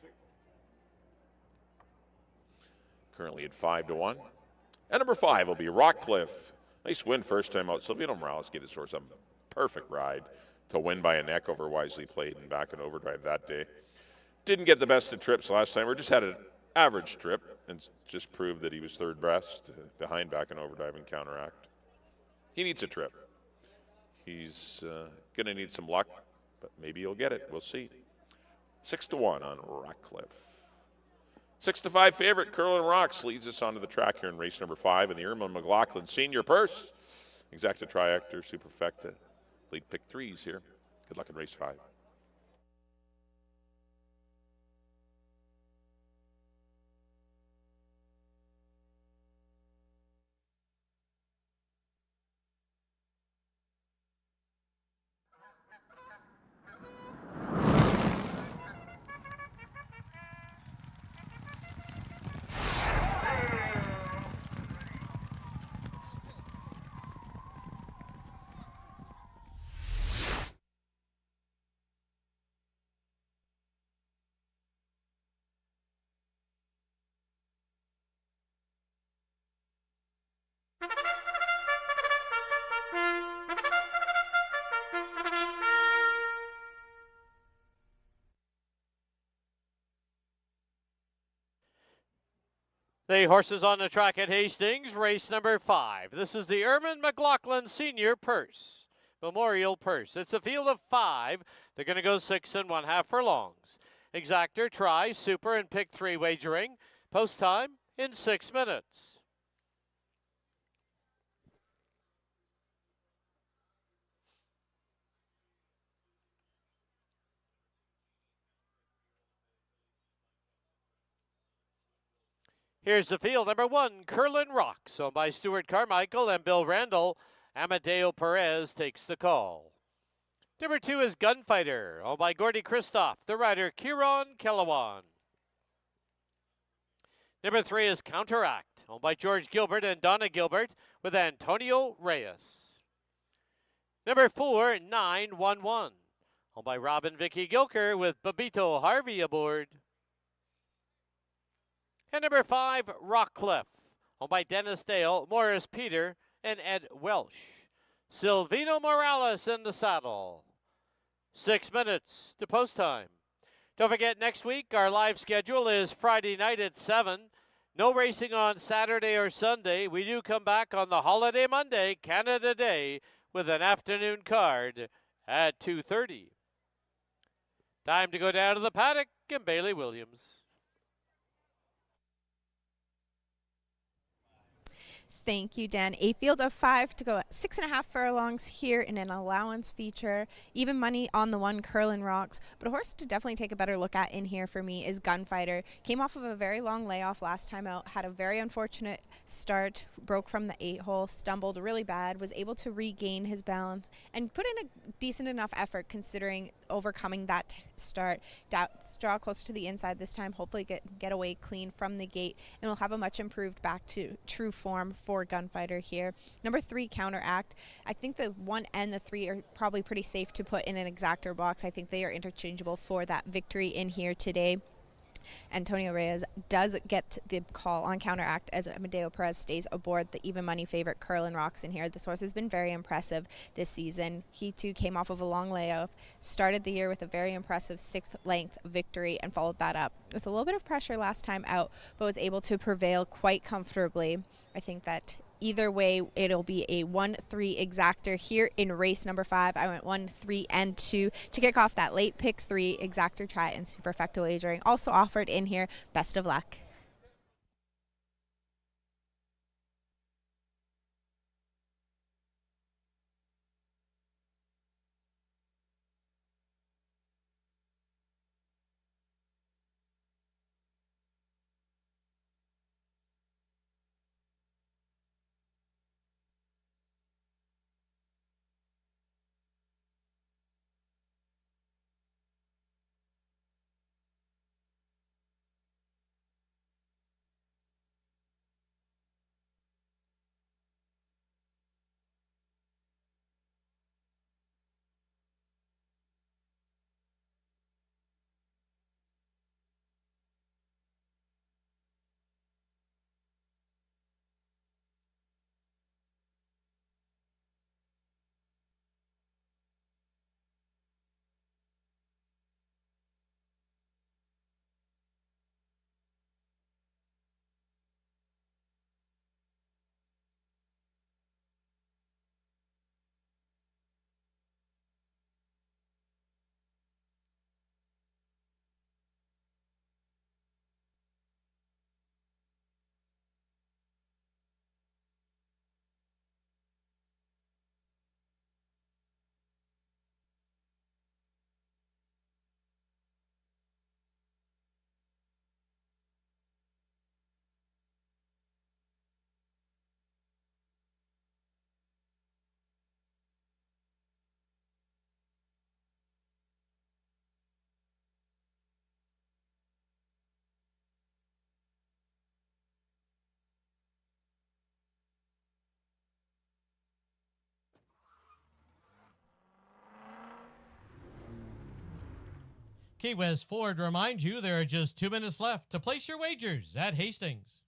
Currently at 5 1. And number 5 will be Rockcliffe, Nice win first time out. Silvino Morales gave his horse a perfect ride to win by a neck over Wisely Played and back in overdrive that day. Didn't get the best of trips last time, or just had an average trip, and just proved that he was third best behind back in overdrive and counteract. He needs a trip. He's going to need some luck, but maybe he'll get it. We'll see. 6-1 on Rockcliffe. 6-5 favorite, Curlin Rocks, leads us onto the track here in race number 5 in the Irma McLaughlin Senior Purse. Exacta Triactor Superfecta. Lead pick 3s here. Good luck in race 5. The horses on the track at Hastings, race number 5. This is the Irma McLaughlin Senior Purse, Memorial Purse. It's a field of 5. They're going to go 6 1/2 furlongs. Exactor, Try, Super, and Pick 3 wagering. Post time in 6 minutes. Here's the field. Number 1, Curlin Rocks, owned by Stuart Carmichael and Bill Randall. Amadeo Perez takes the call. Number 2 is Gunfighter, owned by Gordy Christoph, the rider Kieron Kellewan. Number 3 is Counteract, owned by George Gilbert and Donna Gilbert with Antonio Reyes. Number 4, 911, owned by Robin Vicky Gilker with Babito Harvey aboard. And number 5, Rockcliffe, owned by Dennis Dale, Morris Peter, and Ed Welsh. Silvino Morales in the saddle. 6 minutes to post time. Don't forget, next week our live schedule is Friday night at 7. No racing on Saturday or Sunday. We do come back on the holiday Monday, Canada Day, with an afternoon card at 2:30. Time to go down to the paddock and Bailey Williams. Thank you, Dan. A field of 5 to go at 6.5 furlongs here in an allowance feature. Even money on the 1, Curlin Rocks. But a horse to definitely take a better look at in here for me is Gunfighter. Came off of a very long layoff last time out. Had a very unfortunate start. Broke from the 8-hole. Stumbled really bad. Was able to regain his balance. And put in a decent enough effort considering overcoming that start. Draw closer to the inside this time. Hopefully get away clean from the gate. And we'll have a much improved back to true form for Gunfighter here. Number 3, Counteract. I think the 1 and the 3 are probably pretty safe to put in an exactor box. I think they are interchangeable for that victory in here today. Antonio Reyes does get the call on Counteract as Amadeo Perez stays aboard the even money favorite Curlin Rocks in here. This horse has been very impressive this season. He too came off of a long layoff, started the year with a very impressive 6th length victory and followed that up with a little bit of pressure last time out, but was able to prevail quite comfortably. I think that either way, it'll be a 1-3 exactor here in race number 5. I went 1, 3, and 2 to kick off that late pick 3 exactor try and superfecta wagering. Also offered in here. Best of luck. Key West Ford reminds you there are just 2 minutes left to place your wagers at Hastings.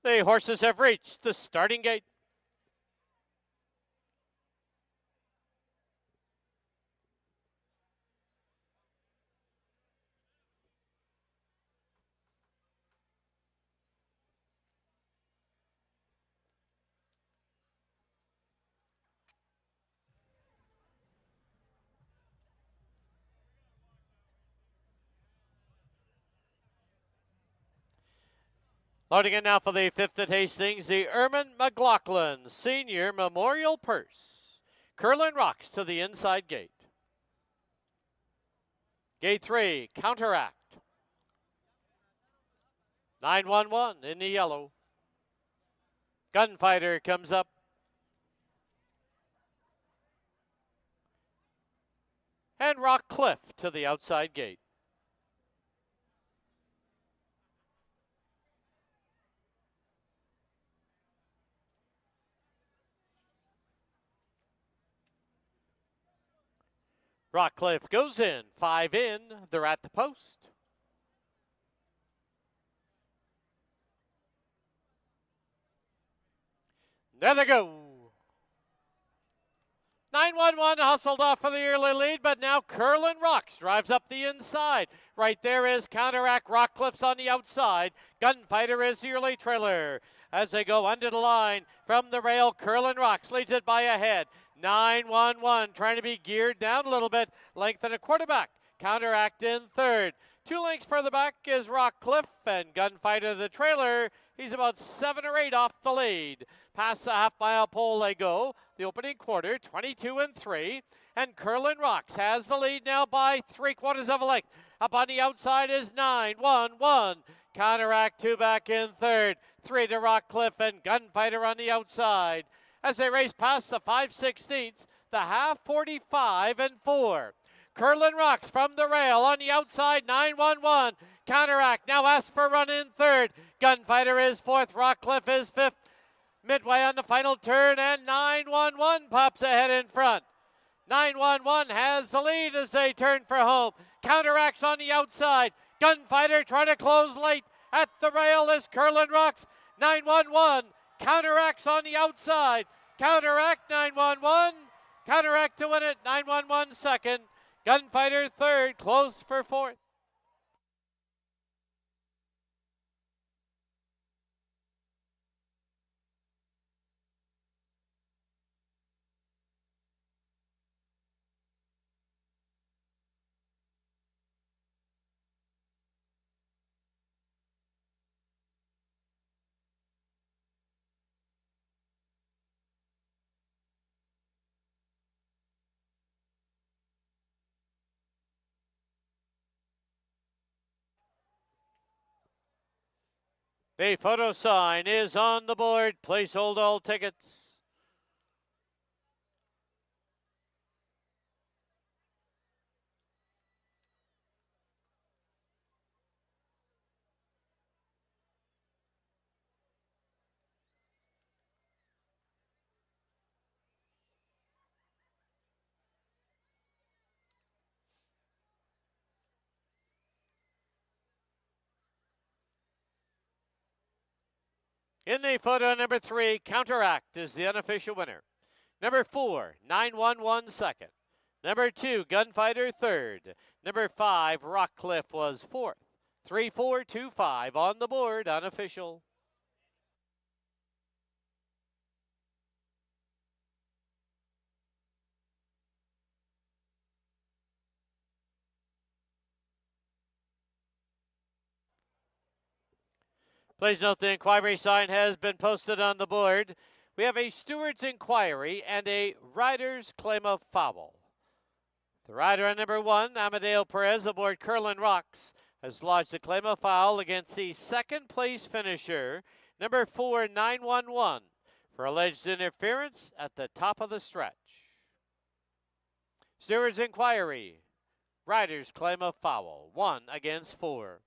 The horses have reached the starting gate. Loading in now for the 5th at Hastings, the Ermine McLaughlin Senior Memorial Purse. Curlin rocks to the inside gate. Gate 3, Counteract. 911 in the yellow. Gunfighter comes up. And Rock Cliff to the outside gate. Rockcliffe goes in, 5 in, they're at the post. There they go. 911 hustled off for the early lead, but now Curlin Rocks drives up the inside. Right there is Counteract. Rockcliffe's on the outside. Gunfighter is the early trailer. As they go under the line from the rail, Curlin Rocks leads it by a head. 911 trying to be geared down a little bit. Length and a quarterback. Counteract in third. 2 lengths further back is Rockcliffe, and Gunfighter the trailer. He's about 7 or 8 off the lead. Past the half-mile pole they go. The opening quarter, 22 and 3. And Curlin Rocks has the lead now by 3/4 of a length. Up on the outside is 911. Counteract 2 back in third. 3 to Rockcliffe and Gunfighter on the outside. As they race past the 5/16, the half 45 and 4. Curlin Rocks from the rail on the outside, 911. Counteract now asks for run in third. Gunfighter is fourth. Rockcliffe is fifth. Midway on the final turn, and 911 pops ahead in front. 911 has the lead as they turn for home. Counteracts on the outside. Gunfighter trying to close late. At the rail is Curlin Rocks. 911 counteracts on the outside. Counteract 911. Counteract to win it. 911 second. Gunfighter third. Close for fourth. The photo sign is on the board. Please hold all tickets. In the photo, number 3, Counteract is the unofficial winner. Number 4, 911 second. Number 2, Gunfighter third. Number 5, Rockcliffe was fourth. 3, 4, 2, 5 on the board, unofficial. Please note the inquiry sign has been posted on the board. We have a steward's inquiry and a rider's claim of foul. The rider on number 1, Amadeo Perez, aboard Curlin Rocks, has lodged a claim of foul against the second place finisher, number 4, 911, for alleged interference at the top of the stretch. Steward's inquiry, rider's claim of foul, 1 against 4.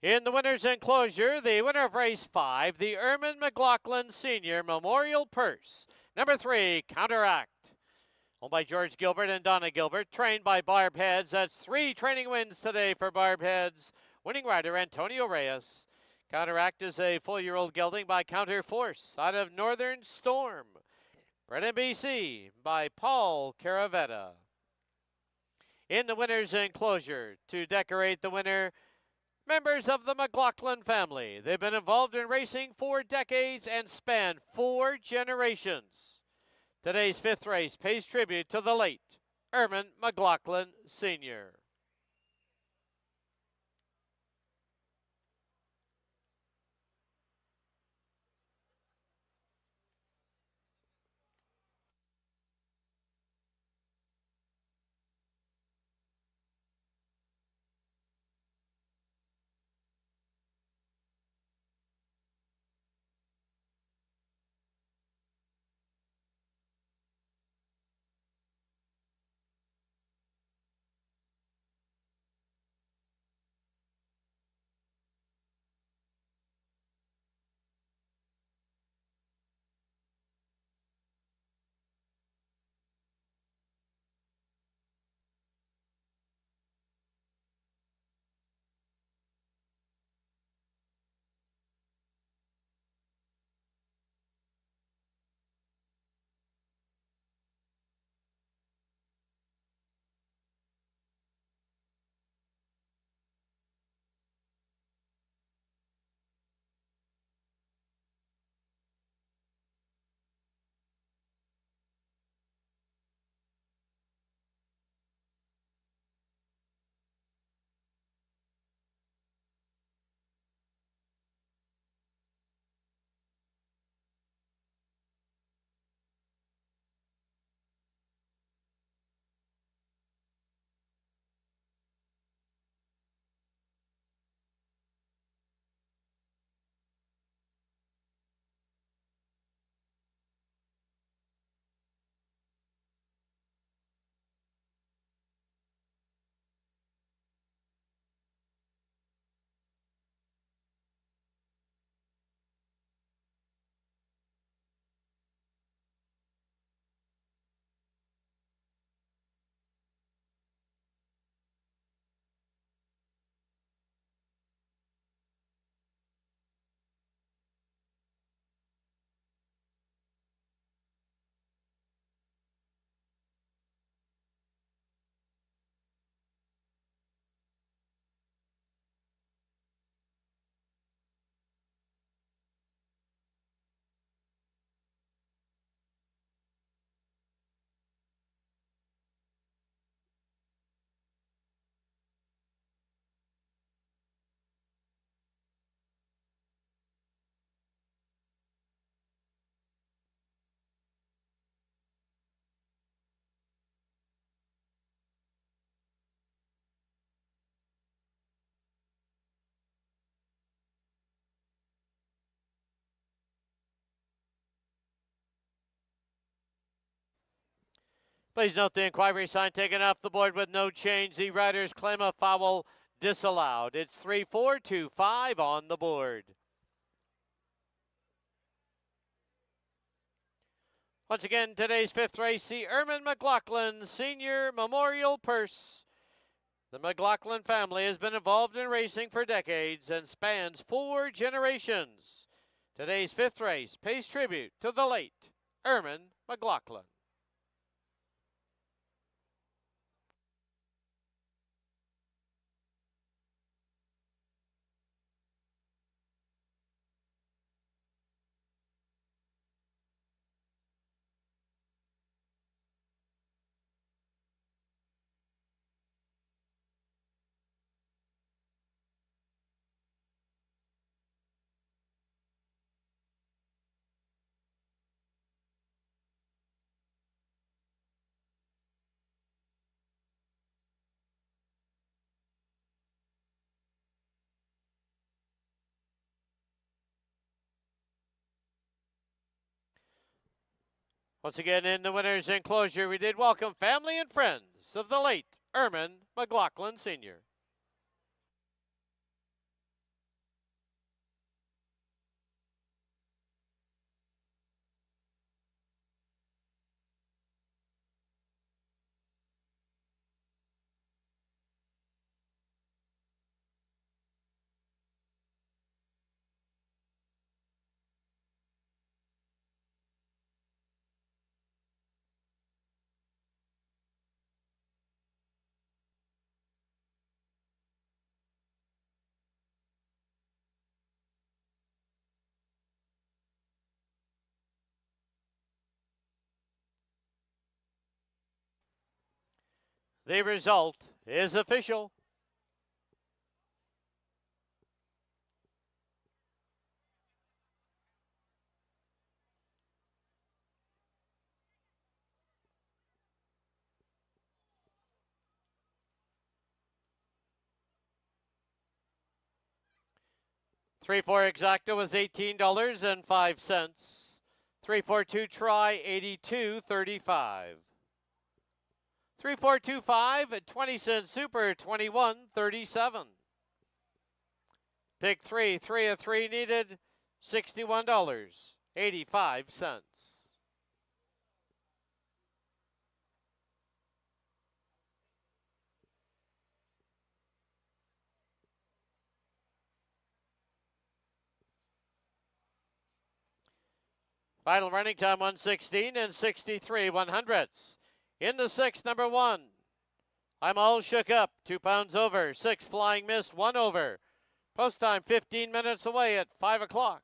In the winner's enclosure, the winner of race 5, the Erman McLaughlin Senior Memorial Purse. Number 3, Counteract. Owned by George Gilbert and Donna Gilbert, trained by Barb Heads. That's 3 training wins today for Barb Heads. Winning rider Antonio Reyes. Counteract is a full-year-old gelding by Counter Force out of Northern Storm. Bred in BC by Paul Caravetta. In the winner's enclosure, to decorate the winner, members of the McLaughlin family. They've been involved in racing for decades and span 4 generations. Today's 5th race pays tribute to the late Erman McLaughlin Sr. Please note the inquiry sign taken off the board with no change. The riders claim a foul disallowed. It's 3-4-2-5 on the board. Once again, today's 5th race, the Erman McLaughlin Senior Memorial Purse. The McLaughlin family has been involved in racing for decades and spans 4 generations. Today's 5th race pays tribute to the late Erman McLaughlin. Once again, in the winner's enclosure, we did welcome family and friends of the late Erman McLaughlin Sr. The result is official. Three four exacta was $18.05. 342 try 82.35. 3425 at 20-cent super 21.37. Pick 3 of 3 needed, $61.85. Final running time 1:16 and 63/100ths. In the sixth, number 1. I'm all shook up, 2 pounds over, 6 flying miss, 1 over. Post time 15 minutes away at 5 o'clock.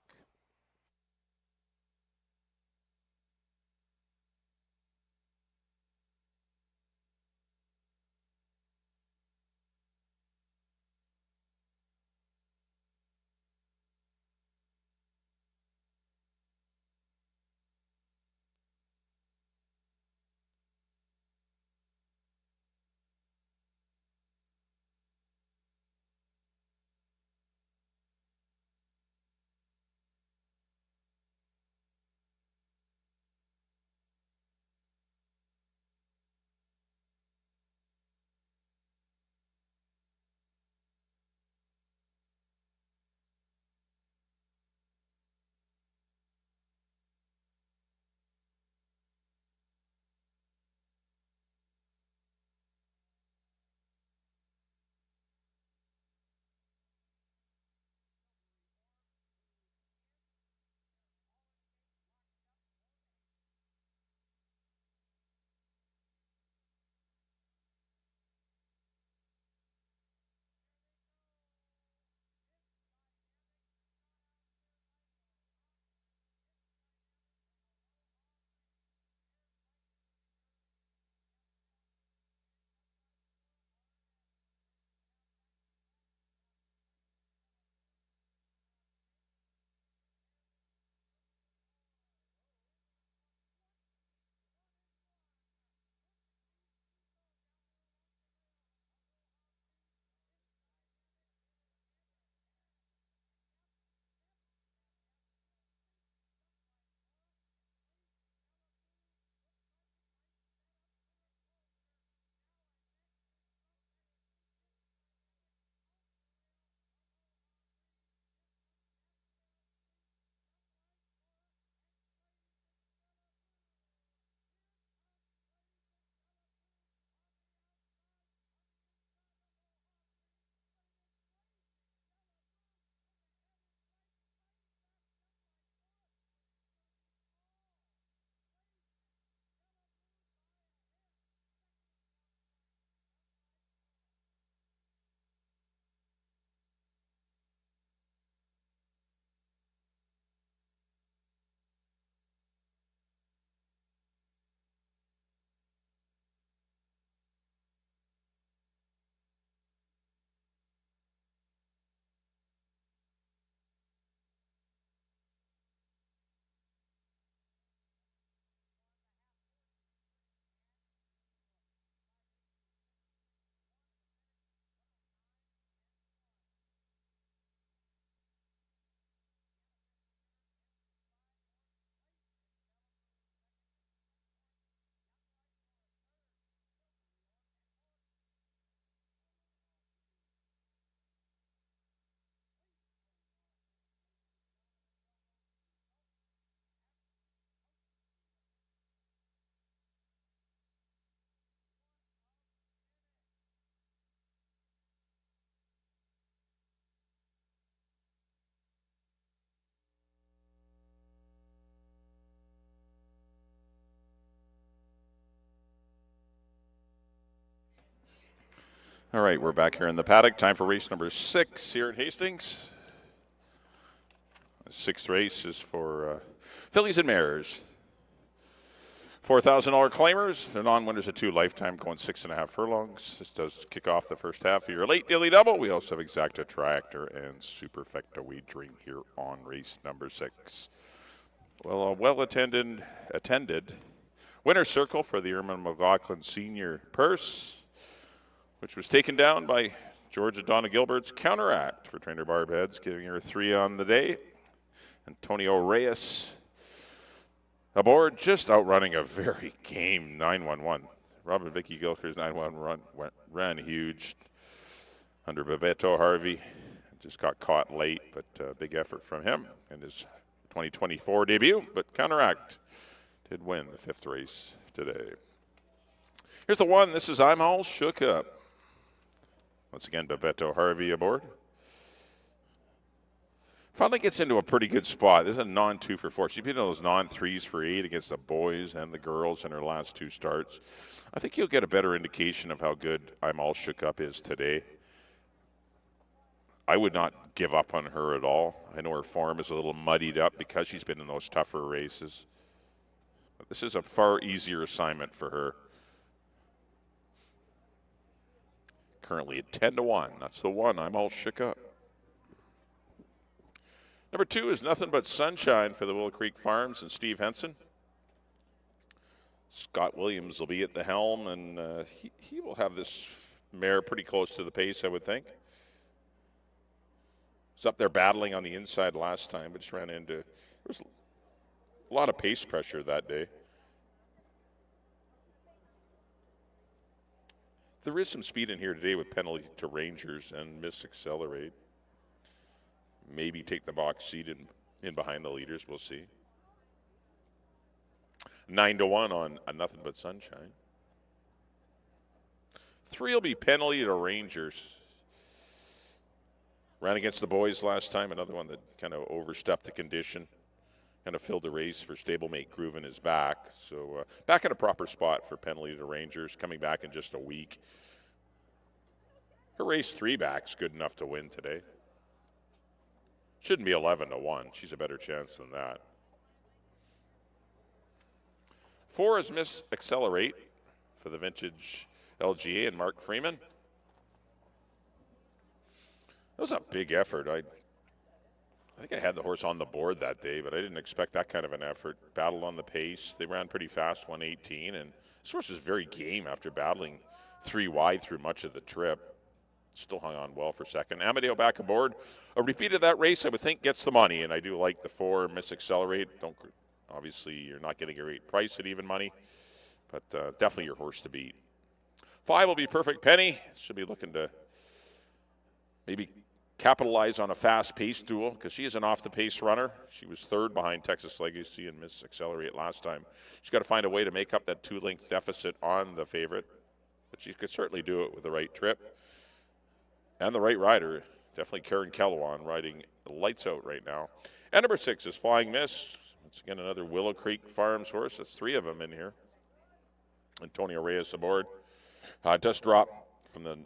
All right, we're back here in the paddock. Time for race number 6 here at Hastings. The 6th race is for fillies and mares. $4,000 claimers. They're non-winners of 2 lifetime, going 6.5 furlongs. This does kick off the first half of your late daily double. We also have Exacta Tractor and Superfecta wagering here on race number 6. Well, a well-attended winner's circle for the Irma McLaughlin Senior Purse, which was taken down by Georgia Donna Gilbert's Counteract for trainer Barb Heads, giving her 3 on the day. Antonio Reyes aboard, just outrunning a very game 9-1-1. Robin Vicky Gilker's 9-1 ran huge under Bebeto Harvey. Just got caught late, but big effort from him in his 2024 debut. But Counteract did win the 5th race today. Here's the one. This is I'm All Shook Up. Once again, Bebeto Harvey aboard. Finally gets into a pretty good spot. This is a non-2 for 4. She's been in those non-3s for 8 against the boys and the girls in her last 2 starts. I think you'll get a better indication of how good I'm All Shook Up is today. I would not give up on her at all. I know her form is a little muddied up because she's been in those tougher races. But this is a far easier assignment for her. Currently at 10-1. That's the one. I'm All Shook Up. Number 2 is Nothing But Sunshine for the Willow Creek Farms and Steve Henson. Scott Williams will be at the helm, and he will have this mare pretty close to the pace, I would think. Was up there battling on the inside last time, but just ran into, there was a lot of pace pressure that day. There is some speed in here today with Penalty to Rangers and Miss Accelerate. Maybe take the box seat in behind the leaders. We'll see. 9-1 on a Nothing But Sunshine. 3 will be Penalty to Rangers. Ran against the boys last time. Another one that kind of overstepped the condition. Kind of filled the race for stablemate Groove in his back. So back in a proper spot for Penalty to Rangers. Coming back in just a week. Her race 3 back's good enough to win today. Shouldn't be 11-1. She's a better chance than that. 4 is Miss Accelerate for the vintage LGA and Mark Freeman. That was a big effort. I think I had the horse on the board that day, but I didn't expect that kind of an effort. Battled on the pace. They ran pretty fast, 118, and this horse was very game after battling 3 wide through much of the trip. Still hung on well for second. Amadeo back aboard. A repeat of that race, I would think, gets the money, and I do like the 4, Miss Accelerate. Obviously, you're not getting a great price at even money, but definitely your horse to beat. 5 will be Perfect Penny. Should be looking to maybe capitalize on a fast-paced duel because she is an off-the-pace runner. She was 3rd behind Texas Legacy and Miss Accelerate last time. She's got to find a way to make up that 2-length deficit on the favorite, but she could certainly do it with the right trip. And the right rider, definitely Karen Kellowan, riding lights out right now. And number 6 is Flying Miss. Once again, another Willow Creek Farms horse. That's 3 of them in here. Antonio Reyes aboard. Just drop from the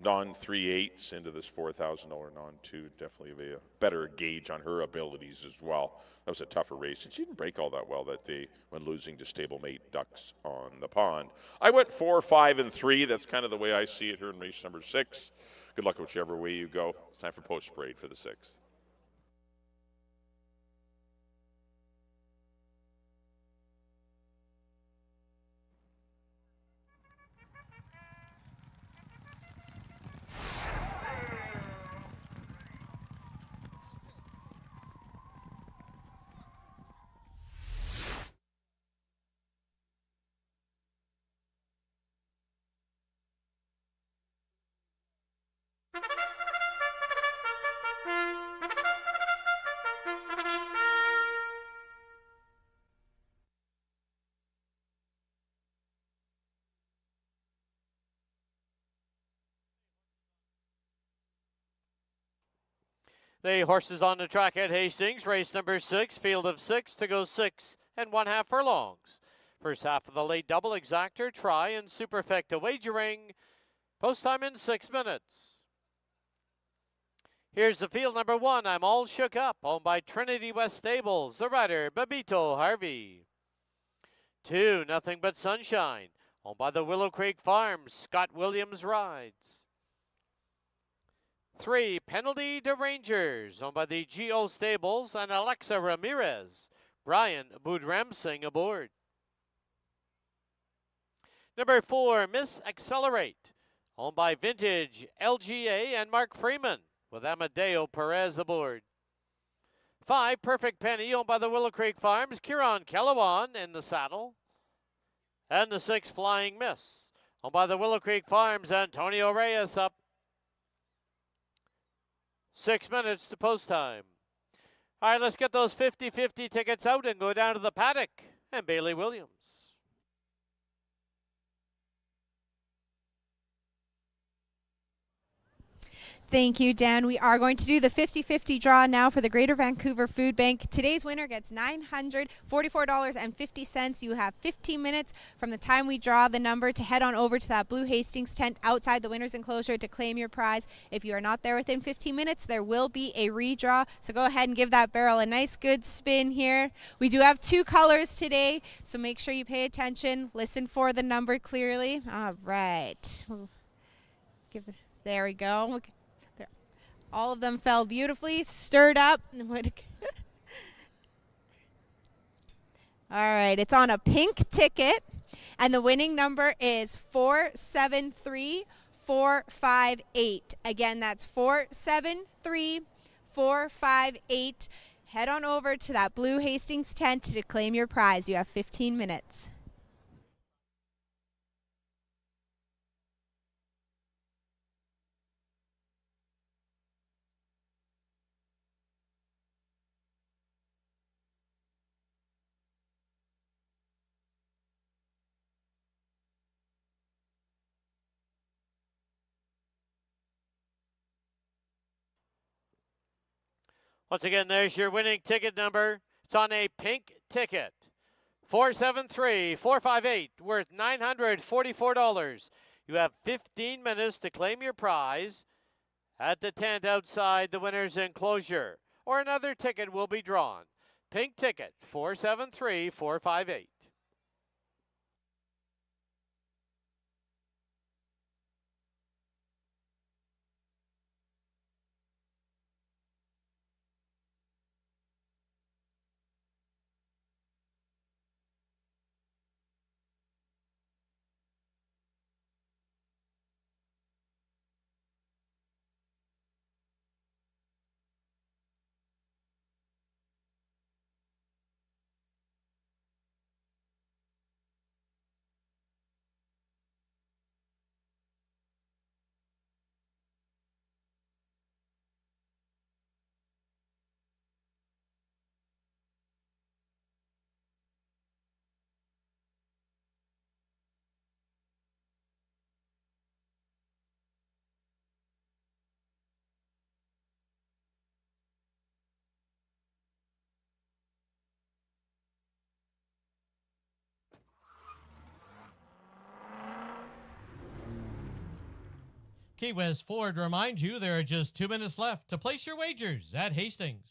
non-3/8s into this $4,000 non-2. Definitely a better gauge on her abilities as well. That was a tougher race, and she didn't break all that well that day when losing to stablemate Ducks on the Pond. I went 4, 5, and 3. That's kind of the way I see it here in race number 6. Good luck whichever way you go. It's time for post-parade for the 6th. The horses on the track at Hastings, race number 6, field of 6 to go 6 1/2 furlongs. First half of the late double, Exactor, Try, and Superfecta wagering. Post time in 6 minutes. Here's the field number 1, I'm All Shook Up, owned by Trinity West Stables. The rider, Bebeto Harvey. 2, Nothing But Sunshine, owned by the Willow Creek Farms. Scott Williams rides. 3, Penalty to Rangers, owned by the GO Stables and Alexa Ramirez. Brian Budramsing aboard. Number 4, Miss Accelerate, owned by Vintage, LGA, and Mark Freeman, with Amadeo Perez aboard. 5, Perfect Penny, owned by the Willow Creek Farms. Kieran Kellewan in the saddle. And the 6, Flying Miss, owned by the Willow Creek Farms. Antonio Reyes up. 6 minutes to post time. All right, let's get those 50-50 tickets out and go down to the paddock and Bailey Williams. Thank you, Dan. We are going to do the 50-50 draw now for the Greater Vancouver Food Bank. Today's winner gets $944.50. You have 15 minutes from the time we draw the number to head on over to that blue Hastings tent outside the winner's enclosure to claim your prize. If you are not there within 15 minutes, there will be a redraw. So go ahead and give that barrel a nice good spin here. We do have 2 colors today, so make sure you pay attention. Listen for the number clearly. All right. There we go. All of them fell beautifully, stirred up. All right, it's on a pink ticket, and the winning number is 473458. Again, that's 473458. Head on over to that blue Hastings tent to claim your prize. You have 15 minutes. Once again, there's your winning ticket number. It's on a pink ticket. 473458, worth $944. You have 15 minutes to claim your prize at the tent outside the winner's enclosure, or another ticket will be drawn. Pink ticket, 473458. Key West Ford reminds you there are just 2 minutes left to place your wagers at Hastings.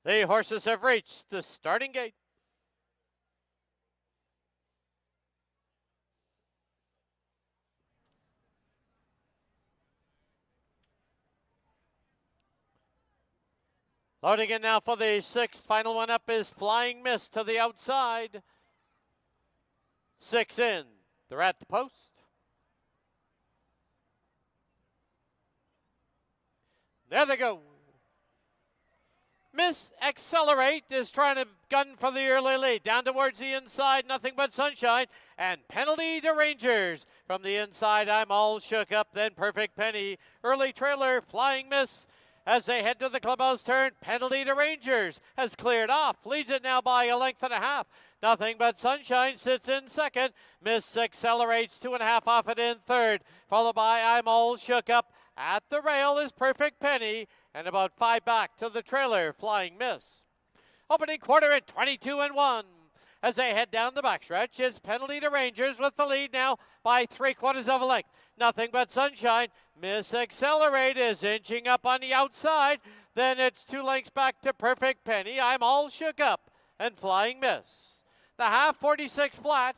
The horses have reached the starting gate. Loading in now for the 6th. Final one up is Flying Miss to the outside. 6 in. They're at the post. There they go. Miss Accelerate is trying to gun for the early lead. Down towards the inside, Nothing But Sunshine. And Penalty to Rangers. From the inside, I'm All Shook Up. Then Perfect Penny. Early trailer, Flying Miss. As they head to the clubhouse turn, Penalty to Rangers has cleared off. Leads it now by a length and a half. Nothing But Sunshine sits in second. Miss Accelerates 2.5 off it in third. Followed by I'm All Shook Up. At the rail is Perfect Penny. And about 5 back to the trailer, Flying Miss. Opening quarter at 22-1. As they head down the backstretch, it's Penalty to Rangers with the lead now by 3/4 of a length. Nothing But Sunshine. Miss Accelerate is inching up on the outside. Then it's 2 lengths back to Perfect Penny. I'm All Shook Up and Flying Miss. The half 46 flat.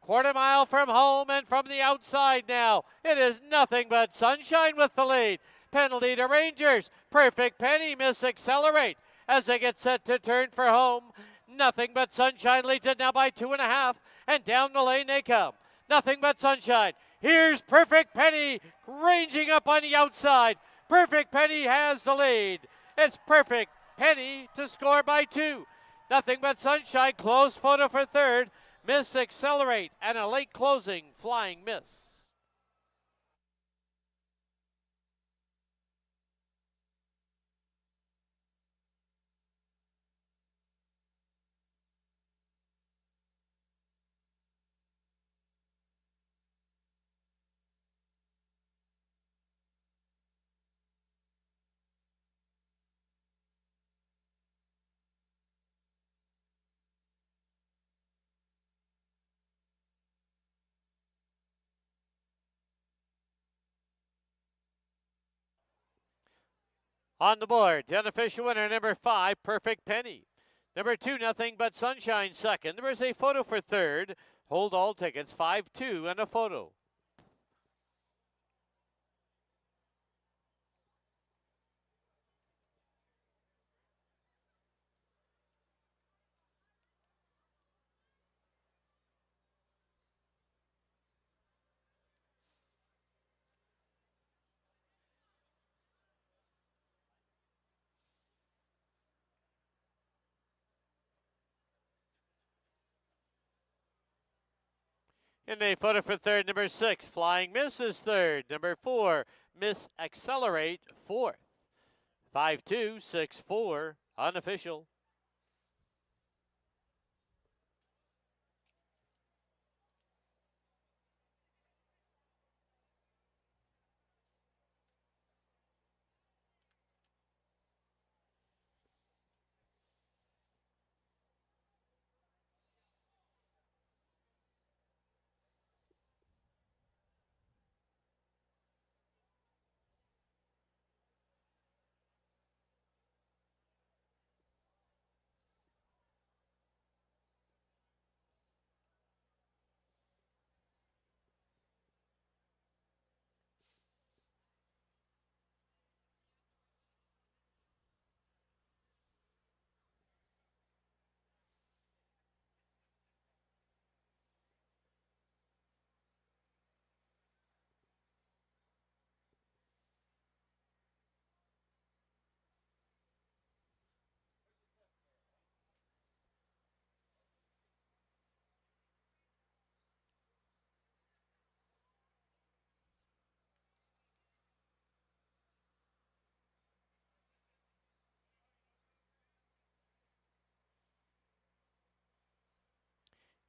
1/4 mile from home and from the outside now. It is Nothing But Sunshine with the lead. Penalty to Rangers. Perfect Penny, Miss Accelerate. As they get set to turn for home. Nothing But Sunshine leads it now by 2.5. And down the lane they come. Nothing But Sunshine. Here's Perfect Penny ranging up on the outside. Perfect Penny has the lead. It's Perfect Penny to score by 2. Nothing But Sunshine, close photo for third. Miss Accelerate and a late closing Flying Miss. On the board, the unofficial winner, number 5, Perfect Penny. Number 2, Nothing But Sunshine, second. There is a photo for third. Hold all tickets, 5-2 and a photo. In a photo for third, number 6, Flying Miss is third. Number 4, Miss Accelerate, fourth. 5-2, 6-4, unofficial.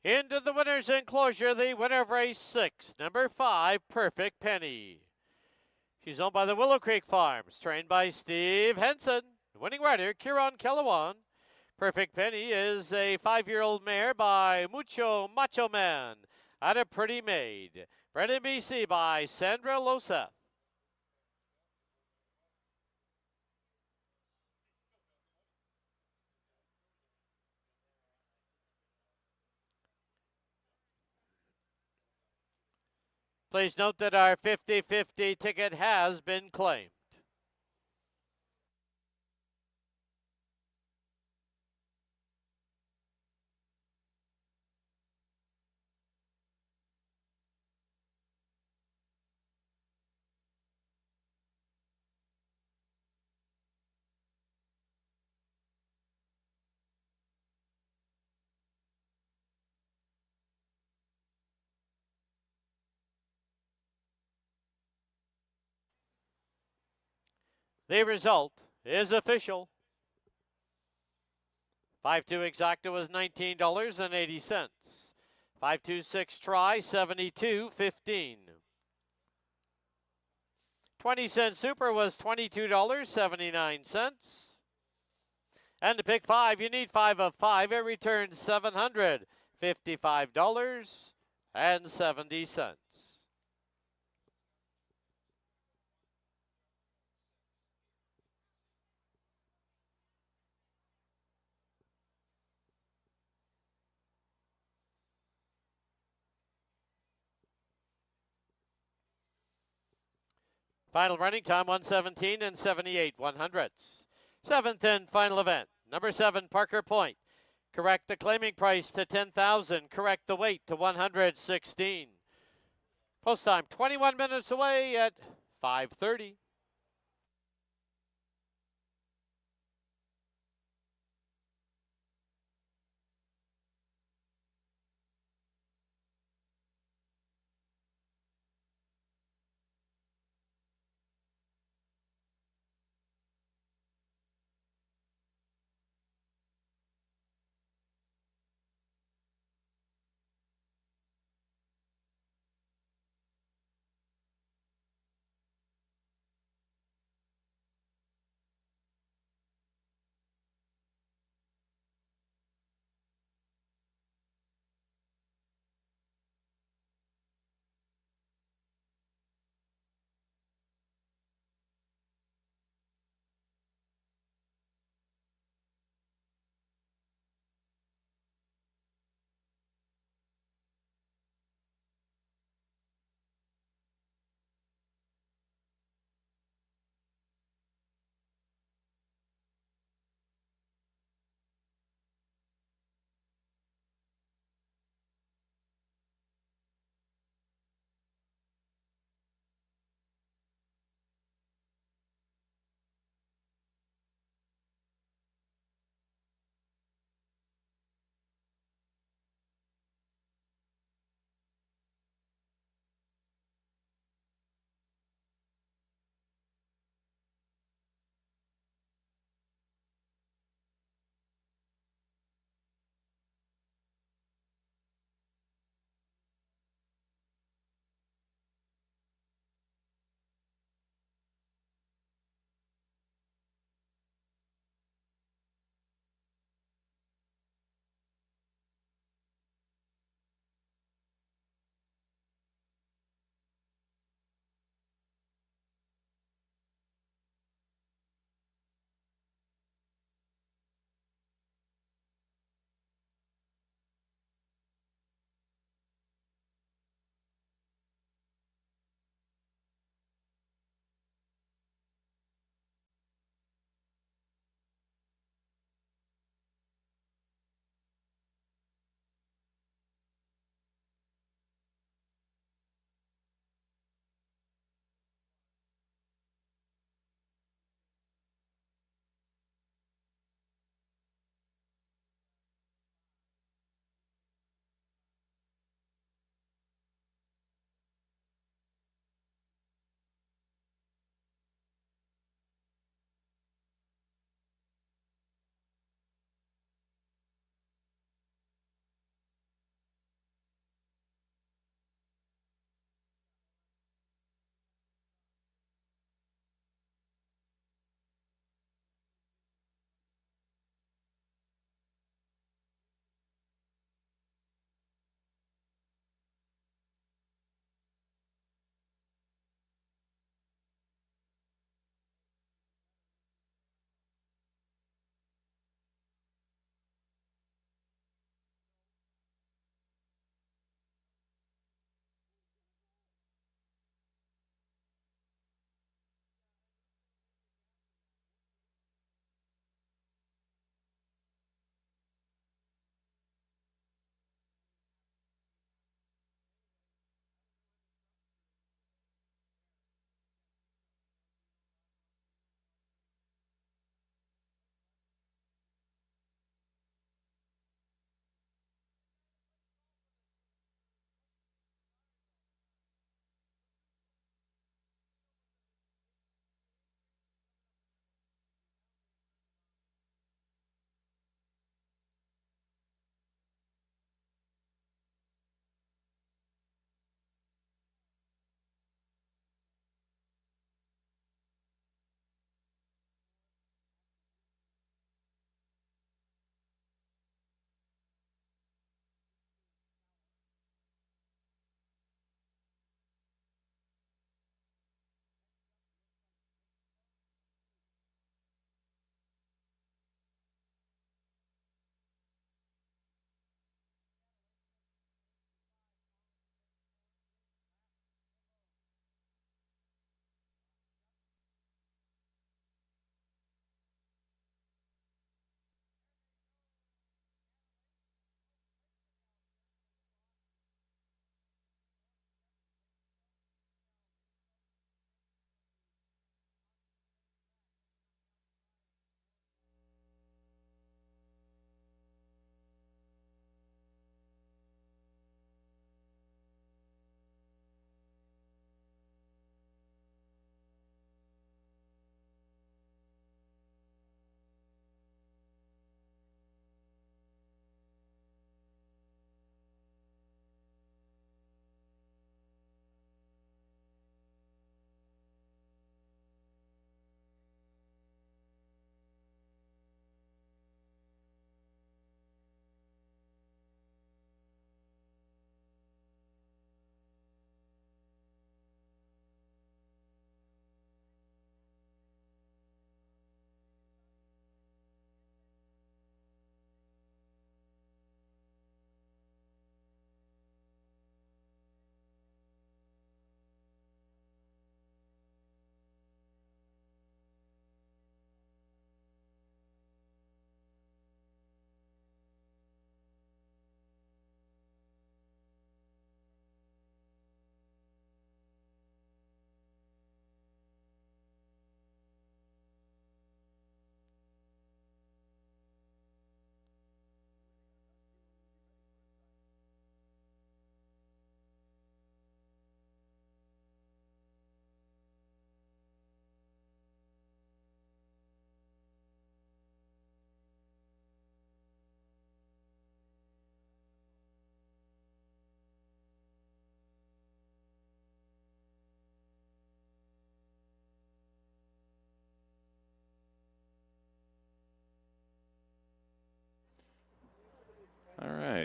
Into the winner's enclosure, the winner of race 6, number 5, Perfect Penny. She's owned by the Willow Creek Farms, trained by Steve Henson. Winning rider, Kieran Kellewan. Perfect Penny is a 5-year-old mare by Mucho Macho Man out of Pretty Maid. Bred in BC by Sandra Loseth. Please note that our 50-50 ticket has been claimed. The result is official. 5-2 exacta was $19.80. 5-2-6 try, $72.15. 20-cent super was $22.79. And to pick 5, you need 5 of 5. It returns $755.70. Final running time 117 and 78/100ths. 7th and final event. Number 7, Parker Point. Correct the claiming price to 10,000. Correct the weight to 116. Post time 21 minutes away at 5:30.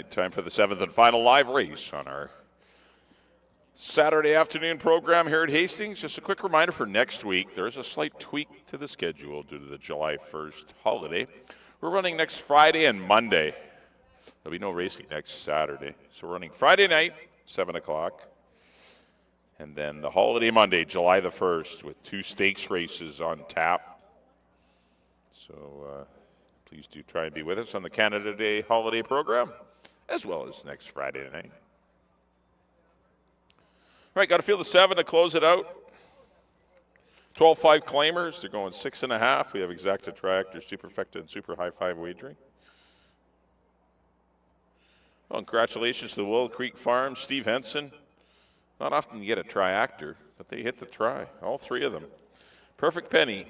right, time for the 7th and final live race on our Saturday afternoon program here at Hastings. Just a quick reminder for next week, there is a slight tweak to the schedule due to the July 1st holiday. We're running next Friday and Monday. There'll be no racing next Saturday. So we're running Friday night, 7 o'clock. And then the holiday Monday, July the 1st, with 2 stakes races on tap. So please do try and be with us on the Canada Day holiday program, as well as next Friday night. All right, got to field the 7 to close it out. 12-5 claimers. They're going 6.5. We have Exacta Tractor, Superfecta, and Super High Five wagering. Well, congratulations to the Willow Creek Farm, Steve Henson. Not often you get a triactor, but they hit the try, all 3 of them. Perfect Penny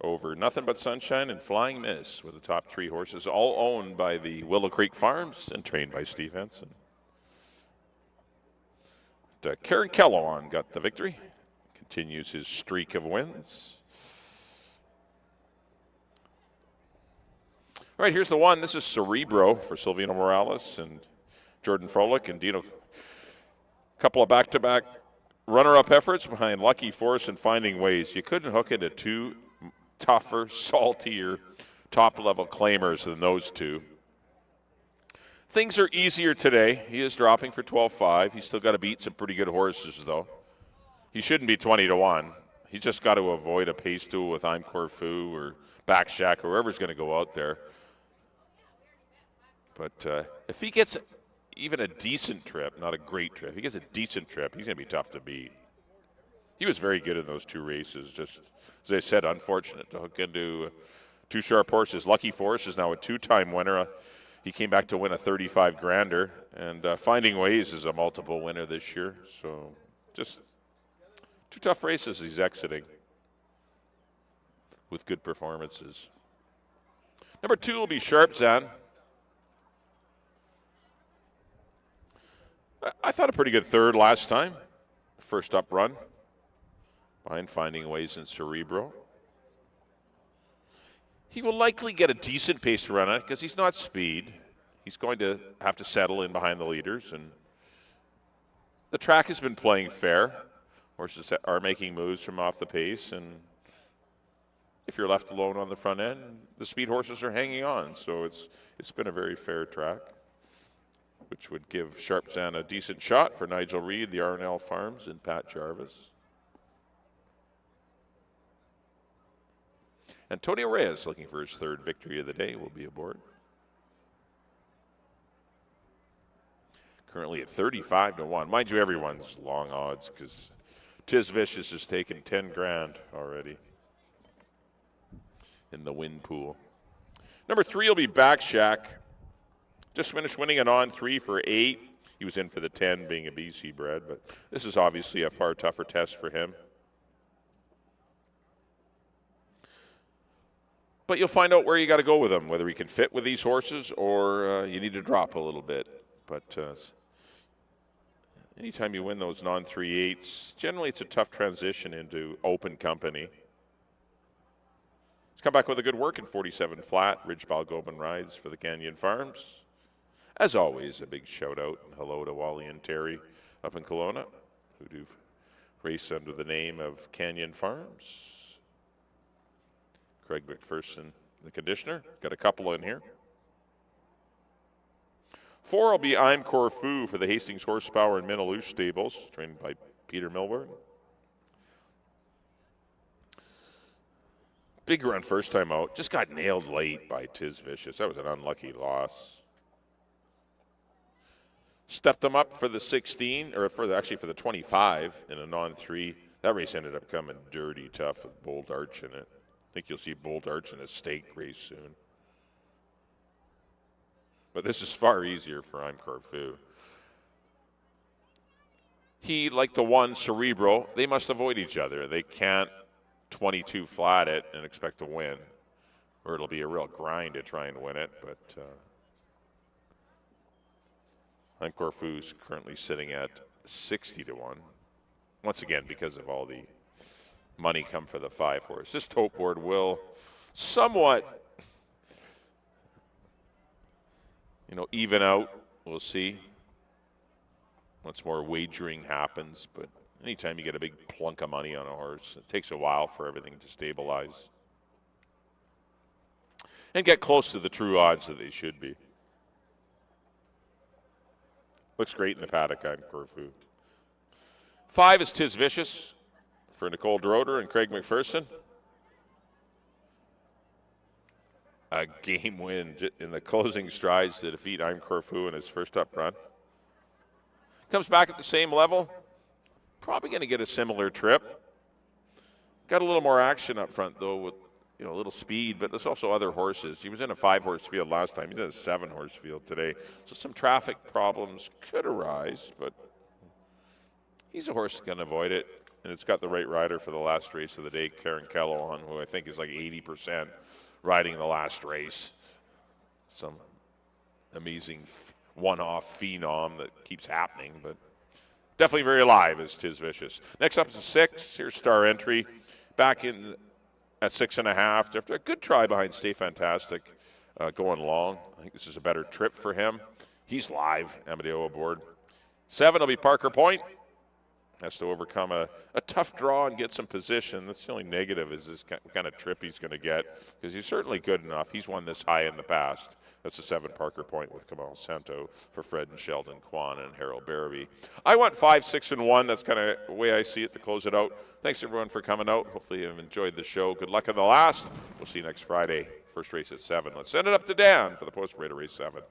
over Nothing But Sunshine and Flying Miss with the top 3 horses, all owned by the Willow Creek Farms and trained by Steve Henson. Karen Kellowan got the victory. Continues his streak of wins. All right, here's the one. This is Cerebro for Silvino Morales and Jordan Froelich and Dino. Couple of back-to-back runner-up efforts behind Lucky Force and Finding Ways. You couldn't hook into 2 tougher, saltier, top-level claimers than those 2. Things are easier today. He is dropping for 12-5. He's still got to beat some pretty good horses, though. He shouldn't be 20-1. He's just got to avoid a pace duel with I'm Corfu or Backshack or whoever's going to go out there. But if he gets even a decent trip, not a great trip, if he gets a decent trip, he's going to be tough to beat. He was very good in those 2 races. Just, as I said, unfortunate to hook into 2 sharp horses. Lucky Force is now a 2-time winner. He came back to win a 35 grander. And Finding Ways is a multiple winner this year. So just 2 tough races he's exiting with good performances. Number 2 will be Sharp Zan. I thought a pretty good third last time. First up run behind Finding Ways in Cerebro. He will likely get a decent pace to run on it because he's not speed. He's going to have to settle in behind the leaders. And the track has been playing fair. Horses are making moves from off the pace. And if you're left alone on the front end, the speed horses are hanging on. So it's been a very fair track, which would give Sharp Zan a decent shot for Nigel Reed, the R&L Farms, and Pat Jarvis. Antonio Reyes, looking for his 3rd victory of the day, will be aboard. Currently at 35-1. Mind you, everyone's long odds because Tiz Vicious has taken 10 grand already in the win pool. Number 3 will be Backshack. Just finished winning it on 3 for 8. He was in for the 10 being a BC bred, but this is obviously a far tougher test for him. But you'll find out where you got to go with him, whether he can fit with these horses or you need to drop a little bit. But anytime you win those non-3/8s, generally it's a tough transition into open company. He's come back with a good work in 47 flat, Ridge Balgobin rides for the Canyon Farms. As always, a big shout out and hello to Wally and Terry up in Kelowna, who do race under the name of Canyon Farms. Craig McPherson, the conditioner. Got a couple in here. 4 will be I'm Corfu for the Hastings Horsepower and Minaloosh stables, trained by Peter Milburn. Big run first time out. Just got nailed late by Tiz Vicious. That was an unlucky loss. Stepped him up for the 16, or for the 25 in a non-3. That race ended up coming dirty tough with Bold Arch in it. I think you'll see Bold Arch in a stake race soon. But this is far easier for I'm Corfu. He, like the 1 Cerebro, they must avoid each other. They can't 22 flat it and expect to win, or it'll be a real grind to try and win it. But I'm Corfu's currently sitting at 60-1. Once again, because of all the money come for the 5 horse. This tote board will somewhat, even out. We'll see. Once more wagering happens, but anytime you get a big plunk of money on a horse, it takes a while for everything to stabilize and get close to the true odds that they should be. Looks great in the paddock. I'm Corfu. 5 is Tis Vicious for Nicole Droder and Craig McPherson. A game win in the closing strides to defeat I'm Corfu in his first up run. Comes back at the same level. Probably going to get a similar trip. Got a little more action up front, though, with a little speed, but there's also other horses. He was in a 5-horse field last time. He's in a 7-horse field today. So some traffic problems could arise, but he's a horse that's going to avoid it. And it's got the right rider for the last race of the day, Karen Kellowan, who I think is like 80% riding the last race. Some amazing one-off phenom that keeps happening, but definitely very alive is Tis Vicious. Next up is a 6. Here's Star Entry. Back in at 6.5 after a good try behind Stay Fantastic going long. I think this is a better trip for him. He's live, Amadeo aboard. 7 will be Parker Point. Has to overcome a tough draw and get some position. That's the only negative is this kind of trip he's going to get because he's certainly good enough. He's won this high in the past. That's a 7 Parker Point with Kamal Santo for Fred and Sheldon Kwan and Harold Barabee. I went 5, 6, and 1. That's kind of the way I see it to close it out. Thanks, everyone, for coming out. Hopefully you've enjoyed the show. Good luck in the last. We'll see you next Friday. First race at 7. Let's send it up to Dan for the post-parade of race 7.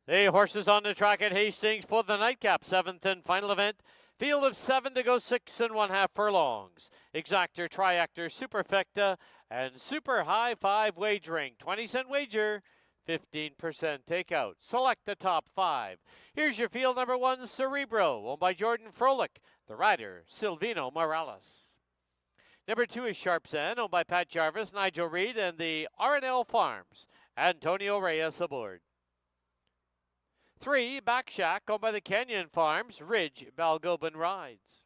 The horses on the track at Hastings for the nightcap, 7th and final event. Field of 7 to go 6 1/2 furlongs. Exactor, Triactor, Superfecta, and Super High 5 wagering. 20-cent wager, 15% takeout. Select the top 5. Here's your field number 1, Cerebro, owned by Jordan Froelich. The rider, Silvino Morales. Number 2 is Sharp Zen, owned by Pat Jarvis, Nigel Reed, and the R&L Farms. Antonio Reyes aboard. 3, Back Shack, owned by the Canyon Farms, Ridge Balgobin Rides.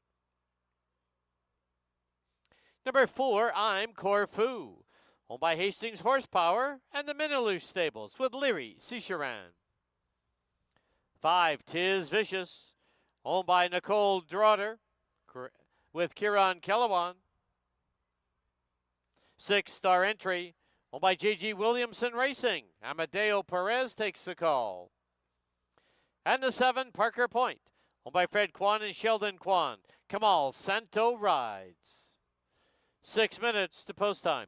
Number 4, I'm Corfu, owned by Hastings Horsepower and the Miniloo Stables with Leary Cicheran. 5, Tis Vicious, owned by Nicole Droder with Kieran Kellowan. 6, Star Entry, owned by J.G. Williamson Racing. Amadeo Perez takes the call. And the 7, Parker Point, owned by Fred Kwan and Sheldon Kwan. Kamal Santo rides. 6 minutes to post time.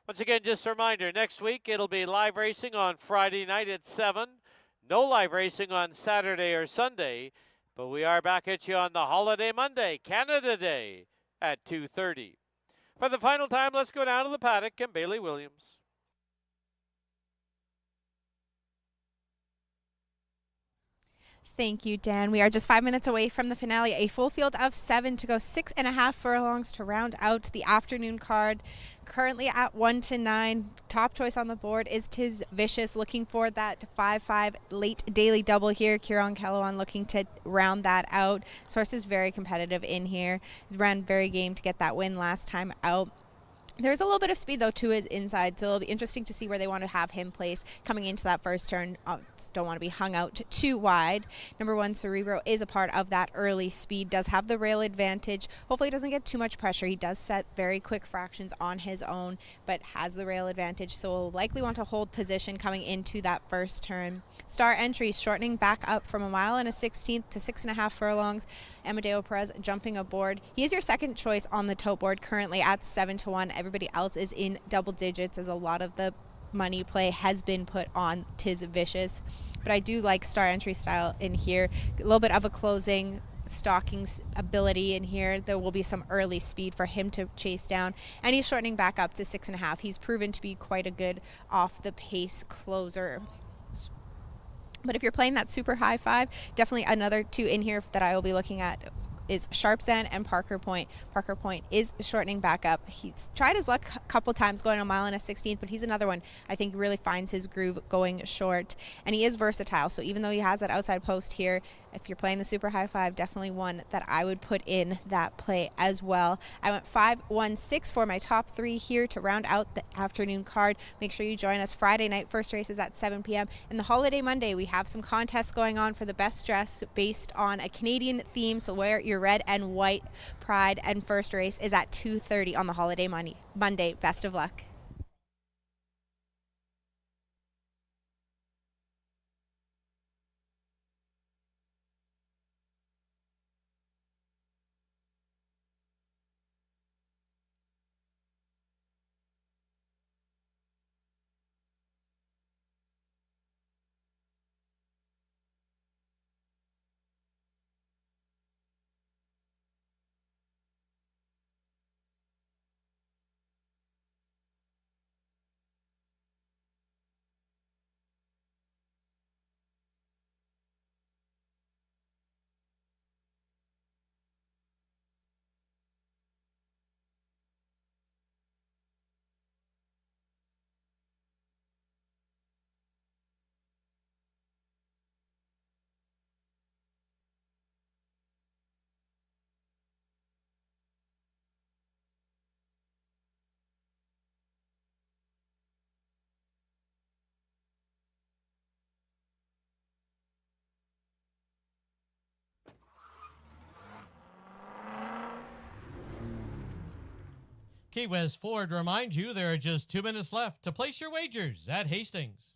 Once again, just a reminder, next week it'll be live racing on Friday night at 7. No live racing on Saturday or Sunday, but we are back at you on the holiday Monday, Canada Day, at 2:30. For the final time, let's go down to the paddock and Bailey Williams. Thank you, Dan. We are just 5 minutes away from the finale. A full field of 7 to go 6.5 furlongs to round out the afternoon card. Currently at 1 to 9. Top choice on the board is Tis Vicious, looking for that 5-5 late daily double here. Kieran Kellowan looking to round that out. Source is very competitive in here. Ran very game to get that win last time out. There's a little bit of speed, though, to his inside, so it'll be interesting to see where they want to have him placed coming into that first turn. Don't want to be hung out too wide. Number 1, Cerebro, is a part of that early speed, does have the rail advantage. Hopefully doesn't get too much pressure. He does set very quick fractions on his own, but has the rail advantage, so will likely want to hold position coming into that first turn. Star Entry, shortening back up from 1 1/16 to 6.5 furlongs. Amadeo Perez jumping aboard. He is your second choice on the tote board, currently at 7 to 1. Everybody else is in double digits, as a lot of the money play has been put on Tis Vicious. But I do like Star Entry style in here. A little bit of a closing stalking ability in here. There will be some early speed for him to chase down, and he's shortening back up to 6.5. He's proven to be quite a good off the pace closer. But if you're playing that super high five, definitely another two in here that I will be looking at is Sharps End and Parker Point. Parker Point is shortening back up. He's tried his luck a couple times going a mile and a 16th, but he's another one I think really finds his groove going short. And he is versatile, so even though he has that outside post here, if you're playing the super high five, definitely one that I would put in that play as well. I went 5-1-6 for my top three here to round out the afternoon card. Make sure you join us Friday night. First race is at 7 p.m. And the holiday Monday, we have some contests going on for the best dress based on a Canadian theme. So wear your red and white pride. And first race is at 2:30 on the holiday Monday. Best of luck. Key West Ford reminds you there are just 2 minutes left to place your wagers at Hastings.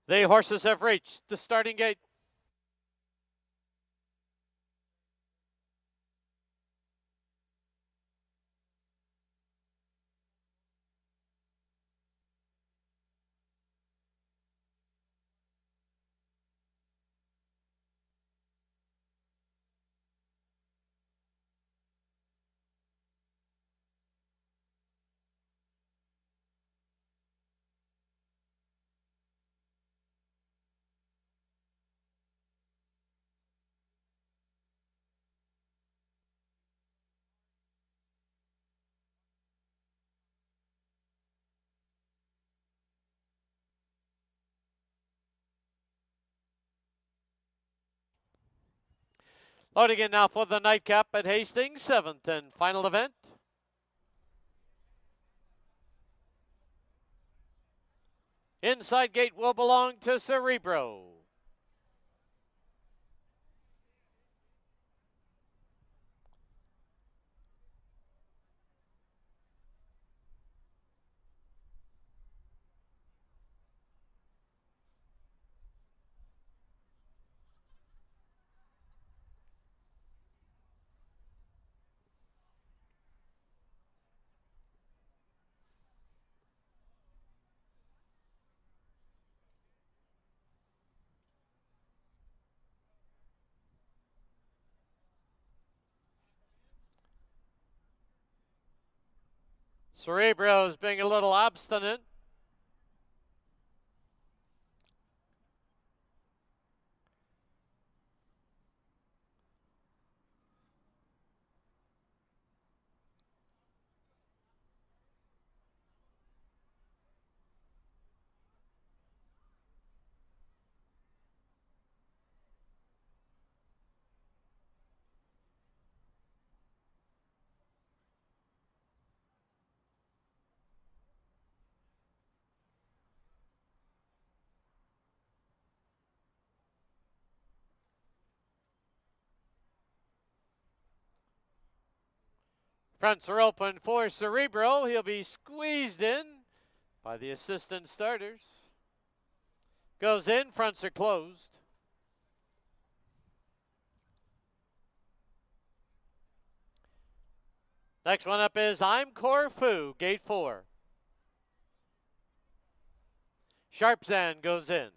The horses have reached the starting gate. Loading in now for the nightcap at Hastings, 7th and final event. Inside gate will belong to Cerebro. Cerebro's being a little obstinate. Fronts are open for Cerebro. He'll be squeezed in by the assistant starters. Goes in, fronts are closed. Next one up is I'm Corfu, gate 4. Sharpzan goes in.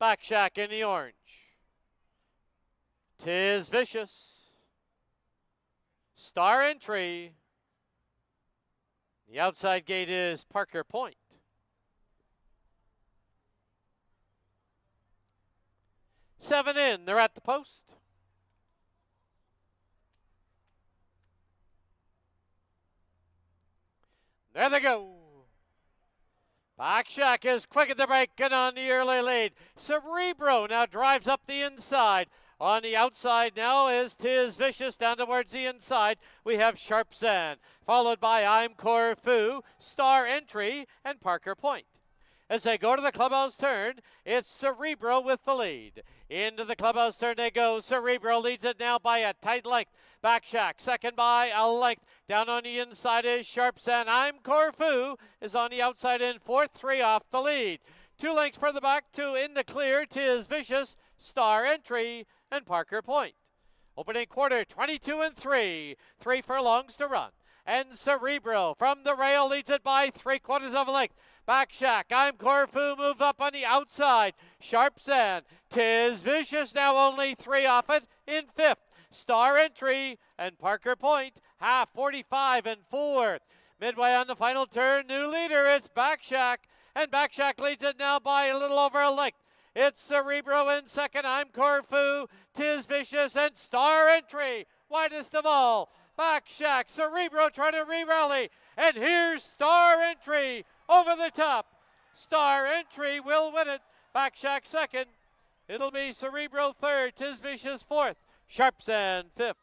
Back Shack in the orange. Tis Vicious. Star Entry. The outside gate is Parker Point. Seven in, they're at the post. There they go. Back Shack is quick at the break and on the early lead. Cerebro now drives up the inside. On the outside now is Tis Vicious. Down towards the inside, we have Sharpzan, followed by I'm Corfu, Star Entry, and Parker Point. As they go to the clubhouse turn, it's Cerebro with the lead. Into the clubhouse turn they go. Cerebro leads it now by a tight length. Back Shack, second by a length. Down on the inside is Sharpzan. I'm Corfu is on the outside in fourth, 3 off the lead. 2 lengths further back to in the clear, Tis Vicious, Star Entry, and Parker Point. Opening quarter, 22 and 3. 3 furlongs to run. And Cerebro from the rail leads it by 3/4 of a length. Back Shack, I'm Corfu, moved up on the outside. Sharpzan, Tis Vicious now only 3 off it in 5th. Star Entry and Parker Point, half 45 and 4. Midway on the final turn, new leader, it's Back Shack. And Back Shack leads it now by a little over a length. It's Cerebro in second, I'm Corfu, Tis Vicious, and Star Entry, widest of all. Back Shack, Cerebro trying to re-rally, and here's Star Entry over the top. Star Entry will win it. Back Shack second. It'll be Cerebro third, Tis Vicious fourth, Sharpzan fifth.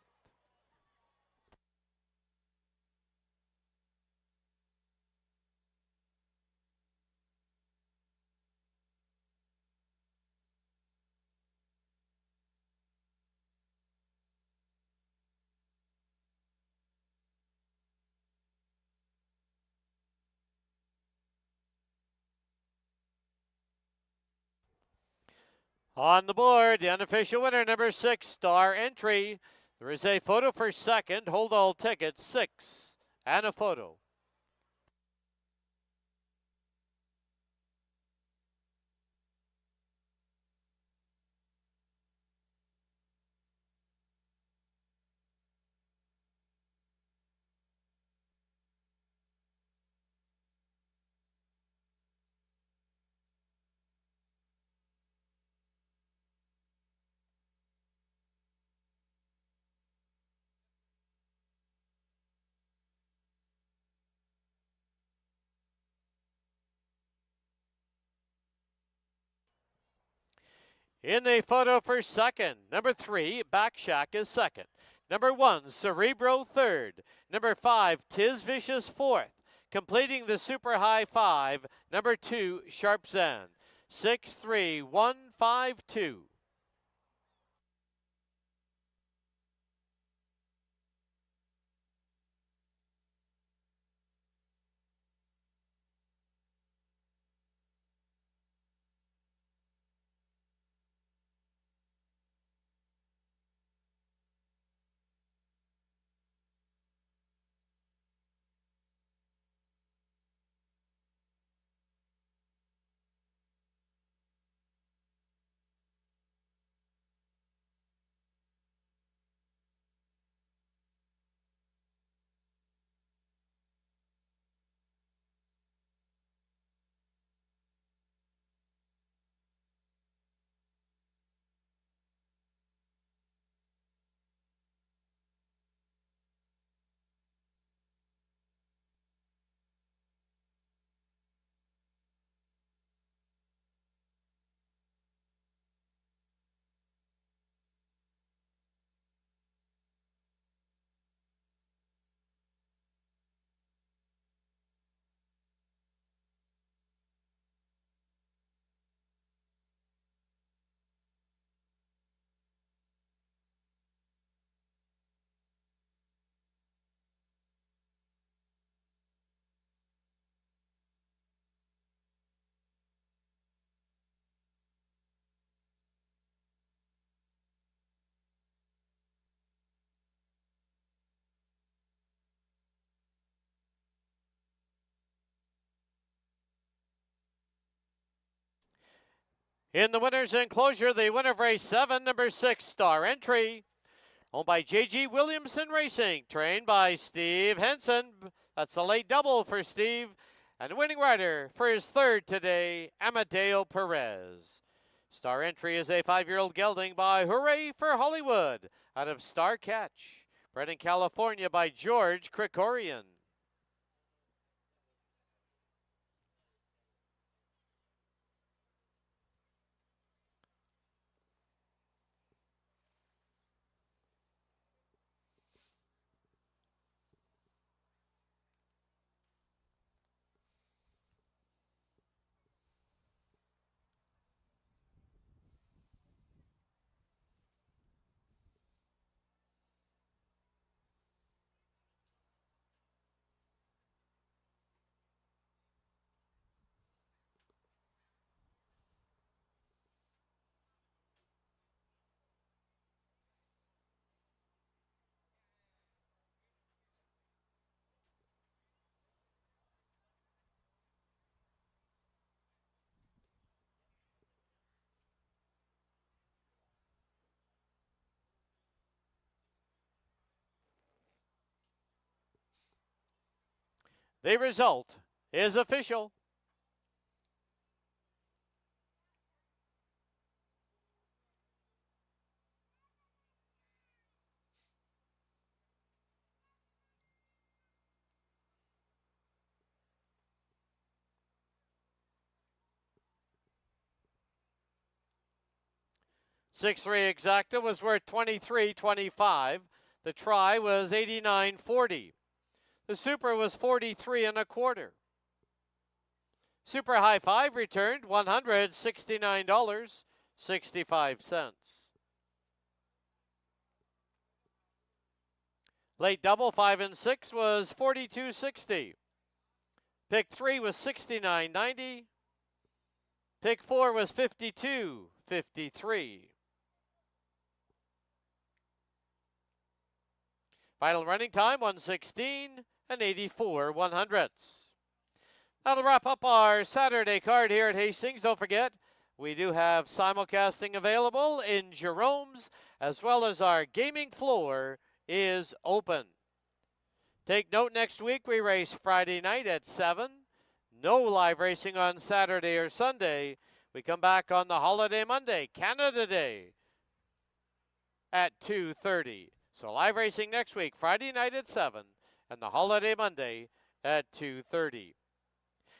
On the board, the unofficial winner, number 6, Star Entry. There is a photo for second. Hold all tickets, 6, and a photo. In the photo for second, number 3, Backshack is second. Number 1, Cerebro third. Number 5, Tis Vicious fourth. Completing the super high 5, number 2, Sharp Zan. 63152. In the winner's enclosure, the winner of race 7, number 6, Star Entry. Owned by J.G. Williamson Racing, trained by Steve Henson. That's a late double for Steve. And the winning rider for his third today, Amadeo Perez. Star Entry is a 5-year-old gelding by Hooray for Hollywood out of Star Catch. Bred in California by George Krikorian. The result is official. Six-3 exacta was worth $23.25. The try was $89.40. The super was $43.25. Super high 5 returned $169.65. Late double 5 and 6 was $42.60. Pick 3 was $69.90. Pick 4 was $52.50. 53. Final running time 1:16 and 84 100ths. That'll wrap up our Saturday card here at Hastings. Don't forget, we do have simulcasting available in Jerome's, as well as our gaming floor is open. Take note, next week we race Friday night at 7. No live racing on Saturday or Sunday. We come back on the holiday Monday, Canada Day, at 2:30. So live racing next week, Friday night at 7, and the holiday Monday at 2:30.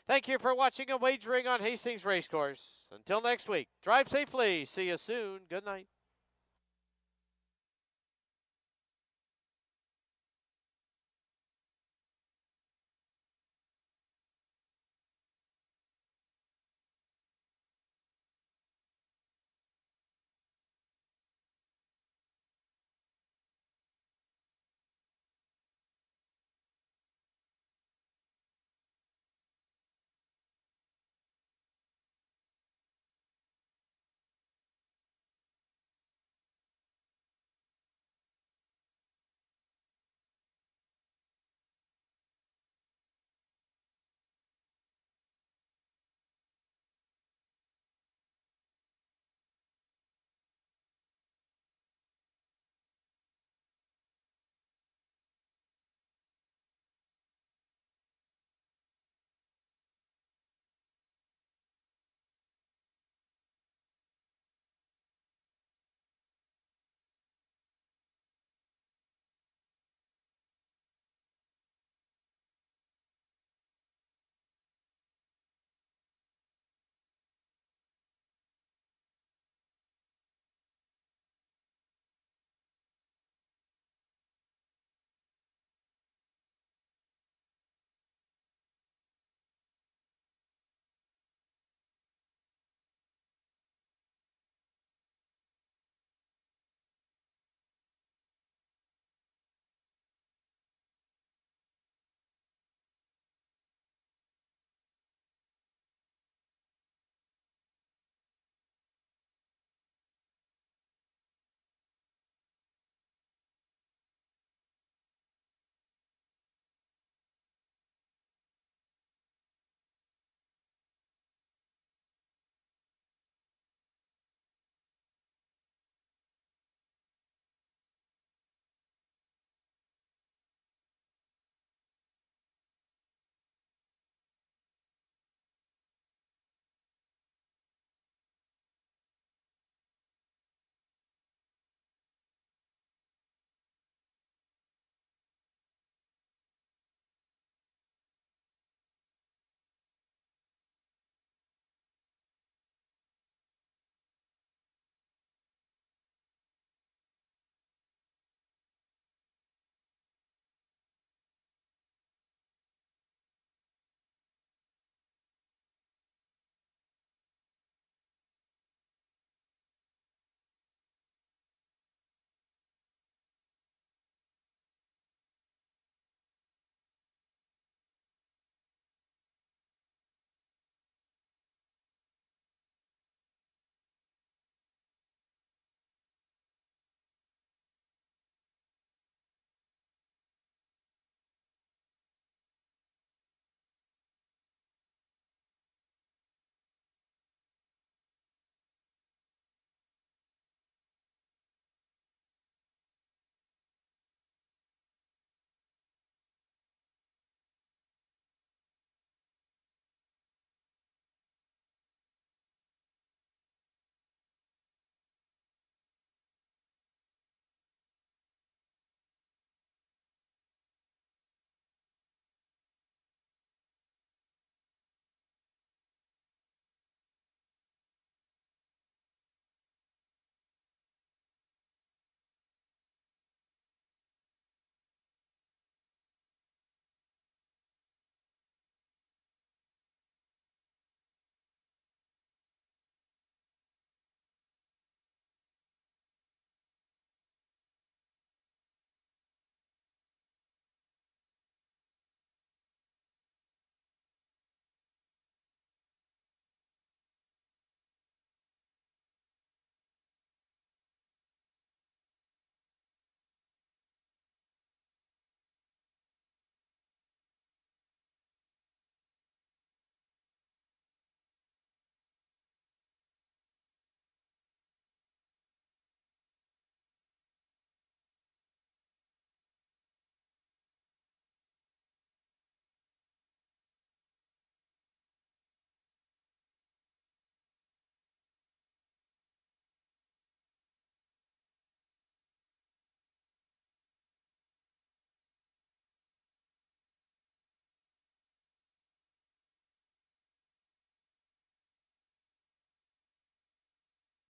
Thank you for watching and wagering on Hastings Racecourse. Until next week, drive safely. See you soon. Good night.